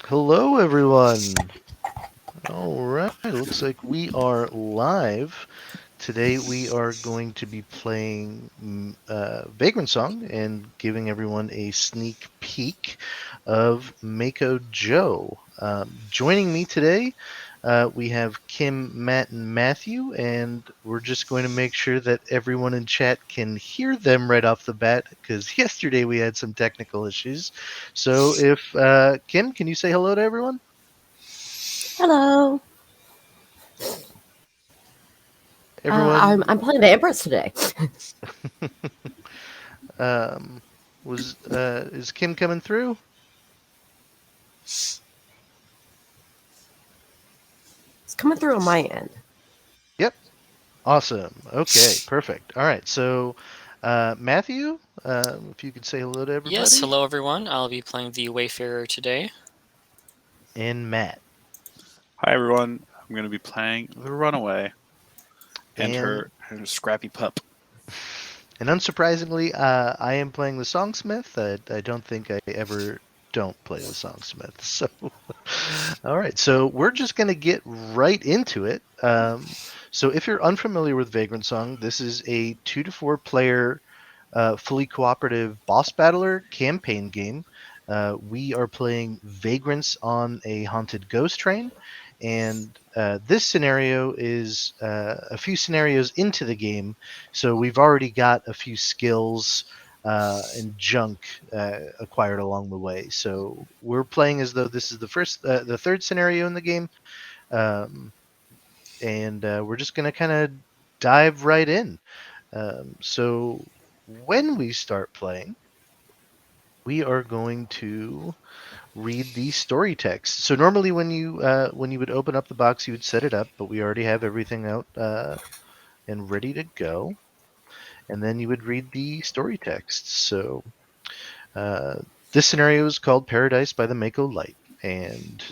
Hello, everyone. All right, looks like we are live. Today we are going to be playing Vagrantsong and giving everyone a sneak peek of Mako Joe. Joining me today, we have Kim, Matt, and Matthew, and we're just going to make sure that everyone in chat can hear them right off the bat because yesterday we had some technical issues. So, if Kim, can you say hello to everyone? Hello. Everyone I'm playing the Empress today. um, was is Kim coming through? It's coming through on my end. Yep. Awesome. Okay. Perfect. All right. So, Matthew, if you could say hello to Yes, everybody, hello everyone. I'll be playing the Wayfarer today. and Matt, Hi everyone, I'm going to be playing the Runaway and and her scrappy pup. and unsurprisingly, I am playing the Songsmith. I don't think I ever don't play the Songsmith. So, all right. So we're just gonna get right into it. So if you're unfamiliar with Vagrant Song, this is a 2 to 4 player fully cooperative boss battler campaign game. We are playing Vagrants on a haunted ghost train, and this scenario is a few scenarios into the game, so we've already got a few skills and junk acquired along the way. So we're playing as though this is the third scenario in the game, um, and we're just going to kind of dive right in. So when we start playing, we are going to read the story text. So normally when you would open up the box, you would set it up, but we already have everything out and ready to go. And then you would read the story text. So uh, this scenario is called Paradise by the Mako Light and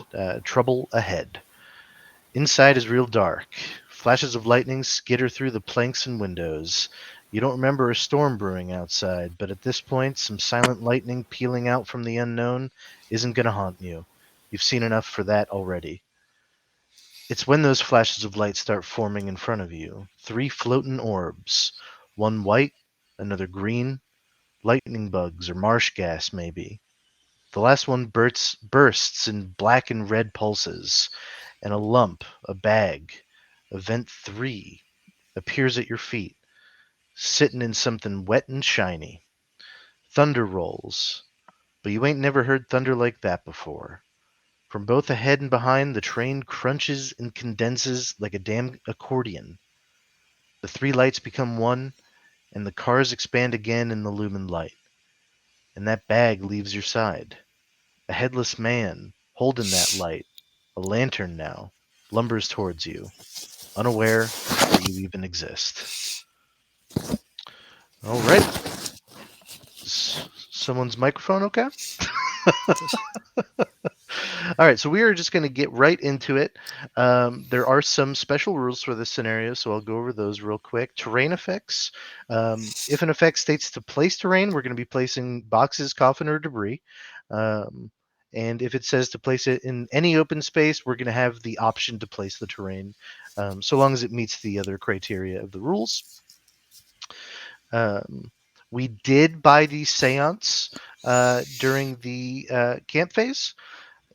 Trouble Ahead. Inside is real dark. Flashes of lightning skitter through the planks and windows. You don't remember a storm brewing outside, but at this point, some silent lightning peeling out from the unknown isn't going to haunt you. You've seen enough for that already. It's when those flashes of light start forming in front of you. 3 floating orbs. One white, another green, lightning bugs or marsh gas, maybe. The last one bursts in black and red pulses, and a lump, a bag, Event 3, appears at your feet, sitting in something wet and shiny. Thunder rolls, but you ain't never heard thunder like that before. From both ahead and behind, the train crunches and condenses like a damn accordion. The 3 lights become one, and the cars expand again in the lumen light. And that bag leaves your side. A headless man, holding that light, a lantern now, lumbers towards you, unaware that you even exist. All right. Someone's microphone okay? All right, so we are just going to get right into it. There are some special rules for this scenario, so I'll go over those real quick. Terrain effects. If an effect states to place terrain, we're going to be placing boxes, coffin, or debris. Um, and if it says to place it in any open space, we're going to have the option to place the terrain, so long as it meets the other criteria of the rules. Um, we did buy the seance during the camp phase.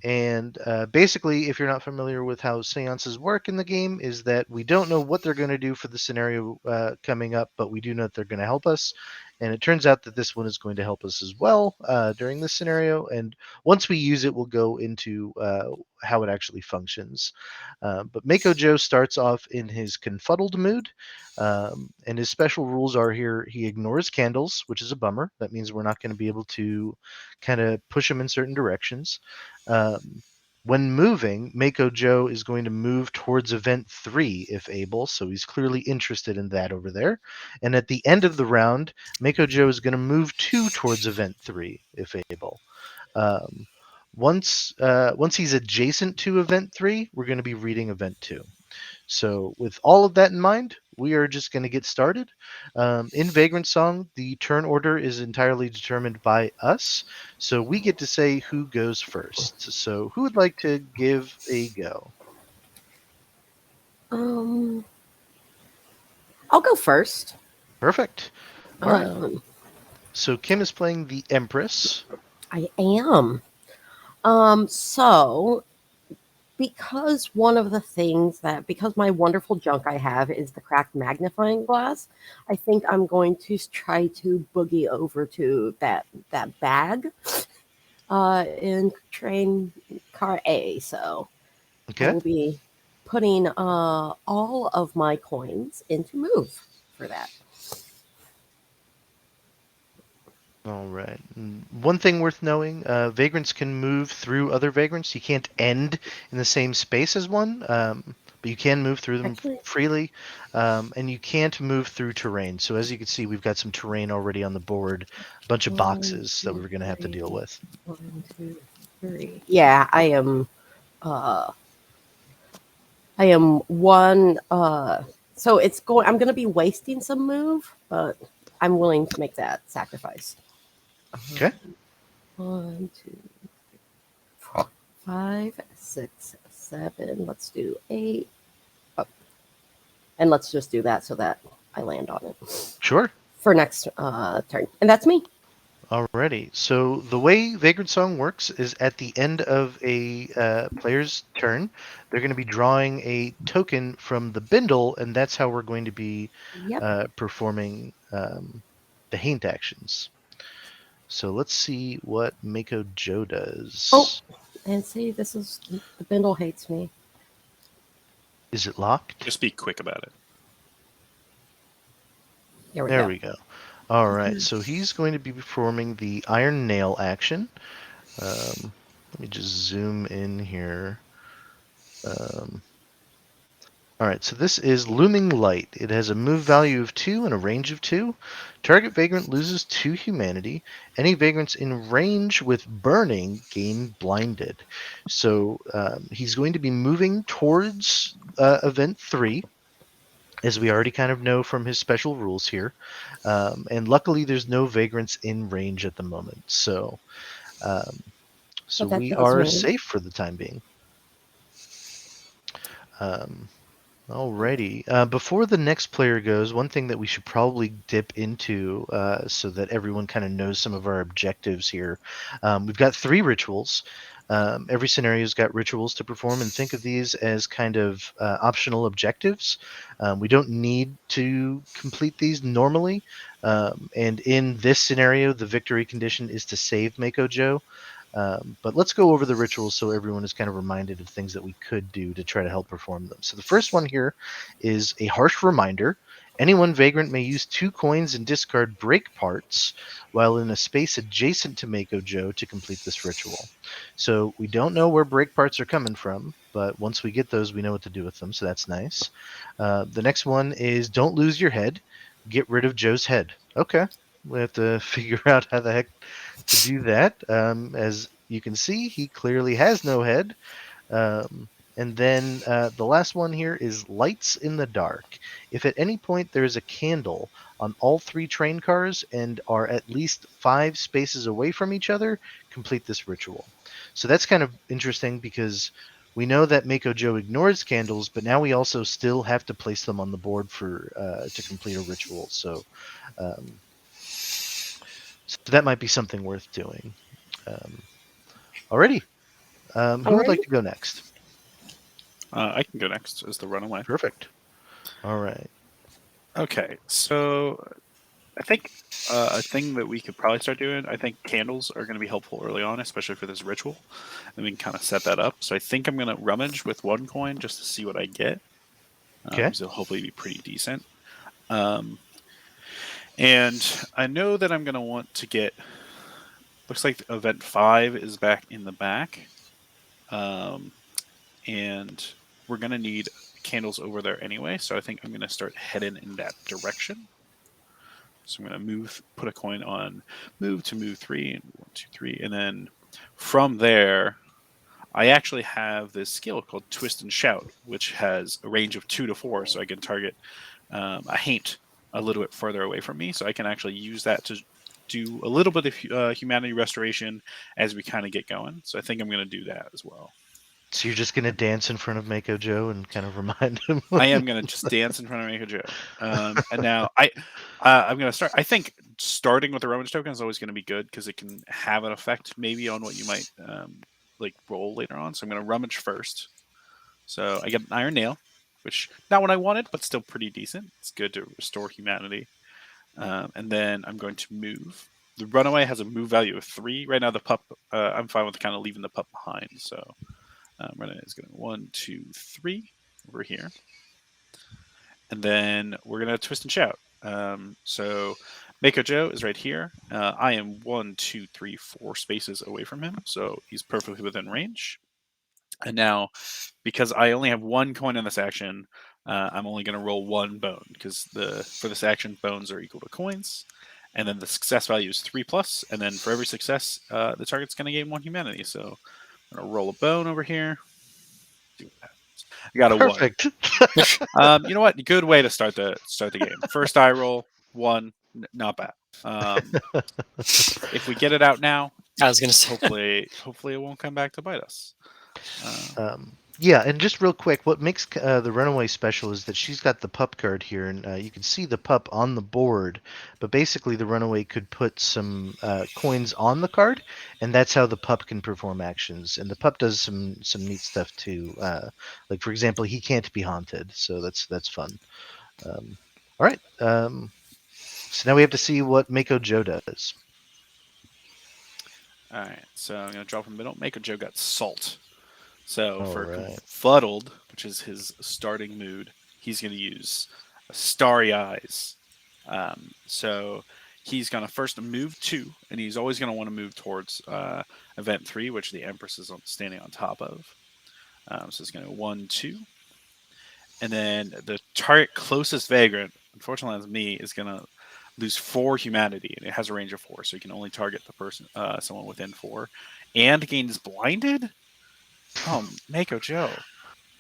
And basically, if you're not familiar with how seances work in the game, is that we don't know what they're going to do for the scenario coming up, but we do know that they're going to help us. And it turns out that this one is going to help us as well during this scenario. And once we use it, we'll go into how it actually functions. But Mako Joe starts off in his confuddled mood, and his special rules are here. He ignores candles, which is a bummer. That means we're not going to be able to kind of push him in certain directions. Um, when moving, Mako Joe is going to move towards event 3 if able, so he's clearly interested in that over there. And at the end of the round, Mako Joe is going to move 2 towards event 3 if able. Um, once he's adjacent to event 3, we're going to be reading event 2. So, with all of that in mind, we are just going to get started. In Vagrantsong, the turn order is entirely determined by us, so we get to say who goes first. So, who would like to give a go? Um, I'll go first. Perfect. All right. Um, So, Kim is playing the Empress. I am. So because one of the things that because my wonderful junk I have is the cracked magnifying glass, I think I'm going to try to boogie over to that bag in train car A. So I Okay. will be putting all of my coins into move for that. All right. One thing worth knowing, vagrants can move through other vagrants. You can't end in the same space as one, but you can move through them Actually, freely, and you can't move through terrain. So as you can see, we've got some terrain already on the board, a bunch of one, boxes that two, we're going to have to three, deal with. 1, 2, 3. Yeah, I am. Uh, I am one. So it's going. I'm going to be wasting some move, but I'm willing to make that sacrifice. Okay. 1, 2, 5, 6, 7. Let's do 8. Oh, and let's just do that so that I land on it Sure. for next turn. And that's me. Alrighty. So the way Vagrant Song works is at the end of a player's turn, they're going to be drawing a token from the bindle, and that's how we're going to be Yep. performing the haint actions. So let's see what Mako Joe Oh, does. and see, this is the bindle hates me. Is it locked? Just be quick about it. There we There go. we go. All right. So he's going to be performing the Iron Nail action. Let me just zoom in here. Um, All right, so this is Looming Light. It has a move value of 2 and a range of 2. Target vagrant loses 2 humanity. Any vagrants in range with burning gain blinded. So he's going to be moving towards event 3, as we already kind of know from his special rules here. And luckily, there's no vagrants in range at the moment. Um, so What that we does are mean. safe for the time being. Um, Alrighty. Before the next player goes, one thing that we should probably dip into so that everyone kind of knows some of our objectives here. We've got 3 rituals. Every scenario's got rituals to perform, and think of these as kind of optional objectives. We don't need to complete these normally. And in this scenario, the victory condition is to save Mako Joe. But let's go over the rituals so everyone is kind of reminded of things that we could do to try to help perform them. So the first one here is a harsh reminder. Anyone vagrant may use 2 coins and discard break parts while in a space adjacent to Mako Joe to complete this ritual. So we don't know where break parts are coming from, but once we get those, we know what to do with them. So that's nice. The next one is don't lose your head. Get rid of Joe's head. Okay. We have to figure out how the heck to do that. As you can see, he clearly has no head. And then the last one here is lights in the dark. If at any point there is a candle on all 3 train cars and are at least 5 spaces away from each other, complete this ritual. So that's kind of interesting because we know that Mako Joe ignores candles, but now we also still have to place them on the board for to complete a ritual. Um, so that might be something worth doing. Um, Alrighty. Who would like Alrighty. to go next? I can go next as the runaway. Perfect. All right. Okay, so I think a thing that we could probably start doing, I think candles are going to be helpful early on, especially for this ritual. And we can kind of set that up. So I think I'm going to rummage with 1 coin just to see what I get. Okay. So hopefully be pretty decent. Um, and I know that I'm going to want to get, looks like event 5 is back in the back. Um, and we're going to need candles over there anyway. So I think I'm going to start heading in that direction. So I'm going to move, put a coin on move to move 3, and 1, 2, 3, and then from there, I actually have this skill called Twist and Shout, which has a range of 2 to 4, so I can target a haint a little bit further away from me, so I can actually use that to do a little bit of humanity restoration as we kind of get going. So I think I'm going to do that as well. So you're just gonna dance in front of Mako Joe and kind of remind him. I am going to just dance in front of Mako Joe. And now I'm going to start. I think starting with the rummage token is always going to be good because it can have an effect maybe on what you might like roll later on. So I'm going to rummage first. So I get an iron nail, which not what I wanted, but still pretty decent. It's good to restore humanity. And then I'm going to move. The runaway has a move value of 3. Right now, the pup, I'm fine with kind of leaving the pup behind. So runaway is going 1, 2, 3 over here. And then we're going to twist and shout. So Mako Joe is right here. I am 1, 2, 3, 4 spaces away from him. So he's perfectly within range. And now, because I only have 1 coin in this action, I'm only going to roll 1 bone because for this action, bones are equal to coins. And then the success value is 3+. And then for every success, the target's going to gain 1 humanity. So I'm going to roll a bone over here. Do that. I got a Perfect. 1. You know what? Good way to start the game. First die roll, 1, not bad. If we get it out now, I was gonna say. hopefully it won't come back to bite us. Yeah, and just real quick, what makes the Runaway special is that she's got the pup card here, and you can see the pup on the board. But basically, the Runaway could put some coins on the card, and that's how the pup can perform actions. And the pup does some neat stuff too. Like for example, he can't be haunted, so that's fun. All right, so now we have to see what Mako Joe does. All right, so I'm going to drop in the middle. Mako Joe got Salt. So All for right. Fuddled, which is his starting mood, he's going to use Starry Eyes. So he's going to first move 2, and he's always going to want to move towards event 3, which the Empress is standing on top of. So it's going to 1, 2. And then the target closest Vagrant, unfortunately that's me, is going to lose 4 humanity, and it has a range of 4, so you can only target the person, someone within 4, and gains blinded. Oh, Mako Joe.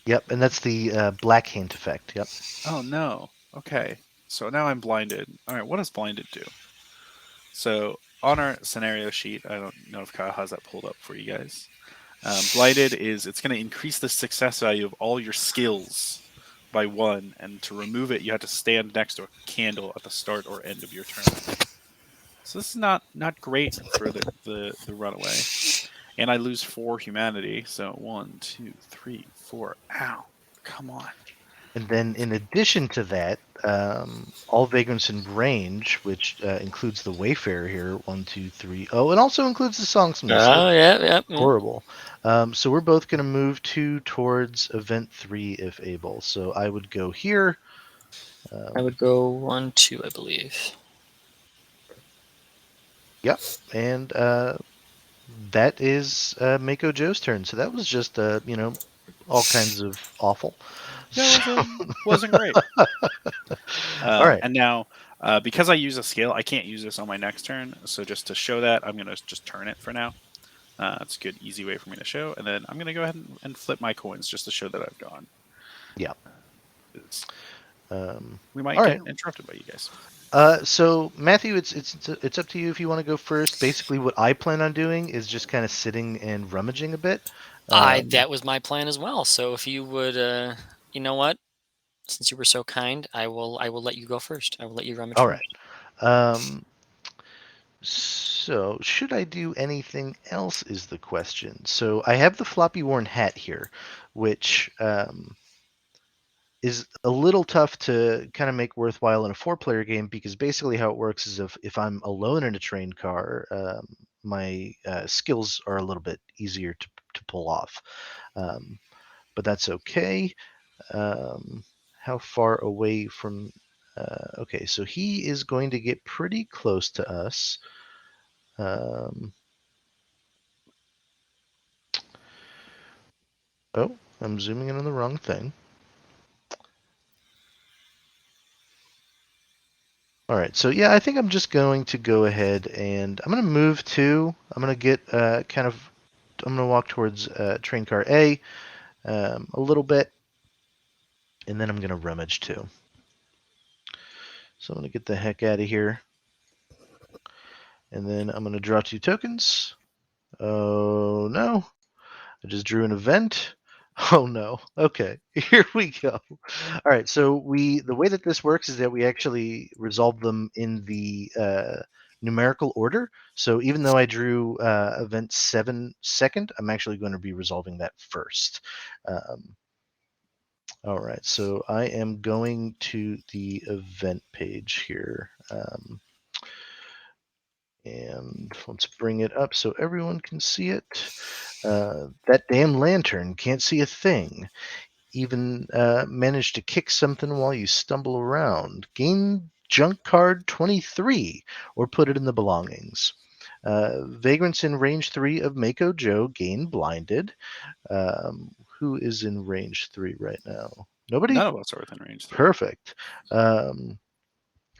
Yep, and that's the black hint effect. Yep. Oh no. Okay. So now I'm blinded. All right. What does blinded do? So on our scenario sheet, I don't know if Kyle has that pulled up for you guys. Blinded is it's going to increase the success value of all your skills by 1, and to remove it, you have to stand next to a candle at the start or end of your turn. So this is not great for the runaway. And I lose 4 humanity. So 1, 2, 3, 4. Ow. Come on. And then in addition to that, all vagrants in range, which includes the Wayfarer here, 1, 2, 3. Oh, it also includes the Songsmith. Oh, yeah. Horrible. So we're both going to move 2 towards event 3 if able. So I would go here. I would go 1, 2, I believe. Yep. And that is Mako Joe's turn. So that was just, all kinds of awful. That wasn't great. All right. And now, because I use a skill, I can't use this on my next turn. So just to show that, I'm going to just turn it for now. It's a good, easy way for me to show. And then I'm going to go ahead and flip my coins just to show that I've gone. Yeah. We might get interrupted by you guys. So Matthew, it's up to you if you want to go first. Basically, what I plan on doing is just kind of sitting and rummaging a bit. That was my plan as well. So if you would, you know what? Since you were so kind, I will let you go first. I will let you rummage All first. right. So should I do anything else is the question. So I have the floppy worn hat here, which is a little tough to kind of make worthwhile in a 4-player game because basically how it works is if I'm alone in a train car, my skills are a little bit easier to pull off. But that's okay. How far away from... okay, so he is going to get pretty close to us. Oh, I'm zooming in on the wrong thing. All right, so yeah, I think I'm just going to go ahead and I'm going to move 2. I'm going to get kind of gonna walk towards train car A a little bit, and then I'm gonna rummage too. So I'm gonna get the heck out of here, and then I'm gonna draw 2 tokens. Oh no! I just drew an event. Oh no. Okay, here we go. All right, so the way that this works is that we actually resolve them in the numerical order. So even though I drew event 7 second, I'm actually going to be resolving that first. All right, so I am going to the event page here. And let's bring it up so everyone can see it. That damn lantern can't see a thing. Even managed to kick something while you stumble around. Gain junk card 23, or put it in the belongings. Vagrants in range 3 of Mako Joe gain blinded. Who is in range 3 right now? Nobody? None of us are within range 3. Perfect.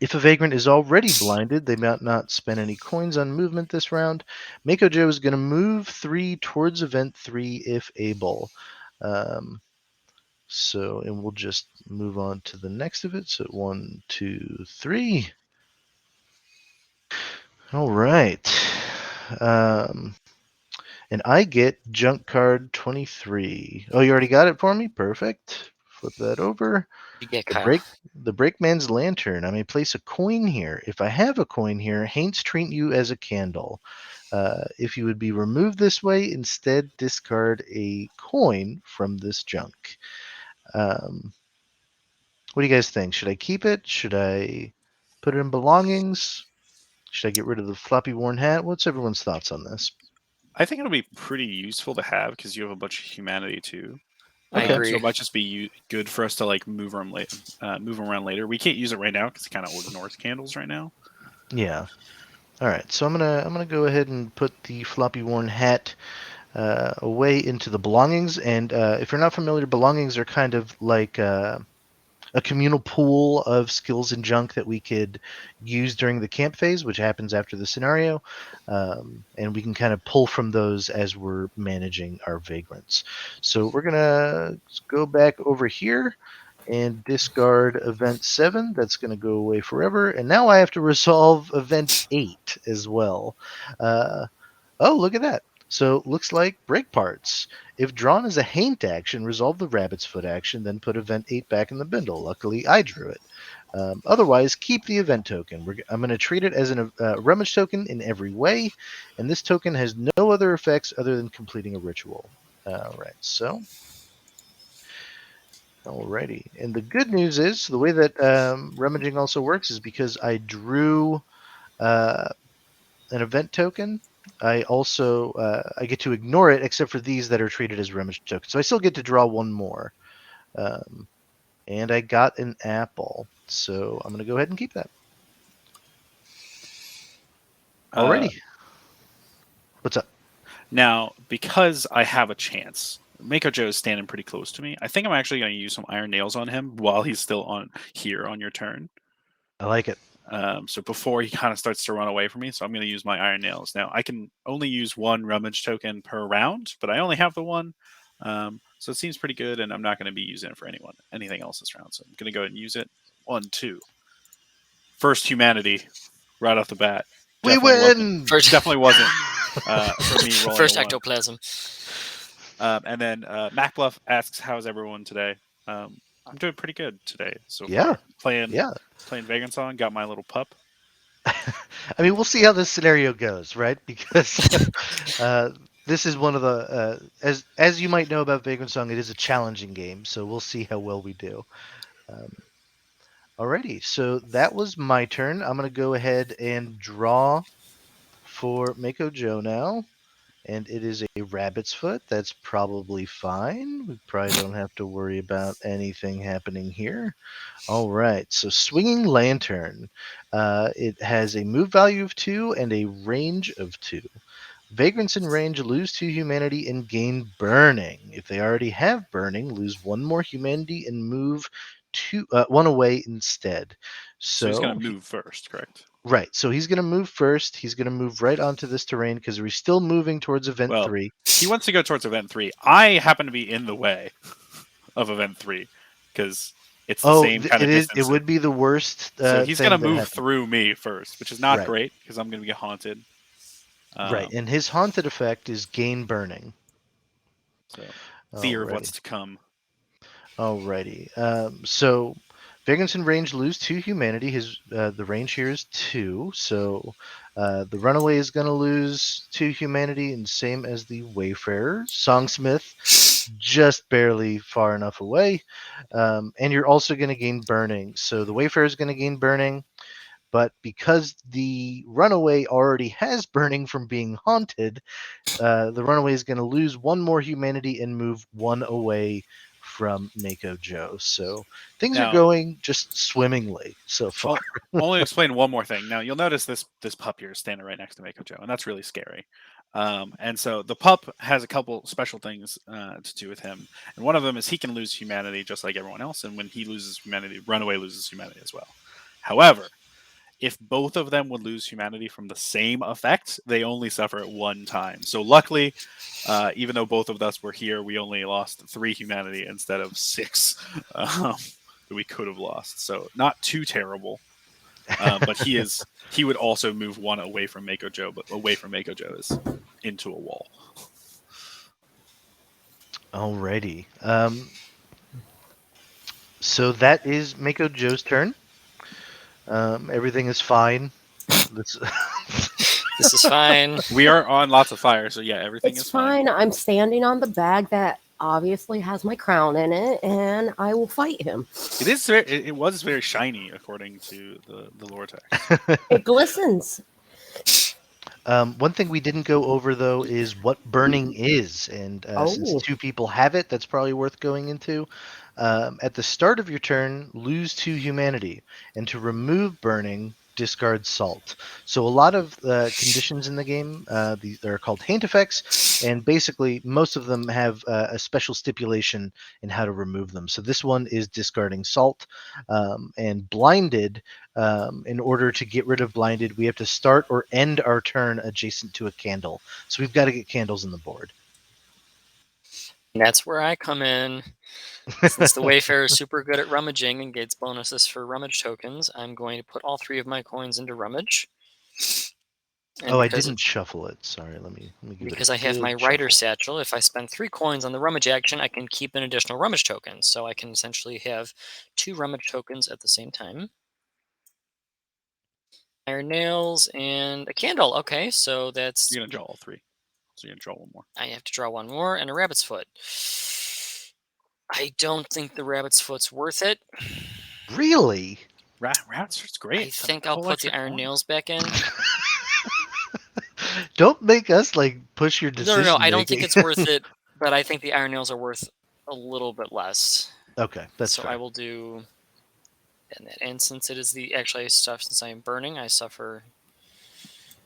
If a vagrant is already blinded, they might not spend any coins on movement this round. Mako Joe is going to move 3 towards event 3 if able. And we'll just move on to the next of it. So 1, 2, 3. All right. And I get junk card 23. Oh, you already got it for me? Perfect. Flip that over. You get The Kyle. brakeman's lantern. I may place a coin here. If I have a coin here, Haints treat you as a candle. If you would be removed this way, instead discard a coin from this junk. What do you guys think? Should I keep it? Should I put it in belongings? Should I get rid of the floppy worn hat? What's everyone's thoughts on this? I think it'll be pretty useful to have because you have a bunch of humanity too. I Okay. agree. So it might just be good for us to like move them around later. We can't use it right now because it kind of ignores candles right now. Yeah. All right. So I'm gonna go ahead and put the floppy worn hat away into the belongings. And if you're not familiar, belongings are kind of like a communal pool of skills and junk that we could use during the camp phase, which happens after the scenario. And we can kind of pull from those as we're managing our vagrants. So we're going to go back over here and discard event 7. That's going to go away forever. And now I have to resolve event 8 as well. Oh, look at that. So looks like break parts. If drawn as a haint action, resolve the rabbit's foot action, then put event 8 back in the bindle. Luckily, I drew it. Otherwise, keep the event token. I'm going to treat it as a rummage token in every way, and this token has no other effects other than completing a ritual. All right, so. Alrighty. And the good news is, the way that rummaging also works is because I drew an event token, I also I get to ignore it except for these that are treated as rummage tokens. So I still get to draw one more. And I got an apple. So I'm going to go ahead and keep that. Alrighty. What's up? Now, because I have a chance, Mako Joe is standing pretty close to me. I think I'm actually going to use some iron nails on him while he's still on your turn. I like it. So before he kind of starts to run away from me, so I'm going to use my iron nails. Now I can only use 1 rummage token per round, but I only have the one, so it seems pretty good, and I'm not going to be using it for anything else this round. So I'm going to go ahead and use it. 1, 2. First humanity, right off the bat. We win. Definitely wasn't for me rolling. First ectoplasm. And then MacBluff asks, "How's everyone today?" I'm doing pretty good today so Yeah. far. Playing Vagrantsong, got my little pup. I mean, we'll see how this scenario goes, right? Because this is one of the as you might know about Vagrantsong, it is a challenging game, so we'll see how well we do. Alrighty, so that was my turn. I'm gonna go ahead and draw for Mako Joe now, and it is a rabbit's foot. That's probably fine. We probably don't have to worry about anything happening here. All right, so Swinging Lantern. It has a move value of 2 and a range of 2. Vagrants in range lose 2 humanity and gain Burning. If they already have Burning, lose 1 more humanity and move 1 away instead. So he's going to move first, correct? Right. So he's going to move first. He's going to move right onto this terrain because we're still moving towards event Well, 3. he wants to go towards event 3. I happen to be in the way of event 3 because it's the Oh, same kind it of is. It distance. would be the worst So he's going to thing that move happened. through me first, which is not Right. great because I'm going to get haunted. Right. And his haunted effect is gain burning. So fear of Alrighty. what's to come. Alrighty. So Vagrantsong range lose 2 humanity. His the range here is 2. So the runaway is going to lose 2 humanity, and same as the wayfarer. Songsmith just barely far enough away, and you're also going to gain burning. So the wayfarer is going to gain burning, but because the runaway already has burning from being haunted, the runaway is going to lose 1 more humanity and move 1 away from Mako Joe. So things are Now, going just swimmingly so far. I'll only explain one more thing. Now, you'll notice this pup here is standing right next to Mako Joe, and that's really scary. And so the pup has a couple special things to do with him, and one of them is he can lose humanity just like everyone else, and when he loses humanity, Runaway loses humanity as well. However, if both of them would lose humanity from the same effect, they only suffer at one time. So luckily, even though both of us were here, we only lost 3 humanity instead of 6 that we could have lost. So not too terrible. But he would also move 1 away from Mako Joe, but away from Mako Joe is into a wall. Alrighty. So that is Mako Joe's turn. Everything is fine. This, This is fine. We are on lots of fire, so yeah, everything It's is fine. fine. I'm standing on the bag that obviously has my crown in it, and I will fight him. It was very shiny according to the lore text. It glistens. One thing we didn't go over though is what burning is, and since Oh, 2 people have it, that's probably worth going into. At the start of your turn, lose 2 humanity, and to remove burning, discard salt. So a lot of conditions in the game, they're called haint effects, and basically most of them have a special stipulation in how to remove them. So this one is discarding salt, and blinded. In order to get rid of blinded, we have to start or end our turn adjacent to a candle. So we've got to get candles in the board. And that's where I come in. Since the Wayfarer is super good at rummaging and gets bonuses for rummage tokens, I'm going to put all 3 of my coins into rummage. And Oh, I didn't shuffle it. Sorry, let me give it because a I have good my Rider shuffle. Satchel, if I spend 3 coins on the rummage action, I can keep an additional rummage token. So I can essentially have 2 rummage tokens at the same time. Iron nails and a candle. Okay, so that's You're gonna draw all 3, so you're gonna draw 1 more. I have to draw 1 more and a rabbit's foot. I don't think the rabbit's foot's worth it. Really? Rats is great. I think I'll put the iron nails back in. Don't make us like push your decision. No. I don't think making. it's worth it, but I think the iron nails are worth a little bit less. Okay, that's so fair. I will do. And since it is since I am burning, I suffer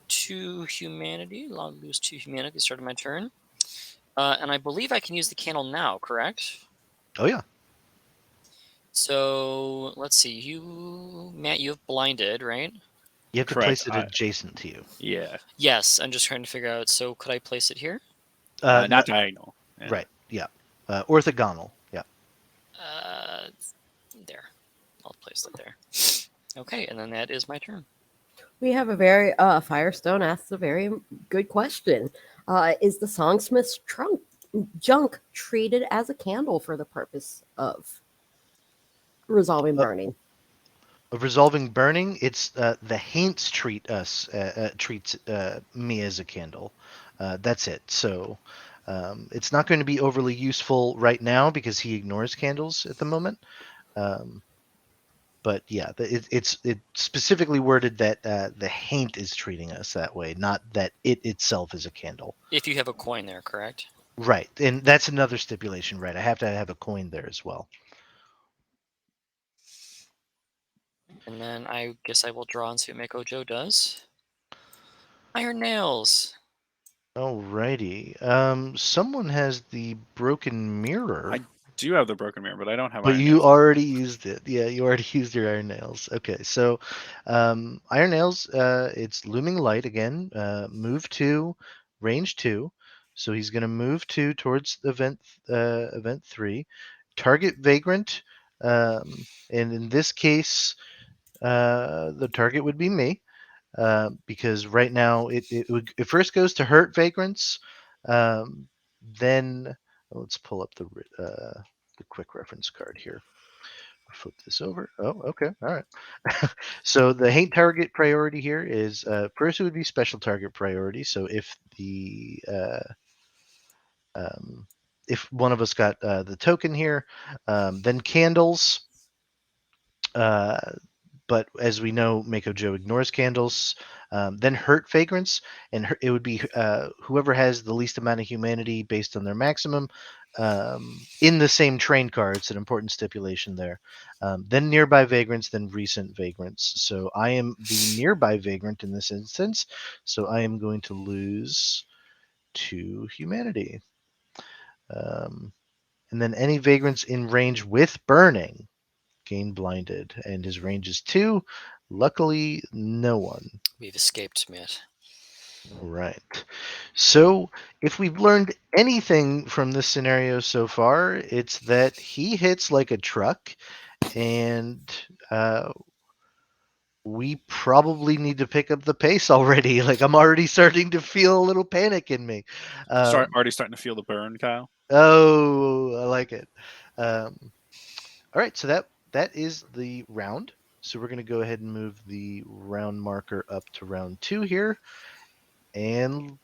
2 humanity. I'll lose 2 humanity at the start of my turn. And I believe I can use the candle now, correct? Oh yeah. So let's see. Matt, you have blinded, right? You have to Correct. place it adjacent to you. Yeah. Yes, I'm just trying to figure out. So could I place it here? Not diagonal. Yeah. Right. Yeah. Orthogonal. Yeah. There. I'll place it there. Okay, and then that is my turn. we have a very Firestone asks a very good question. Is the songsmith's junk treated as a candle for the purpose of resolving burning? Of resolving burning, it's the haints treats me as a candle. That's it. So it's not going to be overly useful right now because he ignores candles at the moment. But yeah, it's specifically worded that the haint is treating us that way, not that it itself is a candle. If you have a coin there, correct? Right, and that's another stipulation, right? I have to have a coin there as well. And then I guess I will draw and see what Mako Joe does. Iron nails. Alrighty. Someone has the broken mirror. do have the broken mirror, but I don't have But iron you nails yet. already used it. Yeah, you already used your iron nails. Okay, so iron nails, it's looming light again. Move two, range two. So he's going to move two towards event three. Target vagrant, and in this case, the target would be me. Because right now it first goes to hurt vagrants, then let's pull up the quick reference card here. Flip this over. Oh, okay, all right. So the hate target priority here is first it would be special target priority. So um, if one of us got the token here, then candles. Uh, but as we know, Mako Joe ignores candles. Then hurt vagrants, and it would be whoever has the least amount of humanity based on their maximum in the same train card. It's an important stipulation there. Then nearby vagrants, then recent vagrants. So I am the nearby vagrant in this instance. So I am going to lose 2 humanity. Um, and then any vagrants in range with burning gain blinded, and his range is 2. Luckily, no one. We've escaped, Matt. Right. So, if we've learned anything from this scenario so far, it's that he hits like a truck, and we probably need to pick up the pace already. Like, I'm already starting to feel a little panic in me. Already starting to feel the burn, Kyle. Oh, I like it. Um, all right, so that is the round. So we're going to go ahead and move the round marker up to round 2 here, and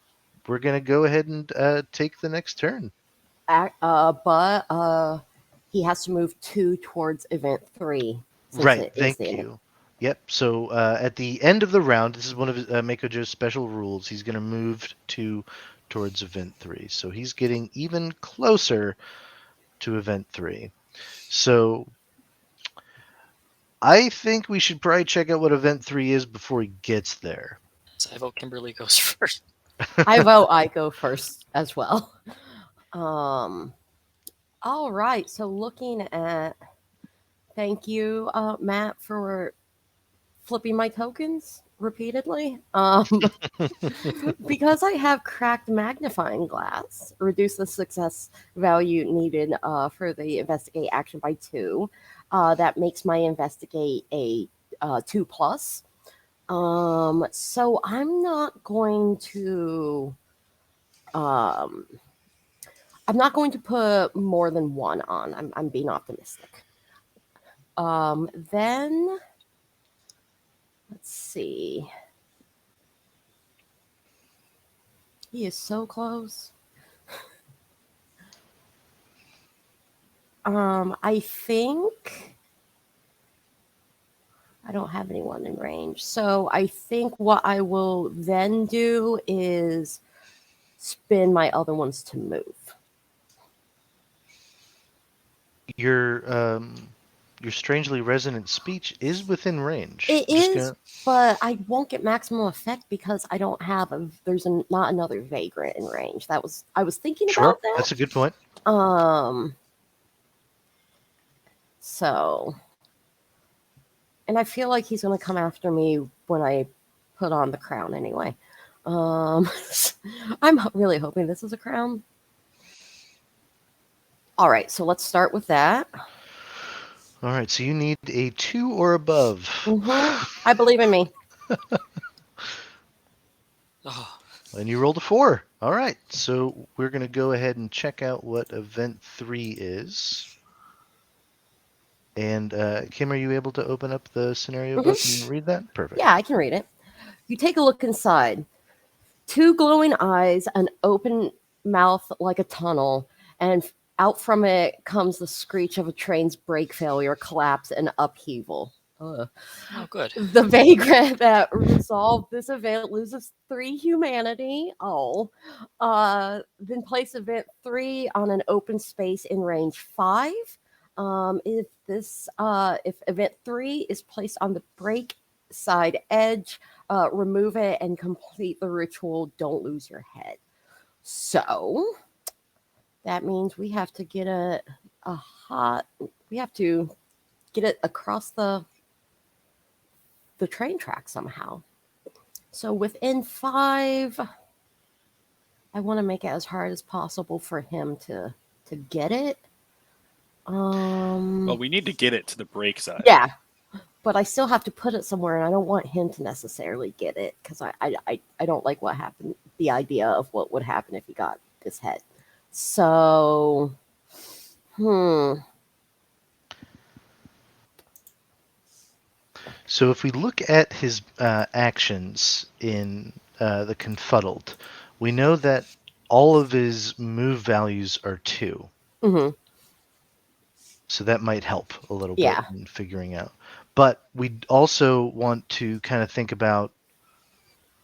we're going to go ahead and take the next turn. But he has to move 2 towards event 3 since Right, it is thank the end. you. Yep. So at the end of the round, this is one of Mako Joe's special rules. He's going to move 2 towards event 3, so he's getting even closer to event 3. So I think we should probably check out what event 3 is before he gets there. So I vote Kimberly goes first. I vote I go first as well. All right. So looking at, thank you, Matt, for flipping my tokens repeatedly. Because I have cracked magnifying glass, reduce the success value needed for the investigate action by 2. That makes my investigate a 2 plus. So I'm not going to. I'm not going to put more than 1 on. I'm being optimistic. Then let's see. He is so close. I think I don't have anyone in range. So I think what I will then do is spin my other ones to move. Your strangely resonant speech is within range. It I'm just is, gonna. but I won't get maximum effect because I don't have not another vagrant in range. I was thinking Sure, about that. that's a good point. So, and I feel like he's going to come after me when I put on the crown anyway. I'm really hoping this is a crown. All right, so let's start with that. All right, so you need a 2 or above. I believe in me. Oh, And you rolled a 4. All right, so we're going to go ahead and check out what event 3 is. And Kim, are you able to open up the scenario book and read that? Perfect. Yeah, I can read it. You take a look inside. 2 glowing eyes, an open mouth like a tunnel, and out from it comes the screech of a train's brake failure, collapse, and upheaval. oh, good. The vagrant that resolved this event loses 3 humanity. Then place event 3 on an open space in range 5. If event 3 is placed on the break side edge, remove it and complete the ritual. Don't lose your head. So that means we have to get a a hot. We have to get it across the train track somehow. So within 5, I want to make it as hard as possible for him to get it. Well, we need to get it to the break side. Yeah, but I still have to put it somewhere, and I don't want him to necessarily get it because I don't like what happened. The idea of what would happen if he got his head. So, So if we look at his actions in the Confuddled, we know that all of his move values are 2. mhm, So that might help a little bit yeah, in figuring out. But we also want to kind of think about,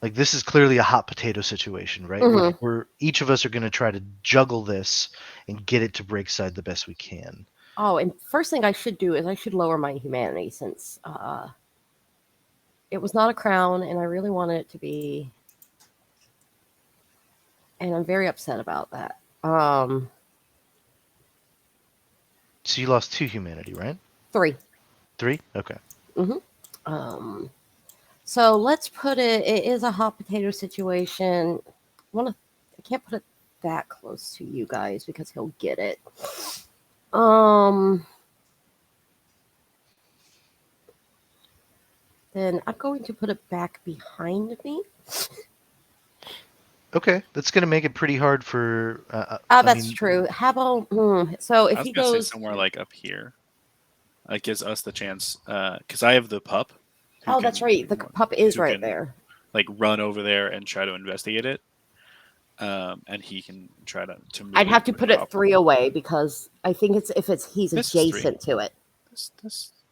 like, this is clearly a hot potato situation, right? mhm. We're each of us are going to try to juggle this and get it to break side the best we can. Oh, and first thing I should do is I should lower my humanity since it was not a crown, and I really wanted it to be, and I'm very upset about that. So you lost 2 humanity, right? 3. 3? Okay. So let's put it. It is a hot potato situation. I can't put it that close to you guys because he'll get it. Then I'm going to put it back behind me. Okay, that's going to make it pretty hard for. That's true. How about so if I was he gonna say goes somewhere like up here. It gives us the chance because I have the pup. Oh, that's right. The pup is who right can, there. Like run over there and try to investigate it, and he can try to move. I'd have to with put it proper- 3 away because I think he's This is 3. adjacent to it.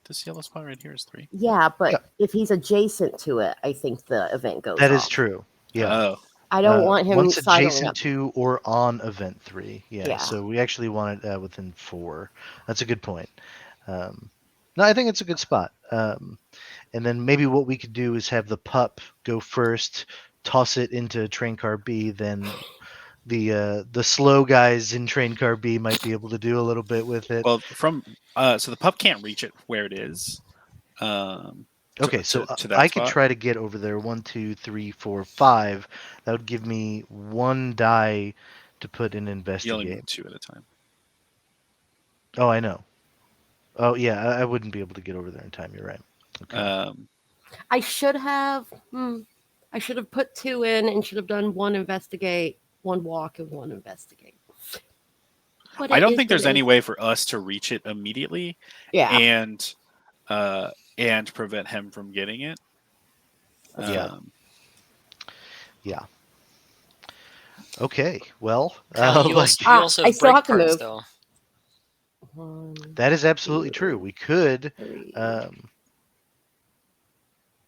This yellow spot right here is 3. Yeah, but Yeah. if he's adjacent to it, I think the event goes That off. is true. Yeah. Oh, I don't want him once sidling adjacent up. to or on event 3. Yeah. Yeah. So we actually want it within 4. That's a good point. No, I think it's a good spot. And then maybe what we could do is have the pup go first, toss it into train car B, then the slow guys in train car B might be able to do a little bit with it. well, so the pup can't reach it where it is. Okay, so to that I could spot. try to get over there. 1, 2, 3, 4, 5. That would give me 1 die to put in You only investigate. move 2 at a time. Oh, I know. Oh, yeah, I wouldn't be able to get over there in time. You're right. Okay. I should have. I should have put 2 in and should have done 1 investigate, 1 walk, and 1 investigate. But I don't think there's any way for us to reach it immediately. Yeah. And prevent him from getting it. Yeah. Yeah. Okay. Well, Cal, you also I have still break have to parts, move. though. 1, that is absolutely true. We could. 3.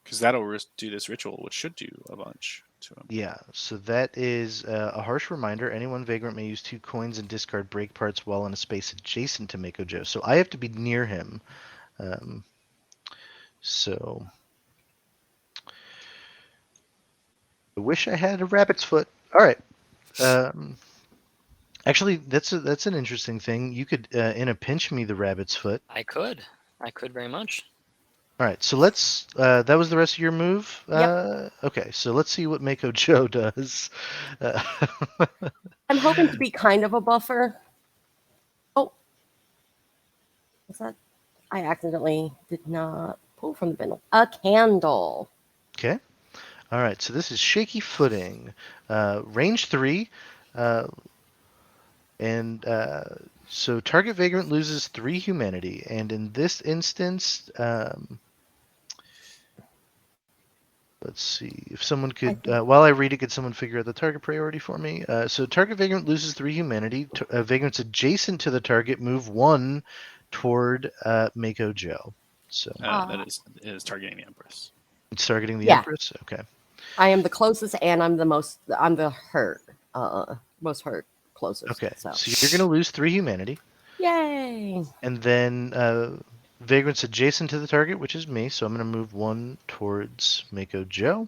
Because that'll do this ritual, which should do a bunch to him. Yeah, so that is a harsh reminder. Anyone vagrant may use 2 coins and discard break parts while in a space adjacent to Mako Joe. So I have to be near him. So I wish I had a rabbit's foot. All right. Actually, that's an interesting thing. You could in a pinch me the rabbit's foot. I could very much. All right, so let's. That was the rest of your move. Yep. Okay, so let's see what Mako Joe does. I'm hoping to be kind of a buffer. Oh, what's that? I accidentally did not pull from the bindle. A candle. Okay. All right, so this is shaky footing, range 3, and so target vagrant loses 3 humanity, and in this instance, let's see if someone could. While I read it, could someone figure out the target priority for me? So target vagrant loses 3 humanity. Vagrants adjacent to the target move 1 toward Mako Joe. So That is targeting the Empress. it's targeting the Yeah. Empress. Okay. I am the closest, and I'm the most. I'm the hurt. Most hurt. Closest. Okay. So So you're gonna lose 3 humanity. Yay! And then vagrants adjacent to the target, which is me. So I'm going to move 1 towards Mako Joe.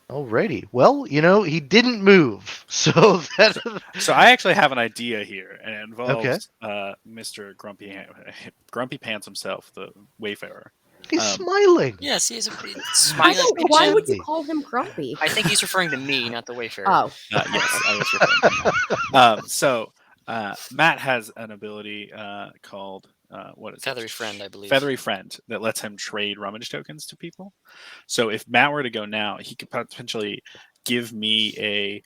Alrighty. Well, he didn't move, so that. So I actually have an idea here, and it Okay. involves Mr. Grumpy Pants himself, the Wayfarer. He's Um, smiling. Yes, he is a I smiling don't know. So Why would you happy. call him grumpy? I think he's referring to me, not the Wayfarer. Oh, yes, I was referring to so Matt has an ability called what is Feathery it? Friend, I believe. Feathery Friend that lets him trade rummage tokens to people. So if Matt were to go now, he could potentially give me a.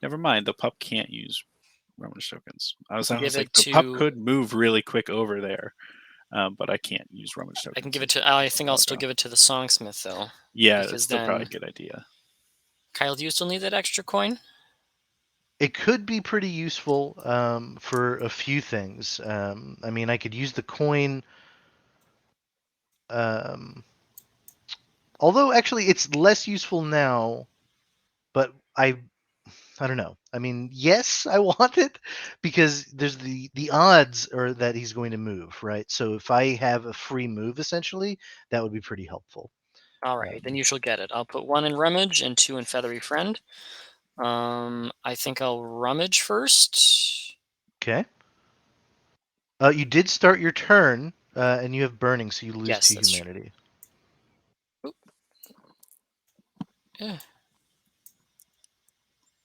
Never mind, the pup can't use rummage tokens. I was give like, it the pup to- could move really quick over there, but I can't use rummage tokens. I can give it to. I think I'll still give it to the Songsmith though. Yeah, because that's still probably a then- good idea. Kyle, do you still need that extra coin? It could be pretty useful for a few things. I mean, I could use the coin. Um, although actually, it's less useful now. But I don't know. I mean, yes, I want it because there's the odds are that he's going to move, right? So if I have a free move, essentially, that would be pretty helpful. All right, then you shall get it. I'll put 1 in Rummage and 2 in Feathery Friend. I think I'll Rummage first. Okay. You did start your turn, and you have burning, so you lose Yes, 2 that's true. humanity. Oop. Yeah.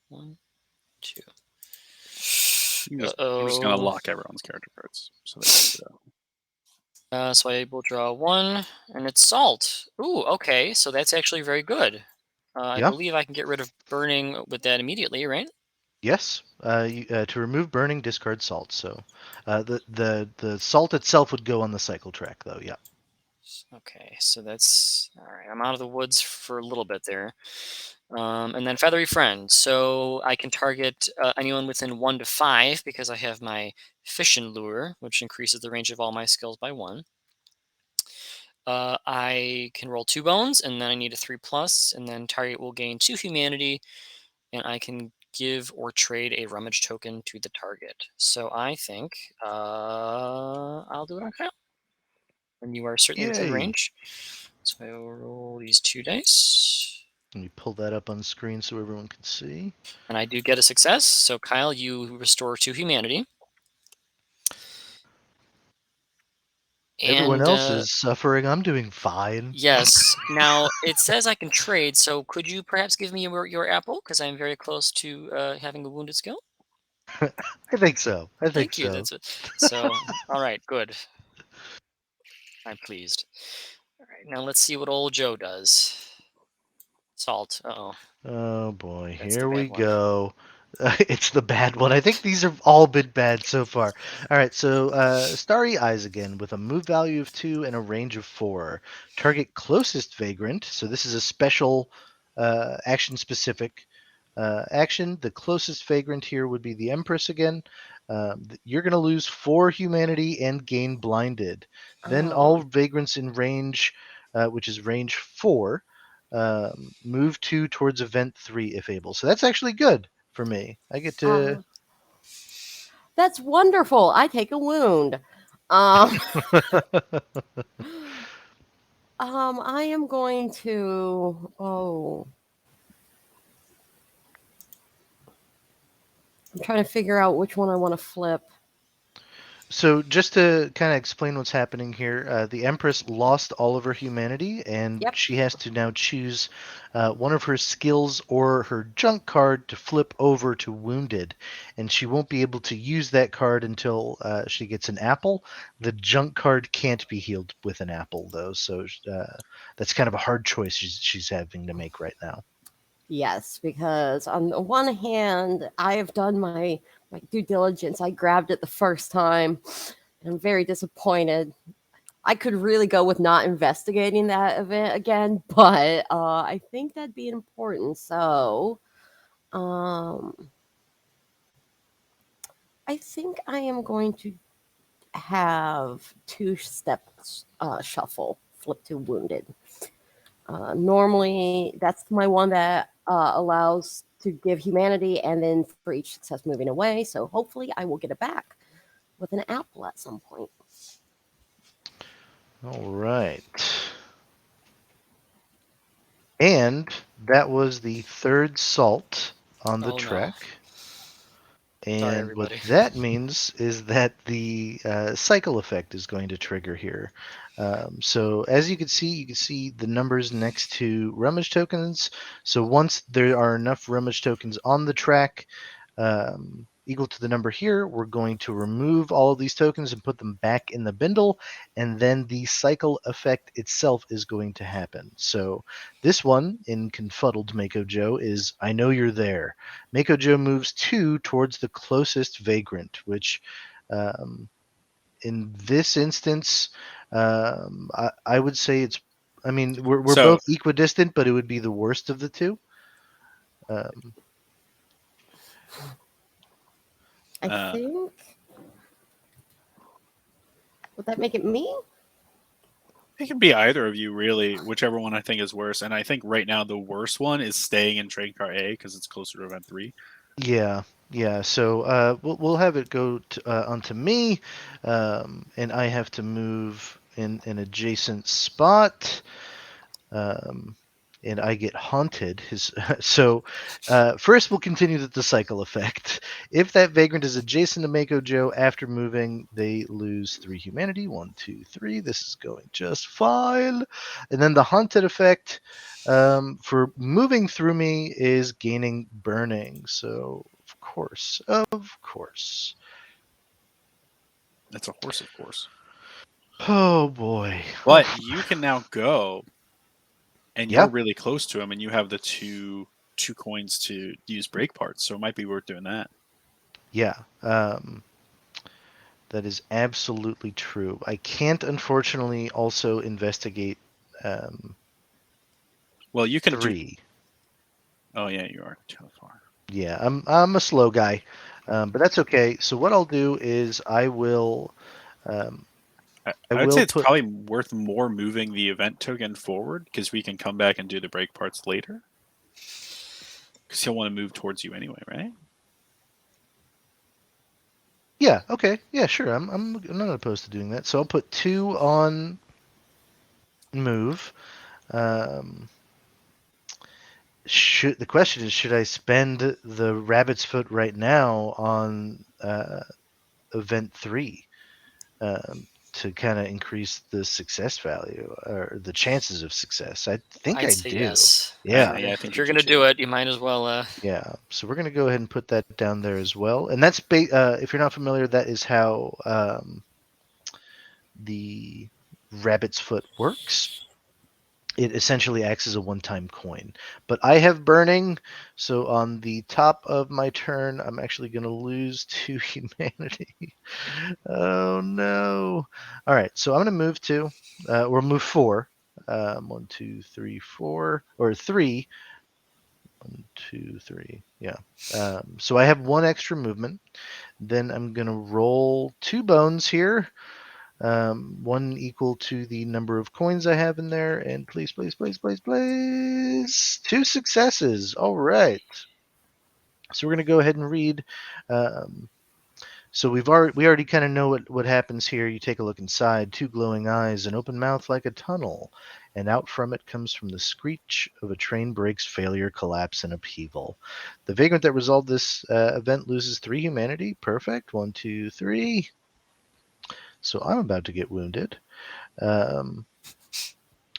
1, 2. I'm just going to lock everyone's character cards. So I will draw 1, and it's Salt. Ooh, okay, so that's actually very good. I Yeah. believe I can get rid of Burning with that immediately, right? Yes. To remove burning, discard salt. So the salt itself would go on the cycle track, though. Yeah. Okay, so that's all right. I'm out of the woods for a little bit there. And then Feathery Friend. So I can target anyone within 1 to 5 because I have my Fission Lure, which increases the range of all my skills by 1. I can roll 2 bones, and then I need a 3+, and then target will gain 2 humanity, and I can give or trade a rummage token to the target. So I think I'll do it on Kyle. And you are certainly within Yay. range. So I will roll these 2 dice. Let me pull that up on the screen so everyone can see. And I do get a success. So Kyle, you restore 2 humanity. Everyone And else is suffering. I'm doing fine. yes. Now it says I can trade. So could you perhaps give me your apple? Because I'm very close to having a wounded skill. I think so. Thank you. That's it. So all right, good. I'm pleased. All right, now let's see what old Joe does. Salt. Uh-oh. Oh boy, That's the here we bad one. go. It's the bad one. I think these have all been bad so far. All right, so Starry Eyes again with a move value of 2 and a range of 4. Target closest vagrant. So this is a special action specific action. The closest vagrant here would be the Empress again. You're going to lose 4 humanity and gain blinded. Then all vagrants in range, which is range 4. Move 2 towards event 3 if able. So that's actually good for me. I get to. That's wonderful. I take a wound. I am going to. I'm trying to figure out which one I want to flip. So just to kind of explain what's happening here, the Empress lost all of her humanity, and she has to now choose one of her skills or her junk card to flip over to wounded, and she won't be able to use that card until she gets an apple. The junk card can't be healed with an apple, though, so that's kind of a hard choice she's having to make right now. Yes, because on the one hand, I have done my due diligence. I grabbed it the first time, and I'm very disappointed. I could really go with not investigating that event again, but I think that'd be important. So, I think I am going to have 2-step shuffle, flip to wounded. Normally, that's my one that allows to give humanity and then for each success moving away. So hopefully I will get it back with an apple at some point. All right. And that was the third salt on the Oh no. track. Sorry, And what everybody. that means is that the cycle effect is going to trigger here. So as you can see the numbers next to rummage tokens. So once there are enough rummage tokens on the track, equal to the number here, we're going to remove all of these tokens and put them back in the bindle, and then the cycle effect itself is going to happen. So this one in Confuddled Mako Joe is I Know You're There. Mako Joe moves 2 towards the closest vagrant, which um, in this instance, I would say it's. I mean, we're So both equidistant, but it would be the worst of the two. Um, I uh, think. Would that make it me? it can be either of you, really, whichever one I think is worse. And I think right now the worst one is staying in train car A because it's closer to event 3. Yeah, yeah. So we'll have it go onto me, and I have to move in an adjacent spot, um, and I get haunted. So first we'll continue the cycle effect. If that vagrant is adjacent to Mako Joe after moving, they lose 3 humanity. 1, 2, 3. This is going just fine. And then the haunted effect for moving through me is gaining burning. So of course. That's a horse, of course. Oh boy. But you can now go, and you're Yeah, really close to him, and you have the two coins to use break parts. So it might be worth doing that. yeah. That is absolutely true. I can't, unfortunately, also investigate um, Well, you can do. 3. Oh yeah, you are too far. Yeah, I'm a slow guy, but that's okay. So what I'll do is um, I I would will say it's put probably worth more moving the event token forward because we can come back and do the break parts later. Because he'll want to move towards you anyway, right? yeah, okay, yeah, sure. I'm not opposed to doing that. So I'll put 2 on move. Um, should the question is should I spend the rabbit's foot right now on event 3? To kind of increase the success value or the chances of success. I think I'd I say do. yes. Yeah, Yeah, I think If you you're do gonna too. do it, you might as well. yeah. So we're gonna go ahead and put that down there as well. And that's if you're not familiar, that is how the rabbit's foot works. It essentially acts as a one-time coin. But I have burning, so on the top of my turn, I'm actually going to lose 2 humanity. Oh no! All right, so I'm going to move 2, or move 4. 1, 2, 3, 4, or 3. 1, 2, 3. Yeah. So I have 1 extra movement. Then I'm going to roll 2 bones here. 1 equal to the number of coins I have in there, and please, please, please, please, please, 2 successes. All right. So we're going to go ahead and read. Um, so we already kind of know what happens here. You take a look inside. 2 glowing eyes, an open mouth like a tunnel, and out from it comes from the screech of a train breaks, failure, collapse, and upheaval. The vagrant that resolved this event loses 3 humanity. Perfect. 1, 2, 3. So I'm about to get wounded. Um,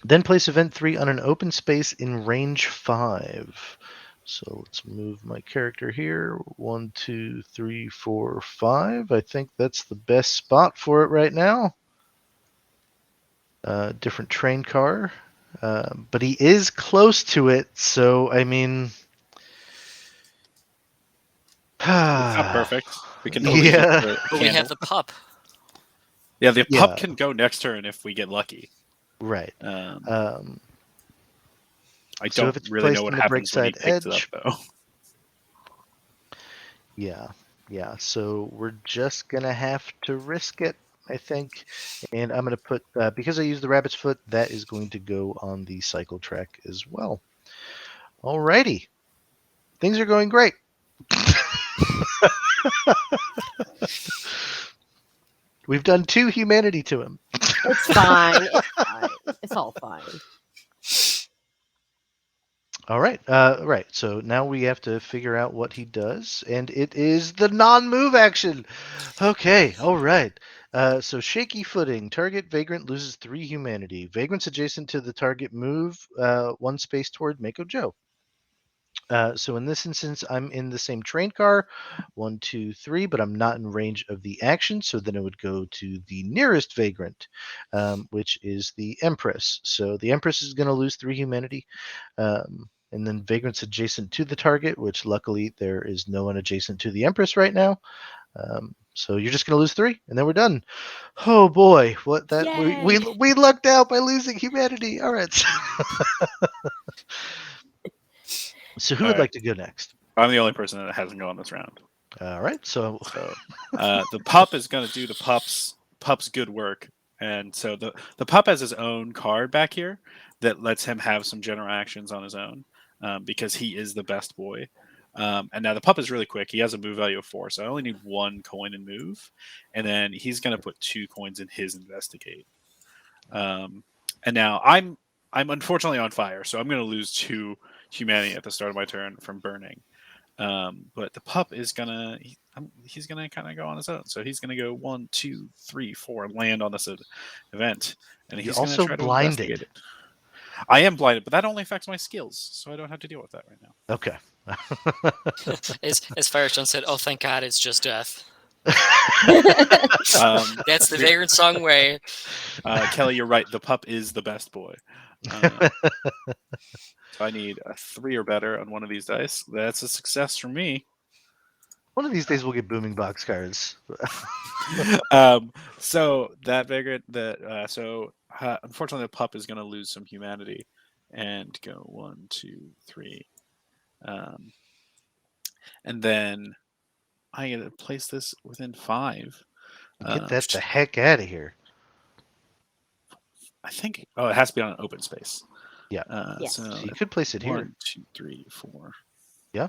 Then place event 3 on an open space in range 5. So let's move my character here. 1, 2, 3, 4, 5. I think that's the best spot for it right now. Different train car. But he is close to it, so I mean. It's not Yeah. perfect. We can totally keep the But we have candle. the pup. Yeah, the pup Yeah, can go next turn if we get lucky. right. Um, Um, I so don't if it's really know placed what on the happens when he breakside picks it up, edge, though. yeah, yeah. So we're just gonna have to risk it, I think. And I'm gonna put because I used the rabbit's foot, that is going to go on the cycle track as well. Alrighty, things are going great. We've done 2 humanity to him. It's fine. It's fine. It's all fine. All right. Right. So now we have to figure out what he does, and it is the non-move action. Okay. All right. So shaky footing. Target vagrant loses 3 humanity. Vagrants adjacent to the target move 1 space toward Mako Joe. So in this instance, I'm in the same train car, 1, 2, 3, but I'm not in range of the action. So then it would go to the nearest vagrant, which is the Empress. So the Empress is going to lose 3 humanity. And then vagrants adjacent to the target, which luckily there is no one adjacent to the Empress right now. So you're just going to lose 3, and then we're done. Oh boy, what that Yay! we lucked out by losing humanity. All right. So who All would right. like to go next? I'm the only person that hasn't gone this round. All right. So So the pup is going to do the pup's good work, and so the pup has his own card back here that lets him have some general actions on his own because he is the best boy. And now the pup is really quick. He has a move value of 4, so I only need 1 coin and move, and then he's going to put 2 coins in his investigate. And now I'm unfortunately on fire, so I'm going to lose 2 humanity at the start of my turn from burning. But the pup is he's gonna kind of go on his own. So he's gonna go 1, 2, 3, 4, land on this event, and you're he's gonna also try to investigate blinded. it. I am blinded, but that only affects my skills, so I don't have to deal with that right now. Okay. As Firestone said, "Oh, thank God, it's just death." That's the Vagrantsong way. Kelly, you're right. The pup is the best boy. So I need a 3 or better on one of these dice. That's a success for me. One of these days we'll get booming box cards. So that vagrant unfortunately the pup is going to lose some humanity and go 1, 2, 3, and then I get to place this within 5. Get that the heck out of here. I think. Oh, it has to be on an open space. Yeah. Yes. So you could place it here. 1, 2, 3, 4. Yeah.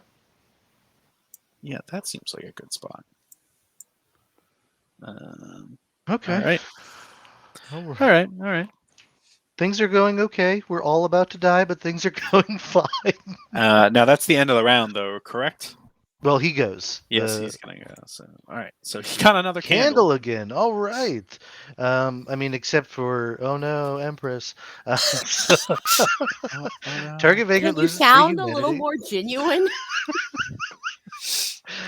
Yeah, that seems like a good spot. Okay. All right. Things are going okay. We're all about to die, but things are going fine. Now that's the end of the round, though, correct? Well, he goes. Yes, he's gonna go. So, all right. So he got another candle again. All right. I mean, except for Empress. Target vagrant Can you loses 3 sound a humanity. little more genuine?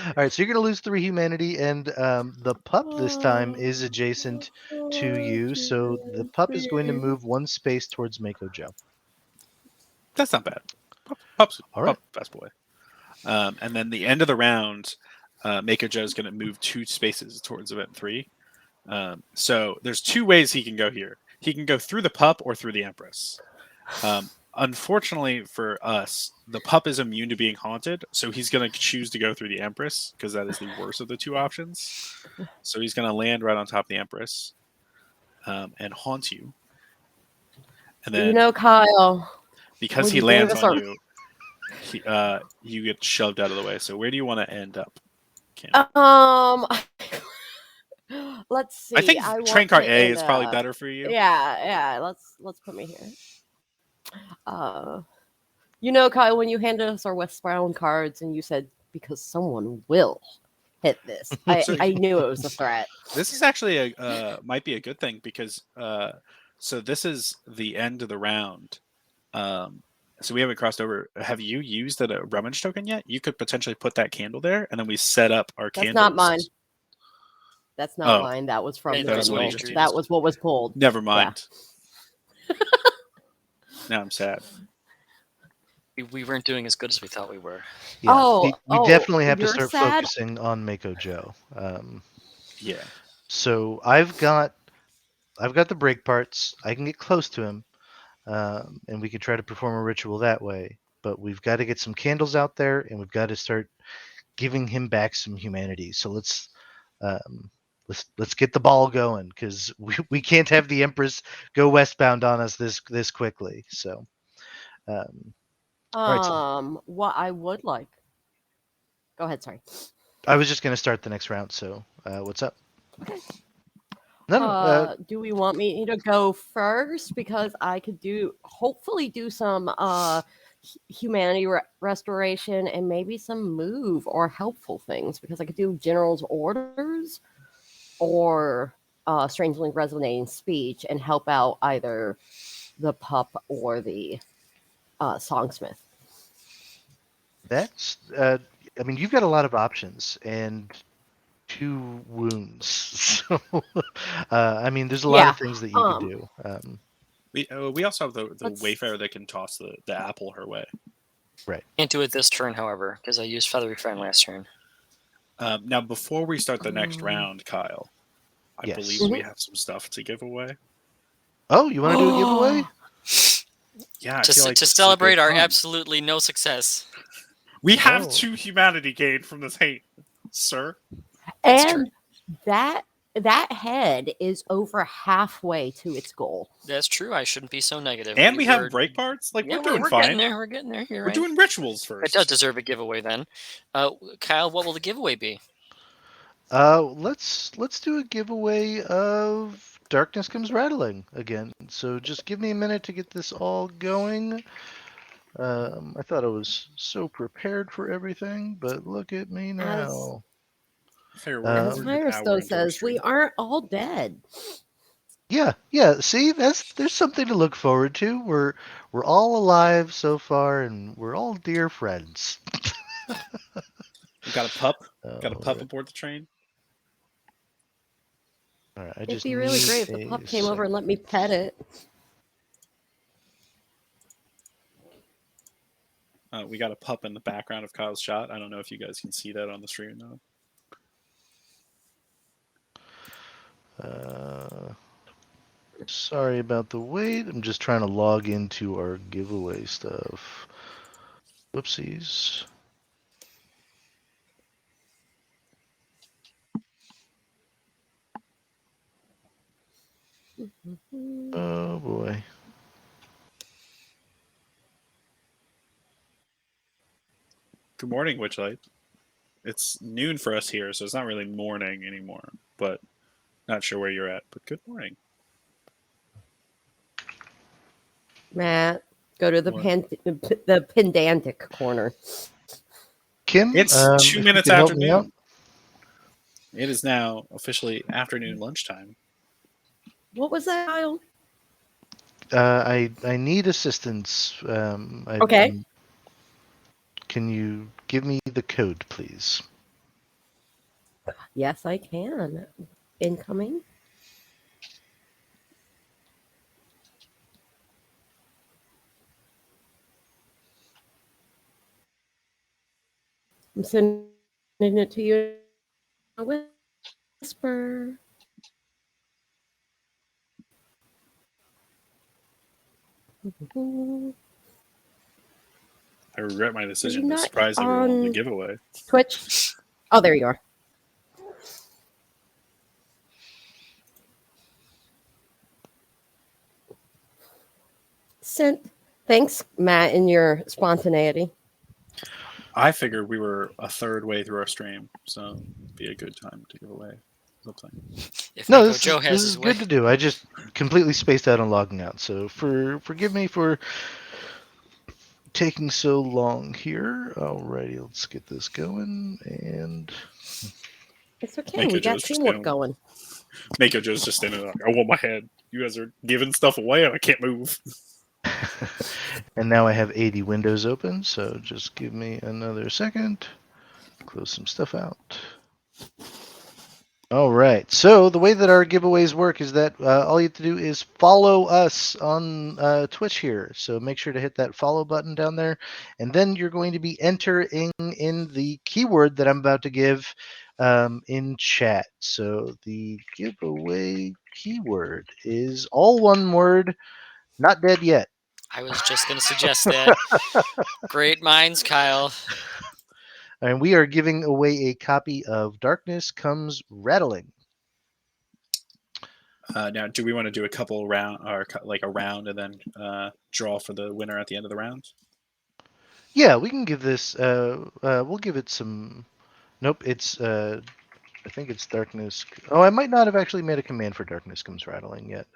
All right, so you're going to lose 3 humanity, and the pup this time is adjacent to you, so the pup is going to move 1 space towards Mako Joe. That's not bad. Pup's All right. pup, best boy. And then the end of the round, Mako Joe is going to move 2 spaces towards event 3. So there's 2 ways he can go here. He can go through the pup or through the Empress. Unfortunately for us, the pup is immune to being haunted, so he's going to choose to go through the Empress because that is the worst of the 2 options. So he's going to land right on top of the Empress and haunt you. And then, Kyle, because he lands on you, you get shoved out of the way. So where do you want to end up, Kim? Let's see. I think train car A is probably better for you. Yeah. Let's put me here. Kyle, when you handed us our westbound cards and you said because someone will hit this, I knew it was a threat. This is actually might be a good thing because so this is the end of the round. So we haven't crossed over. Have you used a rummage token yet? You could potentially put that candle there, and then we set up our candles. That's not mine. That's not mine. That was from the general. That was what was pulled. Never mind. Yeah. Now I'm sad. We weren't doing as good as we thought we were. Yeah, we definitely have to start focusing on Mako Joe. Yeah. So I've got the break parts. I can get close to him, and we could try to perform a ritual that way. But we've got to get some candles out there, and we've got to start giving him back some humanity. So let's get the ball going because we can't have the Empress go westbound on us this quickly. So. Right, what I would like. Go ahead. Sorry. I was just going to start the next round. So, what's up? Okay. No. Do we want me to go first because I could hopefully do some humanity restoration, and maybe some move or helpful things, because I could do general's orders or strangely resonating speech and help out either the pup or the songsmith. That's, I mean, you've got a lot of options and 2 wounds. So, I mean, there's a lot Yeah. of things that you could do. We also have the Let's- Wayfarer that can toss the apple her way. Right. Can't do it this turn, however, because I used Feathery Friend last turn. Now, before we start the next round, Kyle, I Yes. believe we have some stuff to give away. Oh, you want to do a giveaway? Yeah, I To, feel like to this is a celebrate good our time. absolutely no success. We have Oh. 2 humanity gained from this hate, sir. That's true. And that head is over halfway to its goal. That's true. I shouldn't be so negative. And we have were- break parts. Like Yeah, we're doing we're fine. getting there. We're getting there. You're We're right. doing rituals It first. does deserve a giveaway then. Kyle, what will the giveaway be? Let's do a giveaway of Darkness Comes Rattling again. So just give me a minute to get this all going. I thought I was so prepared for everything, but look at me now. Fair, As Um, we're an hour Firestone into our says, we stream. aren't all dead. Yeah. See, there's something to look forward to. We're all alive so far, and we're all dear friends. We've got a pup. Got a All pup right. aboard the train. All right. I It'd just be really need great if the pup came over and let me pet it. We got a pup in the background of Kyle's shot. I don't know if you guys can see that on the stream though. Sorry about the wait. I'm just trying to log into our giveaway stuff. Whoopsies. Oh boy. Good morning, Witchlight. It's noon for us here, so it's not really morning anymore. But not sure where you're at. But good morning. Matt, go to the What? the pedantic corner. Kim, It's 2 if you minutes could help after me out. noon. It is now officially afternoon lunchtime. What was that, Kyle? I need assistance. Okay. Can you give me the code, please? Yes, I can. Incoming. I'm sending it to you in a whisper. I regret my decision You're to not surprise everyone with the on giveaway. Twitch. Oh, there you are. Sent. Thanks, Matt, in your spontaneity. I figured we were a third way through our stream, so it'd be a good time to give away something. If No, Mako this Joe is has this his is way. good to do. I just completely spaced out on logging out. So forgive me for taking so long here. Alrighty, let's get this going. And It's okay. Mako We got Joe's just teamwork doing- going. Mako Joe's just standing there like, I want my head. You guys are giving stuff away and I can't move. and now I have 80 windows open. So just give me another second. Close some stuff out. All right. So the way that our giveaways work is that all you have to do is follow us on Twitch here. So make sure to hit that follow button down there, and then you're going to be entering in the keyword that I'm about to give in chat. So the giveaway keyword is all one word, not dead yet. I was just going to suggest that. Great minds, Kyle. And we are giving away a copy of Darkness Comes Rattling. Now, do we want to do a couple round or like a round and then draw for the winner at the end of the round? Yeah, we can give this. We'll give it some. Nope, it's I think it's Darkness. Oh, I might not have actually made a command for Darkness Comes Rattling yet,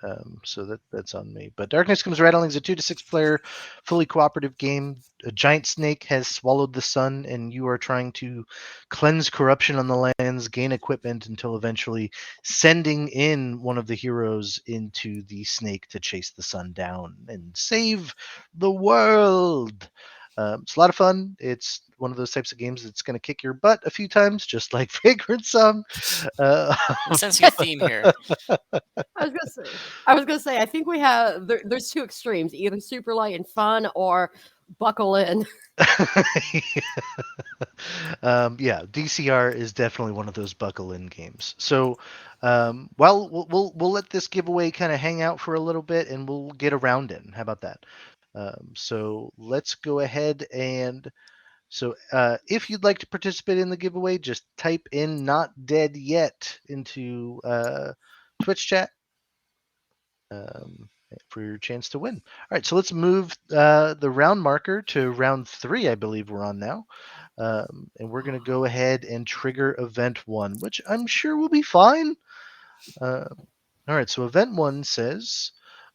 so that's on me. But Darkness Comes Rattling is a 2 to 6 player, fully cooperative game. A giant snake has swallowed the sun, and you are trying to cleanse corruption on the lands, gain equipment until eventually sending in one of the heroes into the snake to chase the sun down and save the world. It's a lot of fun. It's one of those types of games that's going to kick your butt a few times, just like Vagrantsong. Uh, I'm sensing a theme here. I was gonna say. I was gonna say. I think we have. There's two extremes: either super light and fun, or buckle in. yeah, DCR is definitely one of those buckle-in games. So, well, we'll let this giveaway kind of hang out for a little bit, and we'll get around in. How about that? So let's go ahead and so if you'd like to participate in the giveaway, just type in "not dead yet" into Twitch chat for your chance to win. All right, so let's move the round marker to round 3. I believe we're on now, and we're going to go ahead and trigger event 1, which I'm sure will be fine. All right, so event 1 says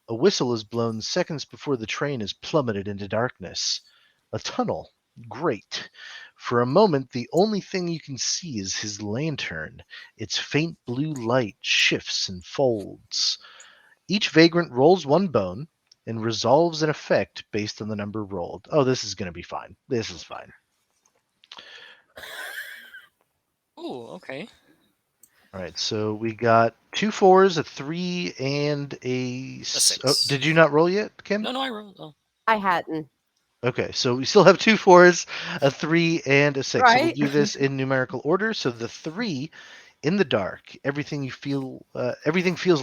a whistle is blown seconds before the train is plummeted into darkness. A tunnel. Great. For a moment, the only thing you can see is his lantern. Its faint blue light shifts and folds. Each vagrant rolls 1 bone and resolves an effect based on the number rolled. Oh, this is going to be fine. This is fine. Ooh, okay. All right, so we got 2 4s, a 3, and a. A Oh, 6. did you not roll yet, Kim? No, I rolled. Oh. I hadn't. Okay, so we still have 2 4s, a 3, and a 6. So we'll Right. do this in numerical order. So the 3, in the dark, everything feels a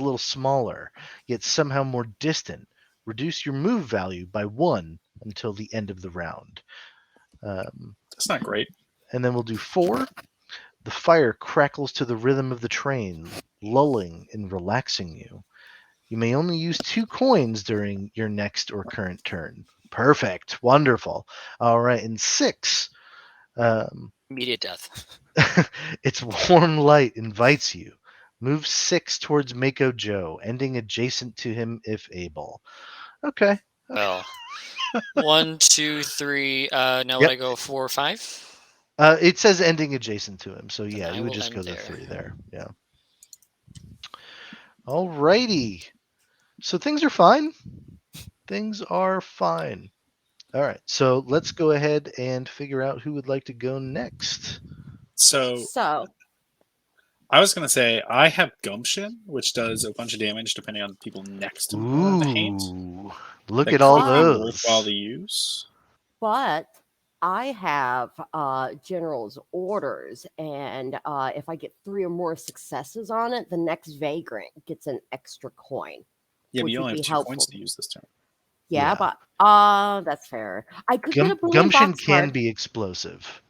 little smaller, yet somehow more distant. Reduce your move value by 1 until the end of the round. That's not great. And then we'll do 4. The fire crackles to the rhythm of the train, lulling and relaxing you. You may only use 2 coins during your next or current turn. Perfect. Wonderful. All right. And 6. Immediate death. Its warm light invites you. Move 6 towards Mako Joe, ending adjacent to him if able. Okay. Well, 1, 2, 3. Now Yep. let I go 4, 5. It says ending adjacent to him, so Then yeah, I you would will just end go the there. 3 there. Yeah. Alrighty. So things are fine. Things are fine. All right. So let's go ahead and figure out who would like to go next. So So I was going to say I have Gumption, which does a bunch of damage depending on people next to the Haint. Ooh, look That at all could be those. worthwhile to use. but I have general's orders, and if I get 3 or more successes on it, the next vagrant gets an extra coin, Yeah, but which you would only be have 2 helpful. coins to use this turn. Yeah, Yeah. but that's fair. I could get a booming Gumption box can card. be explosive.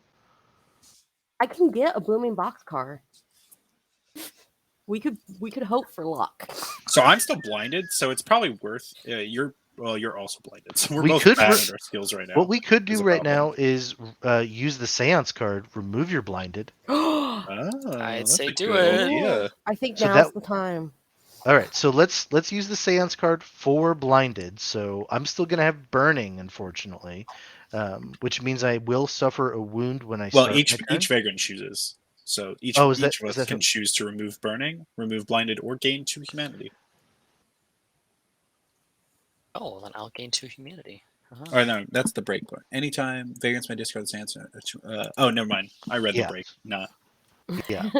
I can get a booming box card. We could hope for luck. So I'm still blinded, so it's probably worth. You're also blinded, so we're We both could bad re- at our skills right now. What we could is do a right problem. now is use the seance card, remove your blinded. Oh, I'd that's say a do good it. idea. I think So now's that the time. all right. So let's use the seance card for blinded. So I'm still gonna have burning, unfortunately, which means I will suffer a wound when I Well, start my turn. each vagrant chooses. So each Oh, is that of us can choose to remove burning, remove blinded, or gain 2 humanity. Oh, then I'll gain 2 humanity. Oh no, that's the break part. Anytime vagrants may discard the seance. Oh, never mind. I read the Yeah. break. Not. Yeah.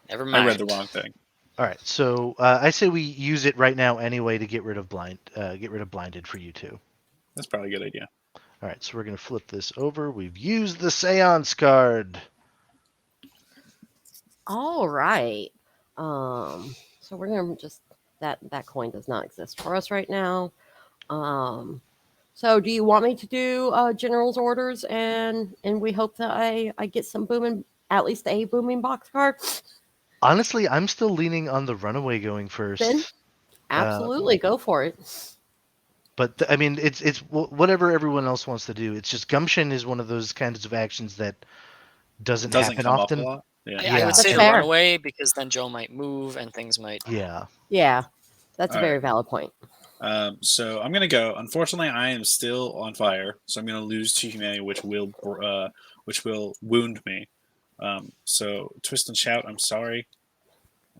Never I mind. read the wrong thing. All right. So I say we use it right now anyway to get rid of blinded for you two. That's probably a good idea. All right, so we're going to flip this over. We've used the seance card. All right. So we're gonna just that coin does not exist for us right now. So do you want me to do general's orders and we hope that I get some booming, at least a booming box card? Honestly, I'm still leaning on the runaway going first. Then absolutely go for it. But I mean, it's whatever everyone else wants to do. It's just gumption is one of those kinds of actions that doesn't happen come often. up a lot. Yeah. I would Yeah. say That's the fair. runaway, because then Joe might move and things might. Yeah. Yeah, that's a All very right. valid point. So I'm gonna go. Unfortunately, I am still on fire, so I'm gonna lose 2 humanity, which will wound me. So twist and shout. I'm sorry.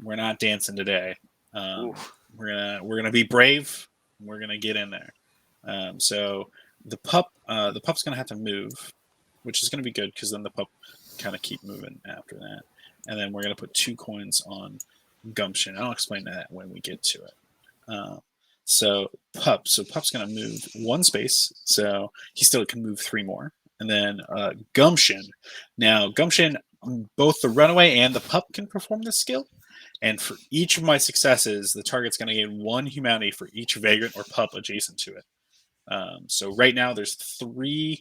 We're not dancing today. Um, Oof. we're gonna be brave. We're gonna get in there. So the pup's gonna have to move, which is gonna be good because then the pup kind of keep moving after that. And then we're gonna put 2 coins on gumption. I'll explain that when we get to it. So Pup's gonna move 1 space, so he still can move 3 more. And then Gumption. Now Gumption, both the runaway and the pup can perform this skill. And for each of my successes, the target's going to gain 1 humanity for each vagrant or pup adjacent to it. So right now there's 2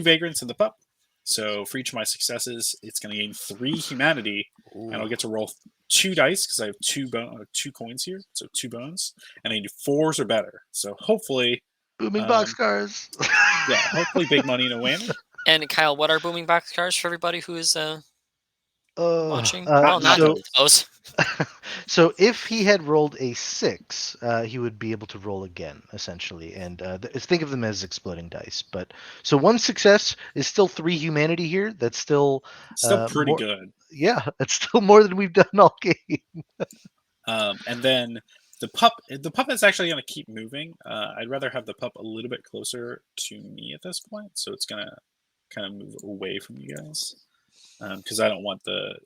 vagrants in the pup. So for each of my successes, it's going to gain 3 humanity, and I'll get to roll 2 dice because I have 2 coins here, so 2 bones, and I need 4s or better. So hopefully, Booming boxcars. yeah, hopefully big money and a whammy. And Kyle, what are booming boxcars for everybody who is watching? Well, not So those. so if he had rolled a 6, he would be able to roll again, essentially. And think of them as exploding dice. But so 1 success is still 3 humanity here. That's still Still pretty more. good. Yeah, that's still more than we've done all game. And then the pup is actually going to keep moving. I'd rather have the pup a little bit closer to me at this point, so it's going to kind of move away from you guys because I don't want the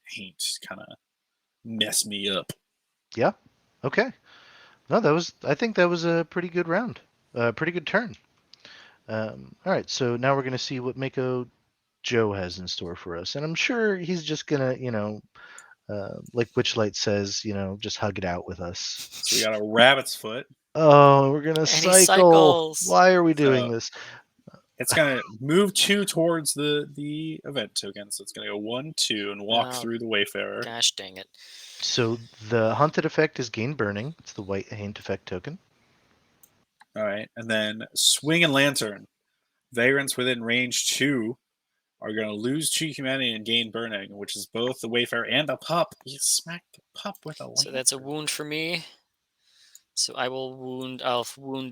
haint kind of mess me up. Yeah. Okay. No, I think that was a pretty good round. Pretty good turn. All right, so now we're going to see what Mako Joe has in store for us. And I'm sure he's just going to, like Witchlight says, just hug it out with us. So we got a rabbit's foot. Oh, we're going to And he cycle. cycles. Why are we doing So- this? It's going to move 2 towards the event token. So it's going to go 1, 2, and walk Oh. through the Wayfarer. Gosh dang it. So the hunted effect is gain burning. It's the white haint effect token. All right. And then swing and lantern. Vagrants within range 2 are going to lose 2 humanity and gain burning, which is both the Wayfarer and the pup. You smacked the pup with a lantern. So that's a wound for me. So I'll wound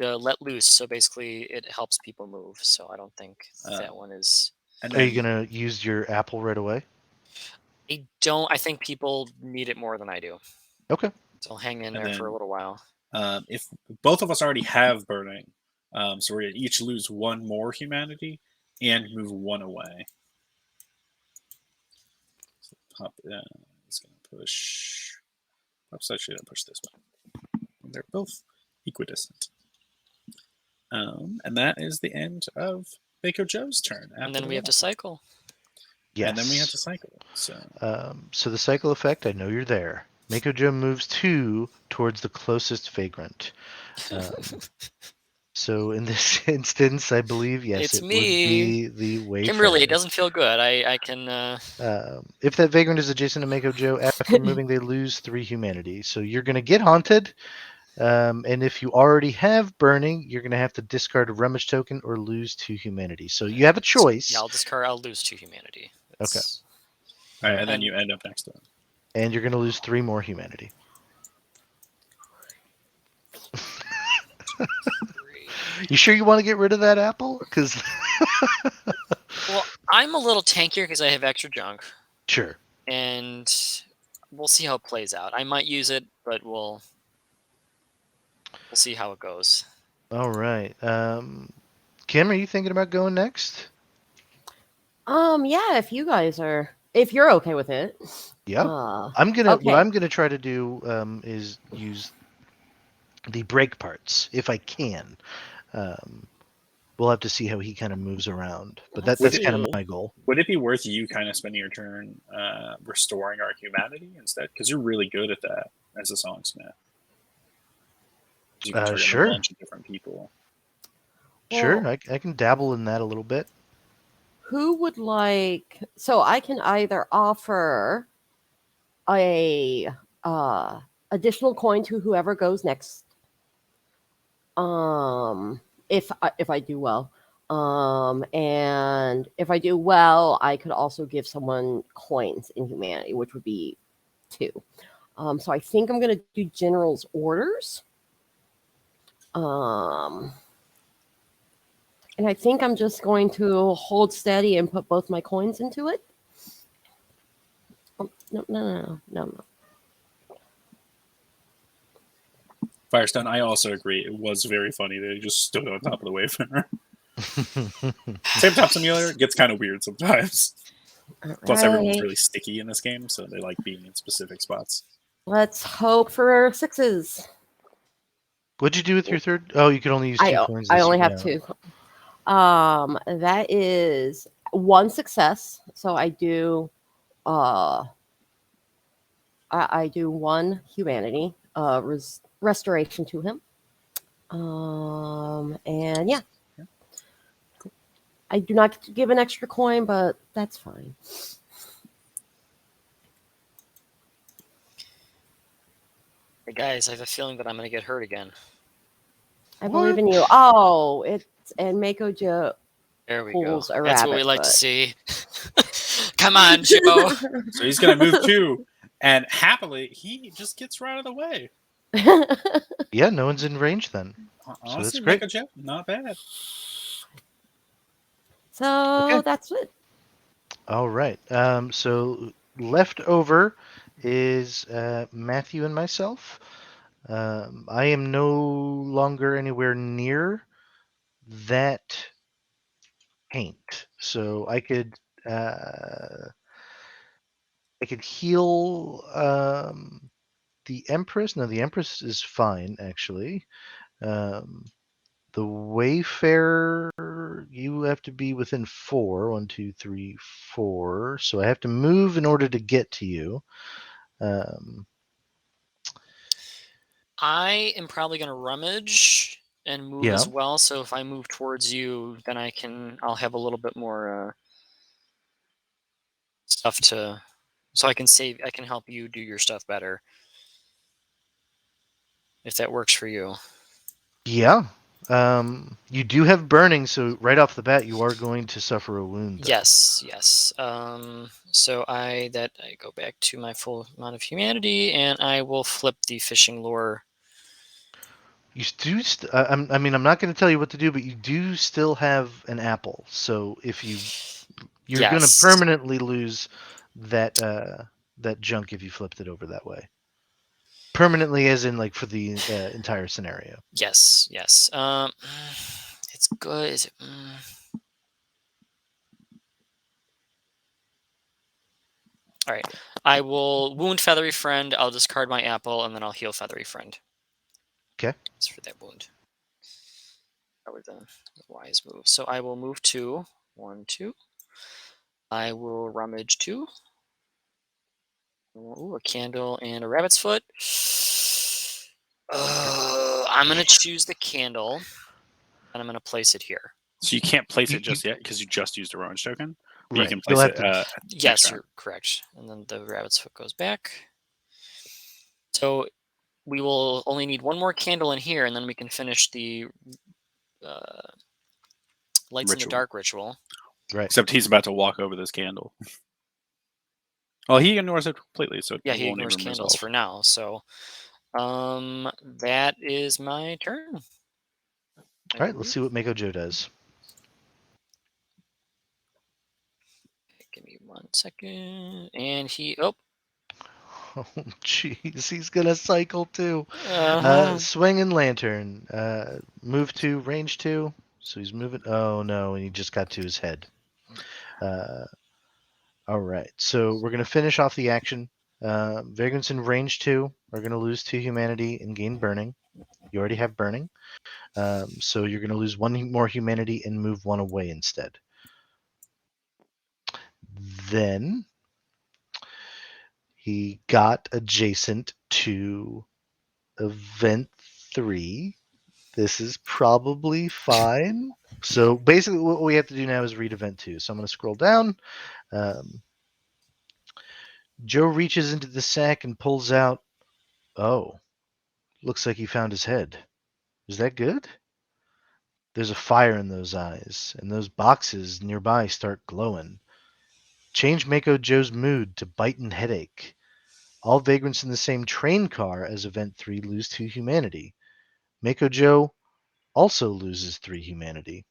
let loose. So basically it helps people move. So I don't think that one is. And Are then, you going to use your apple right away? I think people need it more than I do. Okay. So I'll hang in And there for a then- little while. if both of us already have burning, so we're going to each lose 1 more humanity and move 1 away. So pup is going to push. Pup's actually going to push this one. They're both equidistant. And that is the end of Baker Joe's turn. And then we have to cycle. Yes. And then we have to cycle. So the cycle effect, I know you're there. Mako Joe moves 2 towards the closest vagrant. So in this instance, I believe, yes, It's it would me. be the Wayfarer. Kimberly, it doesn't feel good. I can. If that vagrant is adjacent to Mako Joe, after moving, they lose 3 humanity. So you're going to get haunted. And if you already have burning, you're going to have to discard a rummage token or lose 2 humanity. So you have a choice. Yeah, I'll lose 2 humanity. That's... All right, and then you end up next to him. And you're going to lose 3 more humanity. You sure you want to get rid of that apple? Because Well, I'm a little tankier because I have extra junk, sure. and we'll see how it plays out. I might use it, but we'll see how it goes. All right. Kim, are you thinking about going next? Yeah, if you're okay with it. Yeah. Okay. What I'm gonna try to do is use the break parts if I can. We'll have to see how he kind of moves around, but that's kind of my goal. Would it be worth you kind of spending your turn restoring our humanity instead? Because you're really good at that as a songsmith. You can target Sure. a bunch of different people. Sure, Well, I can dabble in that a little bit. who would like? So I can either offer a additional coin to whoever goes next. If I do well, And if I do well, I could also give someone coins in humanity, which would be 2. So I think I'm going to do general's orders. And I think I'm just going to hold steady and put both my coins into it. Oh, no. Firestone, I also agree. It was very funny that he just stood on top of the Wayfarer. Tabletop Simulator gets kind of weird sometimes. Plus, everyone's really sticky in this game, so they like being in specific spots. Let's hope for 6s. What'd you do with your third? Oh, you could only use 2 coins. I only have 2. That is 1 success. So I do I do 1 humanity restoration to him. And yeah. I do not give an extra coin, but that's fine. Hey guys, I have a feeling that I'm going to get hurt again. I believe in you. Oh, and Mako Joe. There we go. Pulls a That's what rabbit we like to foot. see. Come on, Joe. So he's going to move 2, and happily, he just gets right out of the way. Yeah, no one's in range then. Honestly, so that's great. Mako Joe, not bad. So that's it. All right. So left over is Matthew and myself. I am no longer anywhere near that paint, so I could heal the Empress. No, the Empress is fine actually. The Wayfarer, you have to be within 4. 1, 2, 3, 4. So I have to move in order to get to you. I am probably going to rummage and move as well. So if I move towards you, then I'll have a little bit more stuff to, so I can help you do your stuff better. If that works for you. Yeah. You do have burning, so right off the bat, you are going to suffer a wound. Though. Yes. So I go back to my full amount of humanity, and I will flip the fishing lure. You do. I'm not going to tell you what to do, but you do still have an apple. So if you're going to permanently lose that that junk if you flipped it over that way. Permanently, as in like for the entire scenario. Yes. It's good. Is it? All right. I will wound Feathery Friend. I'll discard my apple, and then I'll heal Feathery Friend. Okay. That's for that wound. That was a wise move. So I will move 2. 1, 2. I will rummage 2. Ooh, a candle and a rabbit's foot. I'm going to choose the candle, and I'm going to place it here. So you can't place it just yet because you just used a orange token. Right. You can place it. Yes, you're correct. And then the rabbit's foot goes back. So we will only need 1 more candle in here, and then we can finish the Lights in the Dark ritual. Right. Except he's about to walk over this candle. Well, he ignores it completely, so yeah, he ignores candles for now. So, that is my turn. All right, let's see what Mako Joe does. Give me 1 second, and he Oh, jeez, he's gonna cycle too. Swinging lantern. Move 2, range 2. So he's moving. Oh no, and he just got to his head. All right, so we're gonna finish off the action. Vagrants in range 2 are gonna lose 2 humanity and gain burning. You already have burning, so you're gonna lose 1 more humanity and move 1 away instead. Then he got adjacent to event 3. This is probably fine. So basically what we have to do now is read event 2. So I'm going to scroll down. Joe reaches into the sack and pulls out, oh, looks like he found his head. Is that good? There's a fire in those eyes, and those boxes nearby start glowing. Change Mako Joe's mood to bite and headache. All vagrants in the same train car as Event 3 lose 2 humanity. Mako Joe also loses 3 humanity.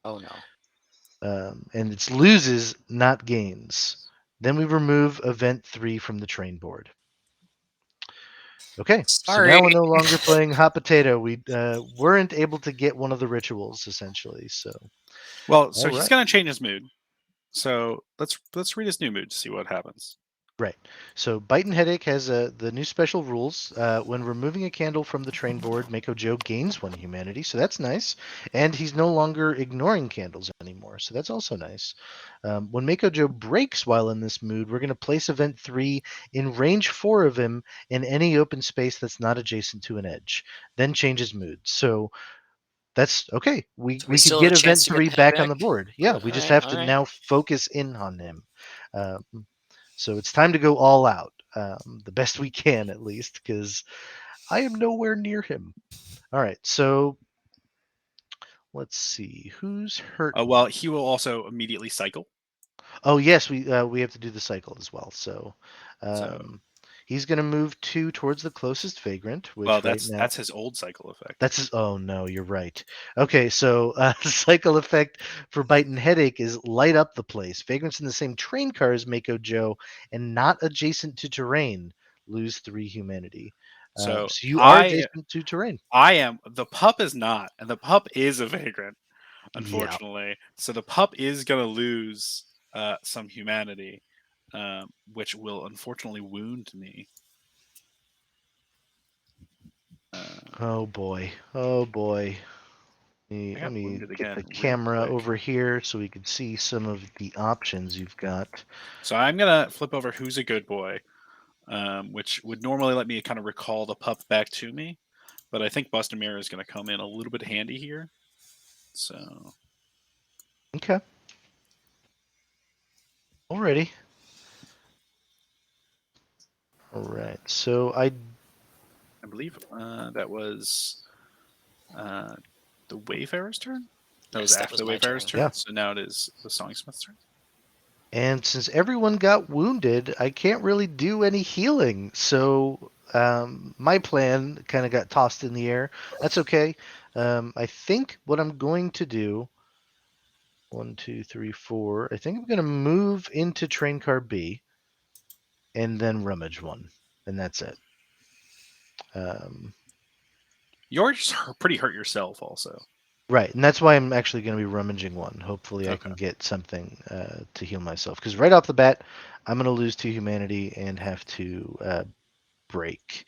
Oh no. And it's loses, not gains. Then we remove Event 3 from the train board. Okay, so Sorry. now we're no longer playing hot potato. We weren't able to get one of the rituals, essentially. So, Well, so all he's right. going to change his mood. So let's read his new mood to see what happens. Right. So Bite and Headache has the new special rules. When removing a candle from the train board, Mako Joe gains 1 humanity, so that's nice. And he's no longer ignoring candles anymore, so that's also nice. When Mako Joe breaks while in this mood, we're going to place Event 3 in range 4 of him in any open space that's not adjacent to an edge. Then change his mood. So that's okay. We So we we could still have get a chance Event to get 3 the head back on the back. board. Yeah, we just Alright, have to alright. now focus in on him. Um, so it's time to go all out, the best we can at least, because I am nowhere near him. All right, so let's see who's hurt. Well, he will also immediately cycle. Oh yes, we have to do the cycle as well. So So he's going to move 2 towards the closest vagrant, well, which right that's now his old cycle effect. that's his. Oh no, you're right. Okay, so the cycle effect for Bite and Headache is light up the place. Vagrants in the same train car as Mako Joe and not adjacent to terrain lose 3 humanity. So So you are adjacent to terrain. I am. The pup is not, and the pup is a vagrant, Yeah. unfortunately. So the pup is going to lose some humanity, which will unfortunately wound me. Oh boy. Oh boy. I Let got me wounded get again the real camera quick. over here so we can see some of the options you've got. So I'm going to flip over Who's a Good Boy, which would normally let me kind of recall the pup back to me. But I think Buster Mirror is going to come in a little bit handy here. So. Okay. Alrighty. All right. So I believe that was the Wayfarer's turn. That was Yes, that after was the my Wayfarer's turn. turn. Yeah. So now it is the Songsmith's turn. And since everyone got wounded, I can't really do any healing. So my plan kind of got tossed in the air. That's okay. I think what I'm going to do 1, 2, 3, 4. I think I'm going to move into train car B and then rummage 1. And that's it. You're just pretty hurt yourself, also. Right, and that's why I'm actually going to be rummaging 1. Hopefully, I Okay. can get something to heal myself. Because right off the bat, I'm going to lose 2 humanity and have to break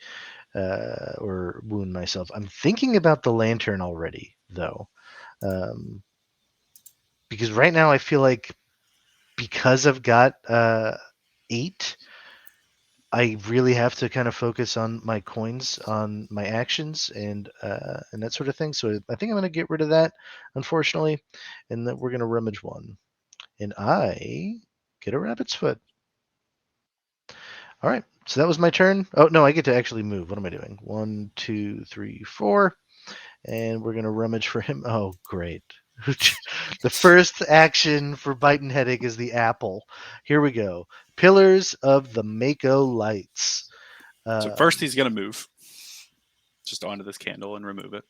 or wound myself. I'm thinking about the lantern already, though, because right now I feel like because I've got 8, I really have to kind of focus on my coins, on my actions, and that sort of thing. So I think I'm going to get rid of that, unfortunately, and then we're going to rummage 1, and I get a rabbit's foot. All right, so that was my turn. Oh no, I get to actually move. What am I doing? 1, 2, 3, 4, and we're going to rummage for him. Oh, great. The first action for Bite and Headache is the apple. Here we go. Pillars of the Mako Lights. So first he's going to move just onto this candle and remove it.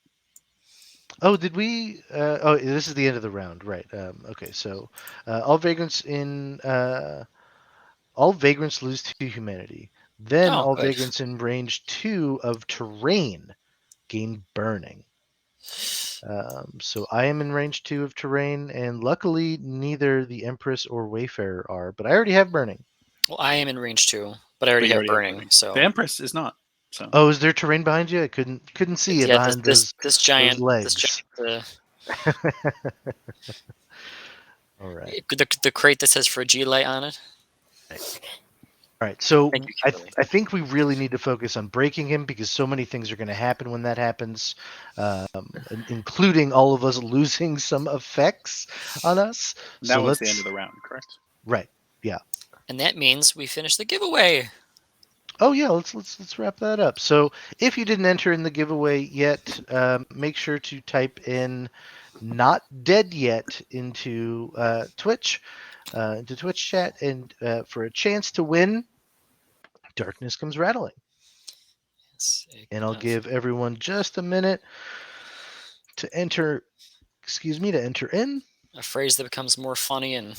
Oh, did we? Oh, this is the end of the round, right? Okay, so all vagrants lose 2 humanity. Then Oh, all good. vagrants in range 2 of terrain gain burning. So I am in range 2 of terrain, and luckily neither the Empress or Wayfarer are, but I already have burning. Well, I am in range 2, but I But already you have already have burning, burning. so The Empress is not. So. Oh, is there terrain behind you? I couldn't see it yeah, behind this giant legs. All right. the crate that says Fragile on it. All right, so Thank you, I Kimberly. think we really need to focus on breaking him because so many things are going to happen when that happens, including all of us losing some effects on us. That So was the end let's of the round, correct? right, yeah. And that means we finish the giveaway. Oh yeah, let's wrap that up. So if you didn't enter in the giveaway yet, make sure to type in not dead yet into Twitch chat, and for a chance to win, Darkness Comes Rattling. Yes, And I'll give everyone just a minute to enter. Excuse me, to enter in. a phrase that becomes more funny and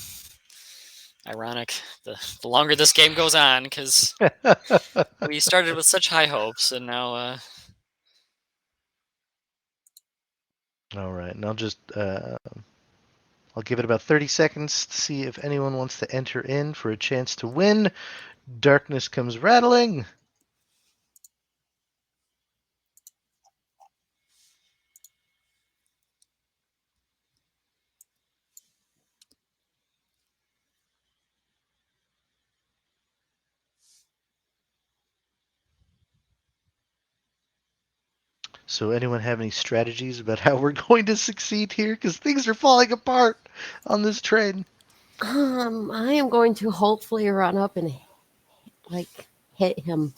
ironic the longer this game goes on, because we started with such high hopes, and now All right, and I'll just I'll give it about 30 seconds to see if anyone wants to enter in for a chance to win. Darkness Comes Rattling. So anyone have any strategies about how we're going to succeed here? Because things are falling apart on this train. I am going to hopefully run up and like hit him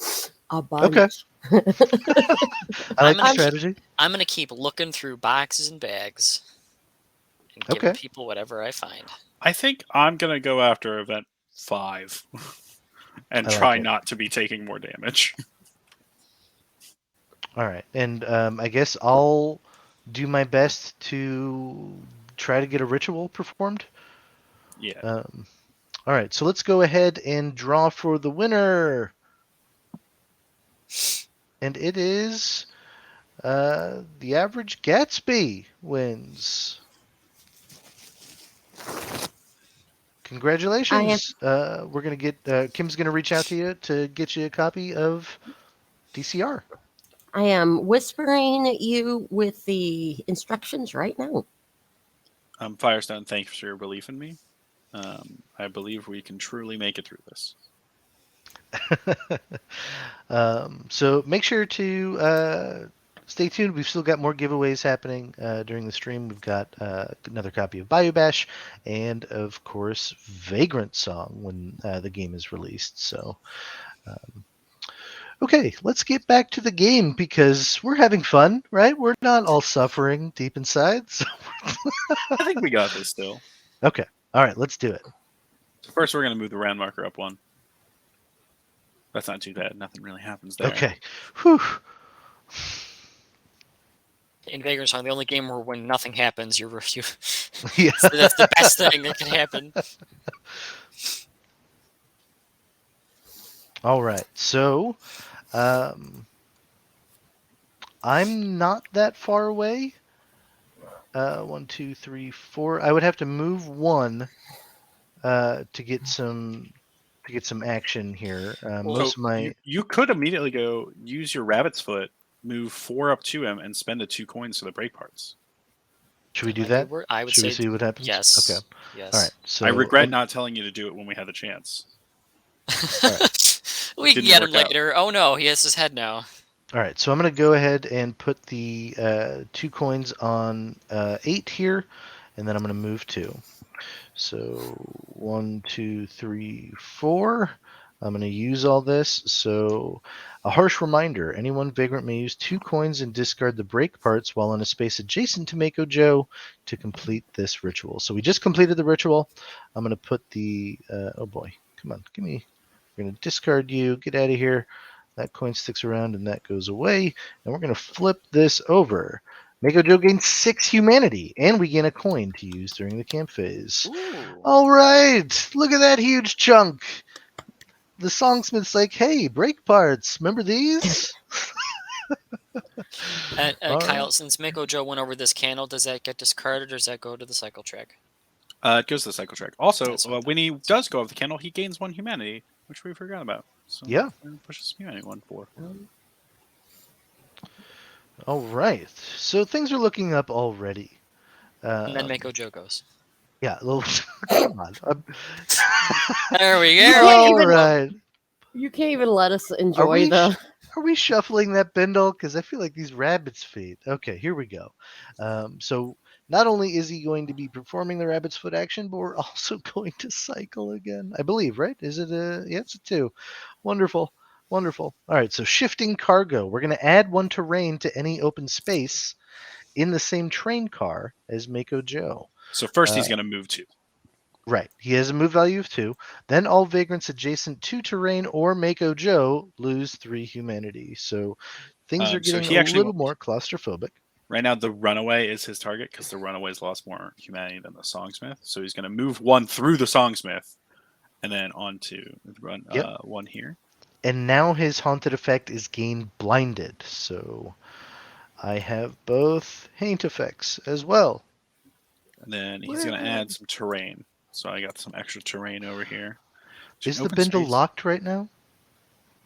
a bunch. Okay. I like the gonna strategy. I'm gonna keep looking through boxes and bags and giving Okay. people whatever I find. I think I'm gonna go after event 5 and I like try it. not to be taking more damage. All right. And I guess I'll do my best to try to get a ritual performed. Yeah. All right. So let's go ahead and draw for the winner. And it is the average Gatsby wins. Congratulations. We're going to get, Kim's going to reach out to you to get you a copy of DCR. I am whispering you with the instructions right now. Firestone, thanks for your belief in me. I believe we can truly make it through this. So make sure to stay tuned. We've still got more giveaways happening during the stream. We've got another copy of Bayou Bash and, of course, Vagrantsong when the game is released. So, okay, let's get back to the game because we're having fun, right? We're not all suffering deep inside. So I think we got this still. okay, all right, let's do it. First, we're going to move the round marker up 1. That's not too bad. Nothing really happens there. Okay. Whew. In Vagrantsong, the only game where when nothing happens, you Yeah. that's the best thing that can happen. All right. So, I'm not that far away. 1, 2, 3, 4. I would have to move 1 to get some action here. Most of my you could immediately go use your rabbit's foot, move 4 up to him, and spend the 2 coins for the break parts. should we do Might that? be I would Should say we see what happens? yes. Okay. Yes. All right. So I regret not telling you to do it when we had the chance. We can Didn't get him work out. later. Oh no, he has his head now. All right. So I'm going to go ahead and put the 2 coins on 8 here, and then I'm going to move 2. So 1, 2, 3, 4. I'm going to use all this. So a harsh reminder, anyone vagrant may use 2 coins and discard the break parts while in a space adjacent to Mako Joe to complete this ritual. So we just completed the ritual. I'm going to put the, oh boy, come on, give me, we're going to discard you, get out of here. That coin sticks around and that goes away. And we're going to flip this over. Mako Joe gains 6 humanity, and we gain a coin to use during the camp phase. Ooh. All right, look at that huge chunk. The songsmith's like, hey, break parts. Remember these? All Kyle, right. since Mako Joe went over this candle, does that get discarded or does that go to the cycle track? It goes to the cycle track. Also, That's what I when he does go off the candle, he gains 1 humanity, which we forgot about. So Yeah. pushes humanity 1 4. All right. So things are looking up already. And then Mako Joe goes. Yeah. Come on. There we You go. can't All even- right. You can't even let us enjoy the. Are we shuffling that bindle? Because I feel like these rabbit's feet. Okay, here we go. So not only is he going to be performing the rabbit's foot action, but we're also going to cycle again. I believe, right? Is it a? Yeah, it's a 2. Wonderful, wonderful. All right, so shifting cargo. We're going to add 1 terrain to any open space, in the same train car as Mako Joe. So first he's going to move 2. Right. He has a move value of 2. Then all vagrants adjacent to terrain or Mako Joe lose 3 humanity. So things are So getting he a actually little more claustrophobic. Right now, the runaway is his target because the runaway's lost more humanity than the songsmith. So he's going to move 1 through the songsmith and then onto Yep. 1 here. And now his haunted effect is gain blinded. So I have both haint effects as well. And then he's going to add some terrain. So I got some extra terrain over here. Is the bindle locked right now?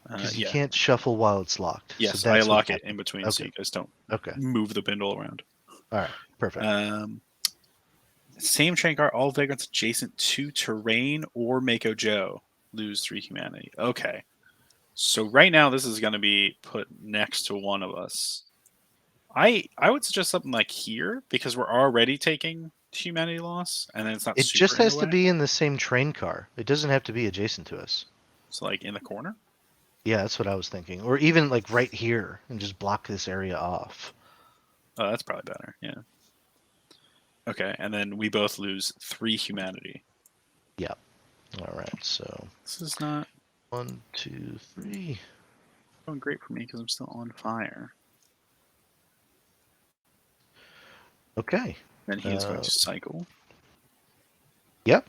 Because you can't shuffle while it's locked. Yes, so that's I lock it in between okay. so you guys don't Okay. move the bindle around. All right, perfect. Same train car, all vagrants adjacent to terrain or Mako Joe lose 3 humanity. Okay. So right now this is going to be put next to one of us. I would suggest something like here because we're already taking humanity loss and then it's not It super just in has the to way. be in the same train car. It doesn't have to be adjacent to us. So like in the corner? Yeah, that's what I was thinking. Or even like right here and just block this area off. Oh, that's probably better. Yeah. Okay, and then we both lose 3 humanity. Yep. All right, so This is not 1, 2, 3. going great for me because I'm still on fire. Okay. Then he is going to cycle. Yep.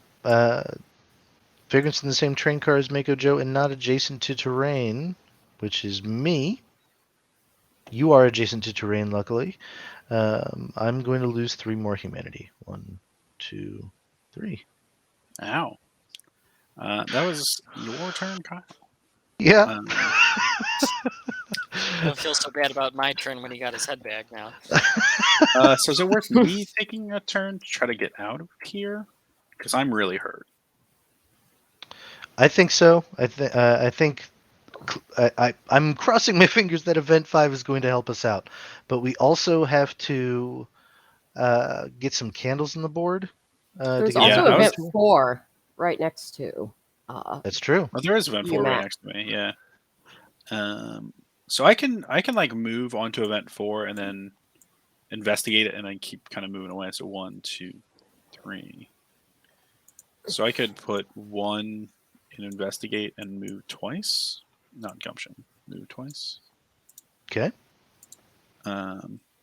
Vagrants in the same train car as Mako Joe and not adjacent to terrain, which is me. You are adjacent to terrain, luckily. I'm going to lose 3 more humanity. 1, 2, 3. Ow. That was your turn, Kyle. Yeah. I don't feel so bad about my turn when he got his head back now. So is it worth me taking a turn to try to get out of here? Because I'm really hurt. I think so. I think I'm crossing my fingers that Event 5 is going to help us out. But we also have to get some candles on the board. There's to get also Yeah, event 4 right next to. That's true. Well, there is event 4 right next to me. Yeah. So I can like move onto event 4 and then investigate it and then keep kind of moving away. So 1, 2, 3. So I could put 1 in investigate and move twice. Not gumption. Move twice. Okay.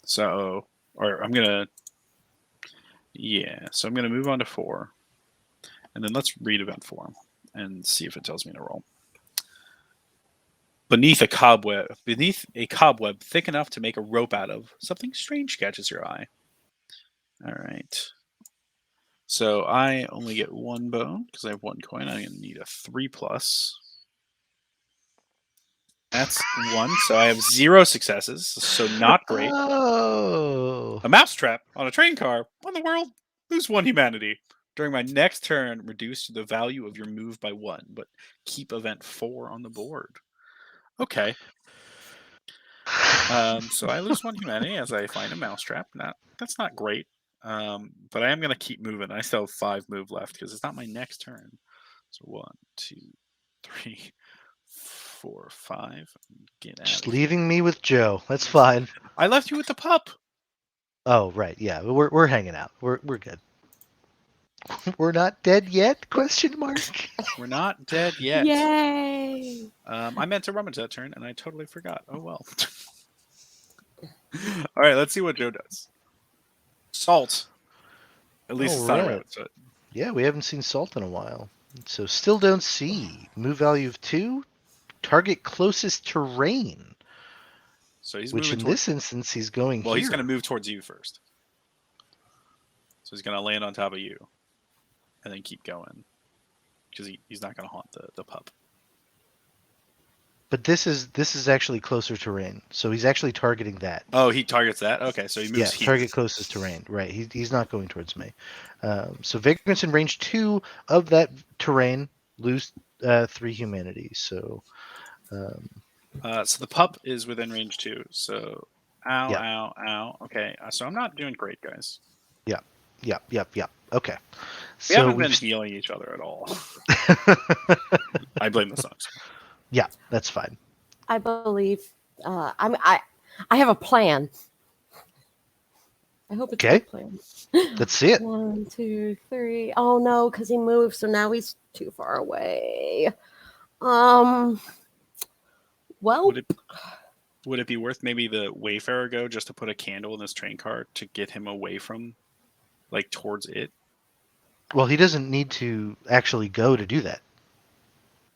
So I'm gonna. Yeah. So I'm gonna move on to 4, and then let's read event 4 and see if it tells me to roll. Beneath a cobweb thick enough to make a rope out of, something strange catches your eye. All right. So I only get 1 bone because I have 1 coin. I'm gonna need a 3+. That's 1. So I have 0 successes. So not great. Oh. A mousetrap on a train car. What in the world? Lose 1 humanity. During my next turn, reduce the value of your move by 1, but keep event 4 on the board. Okay. So I lose 1 humanity as I find a mousetrap. That's not great. But I am going to keep moving. I still have 5 move left because it's not my next turn. So 1, 2, 3, 4, 5. Get out. Just leaving me with Joe. That's fine. I left you with the pup. Oh, right. Yeah, we're hanging out. We're good. We're not dead yet? Question mark. We're not dead yet. Yay! I meant to rummage that turn, and I totally forgot. Oh, well. All right, let's see what Joe does. Salt. At least it's not a rabbit. So. Yeah, we haven't seen Salt in a while. So still don't see. Move value of 2. Target closest terrain. So he's which moving in this instance, he's going here. Well, he's going to move towards you first. So he's going to land on top of you. And then keep going. Because he's not going to haunt the pup. But this is actually closer terrain, so he's actually targeting that. Oh, he targets that? Okay, so he moves here. Target closest terrain. Right, he's not going towards me. So vagrants in range 2 of that terrain lose 3 humanity. So so the pup is within range 2. So ow. Okay, so I'm not doing great, guys. Yep. Okay. We haven't been healing each other at all. I blame the songs. Yeah, that's fine. I believe I have a plan. I hope it's a Okay. good plan. Let's see it. 1, 2, 3. Oh no, because he moved, so now he's too far away. Um. Well, Would it be worth maybe the Wayfarer go just to put a candle in this train car to get him away from, like, towards it? Well, he doesn't need to actually go to do that.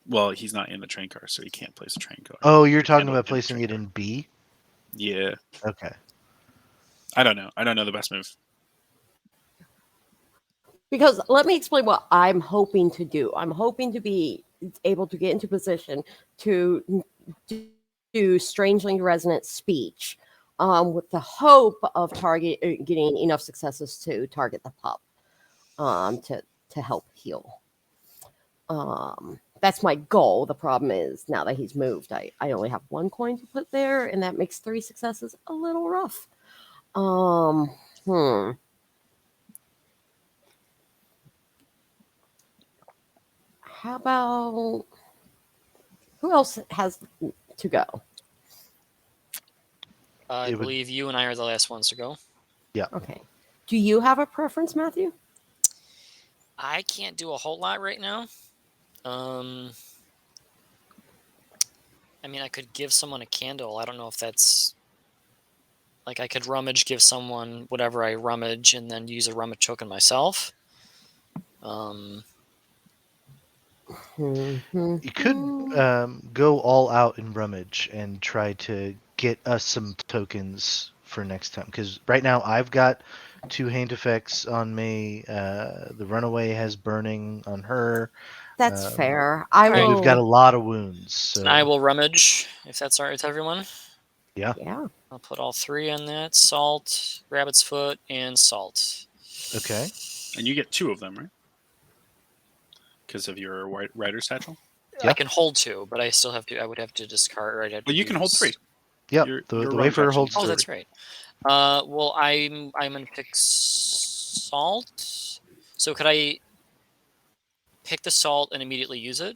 Well, he's not in the train car, so he can't place a train car. Oh, you're The talking candle about in the placing train it car. in B? Yeah, Okay. I don't know. I don't know the best move. because let me explain what I'm hoping to do. I'm hoping to be able to get into position to do strangely resonant speech, with the hope of getting enough successes to target the pup, to help heal. That's my goal. The problem is now that he's moved, I only have one coin to put there, and that makes 3 successes a little rough. Um, hmm. How about who else has to go? I It would. believe you and I are the last ones to go. Yeah. Okay. Do you have a preference, Matthew? I can't do a whole lot right now. Um, I mean, I could give someone a candle. I don't know if that's like I could rummage, give someone whatever I rummage, and then use a rummage token myself. Um, You could go all out in rummage and try to get us some tokens for next time. Because right now I've got 2 hand effects on me. The runaway has burning on her. That's fair. I All right. And we've got a will. lot of wounds. I So will rummage if that's all right with everyone. yeah. Yeah. I'll put all 3 on that: salt, rabbit's foot, and salt. Okay. And you get 2 of them, right? Because of your rider satchel. Yeah. I can hold 2, but I still have to. I would have to discard. Or I'd have to Well, you can hold 3. Yep. Your The rummage wafer action holds is Oh, 3. that's right. Well, I'm gonna pick salt. So could I pick the salt and immediately use it?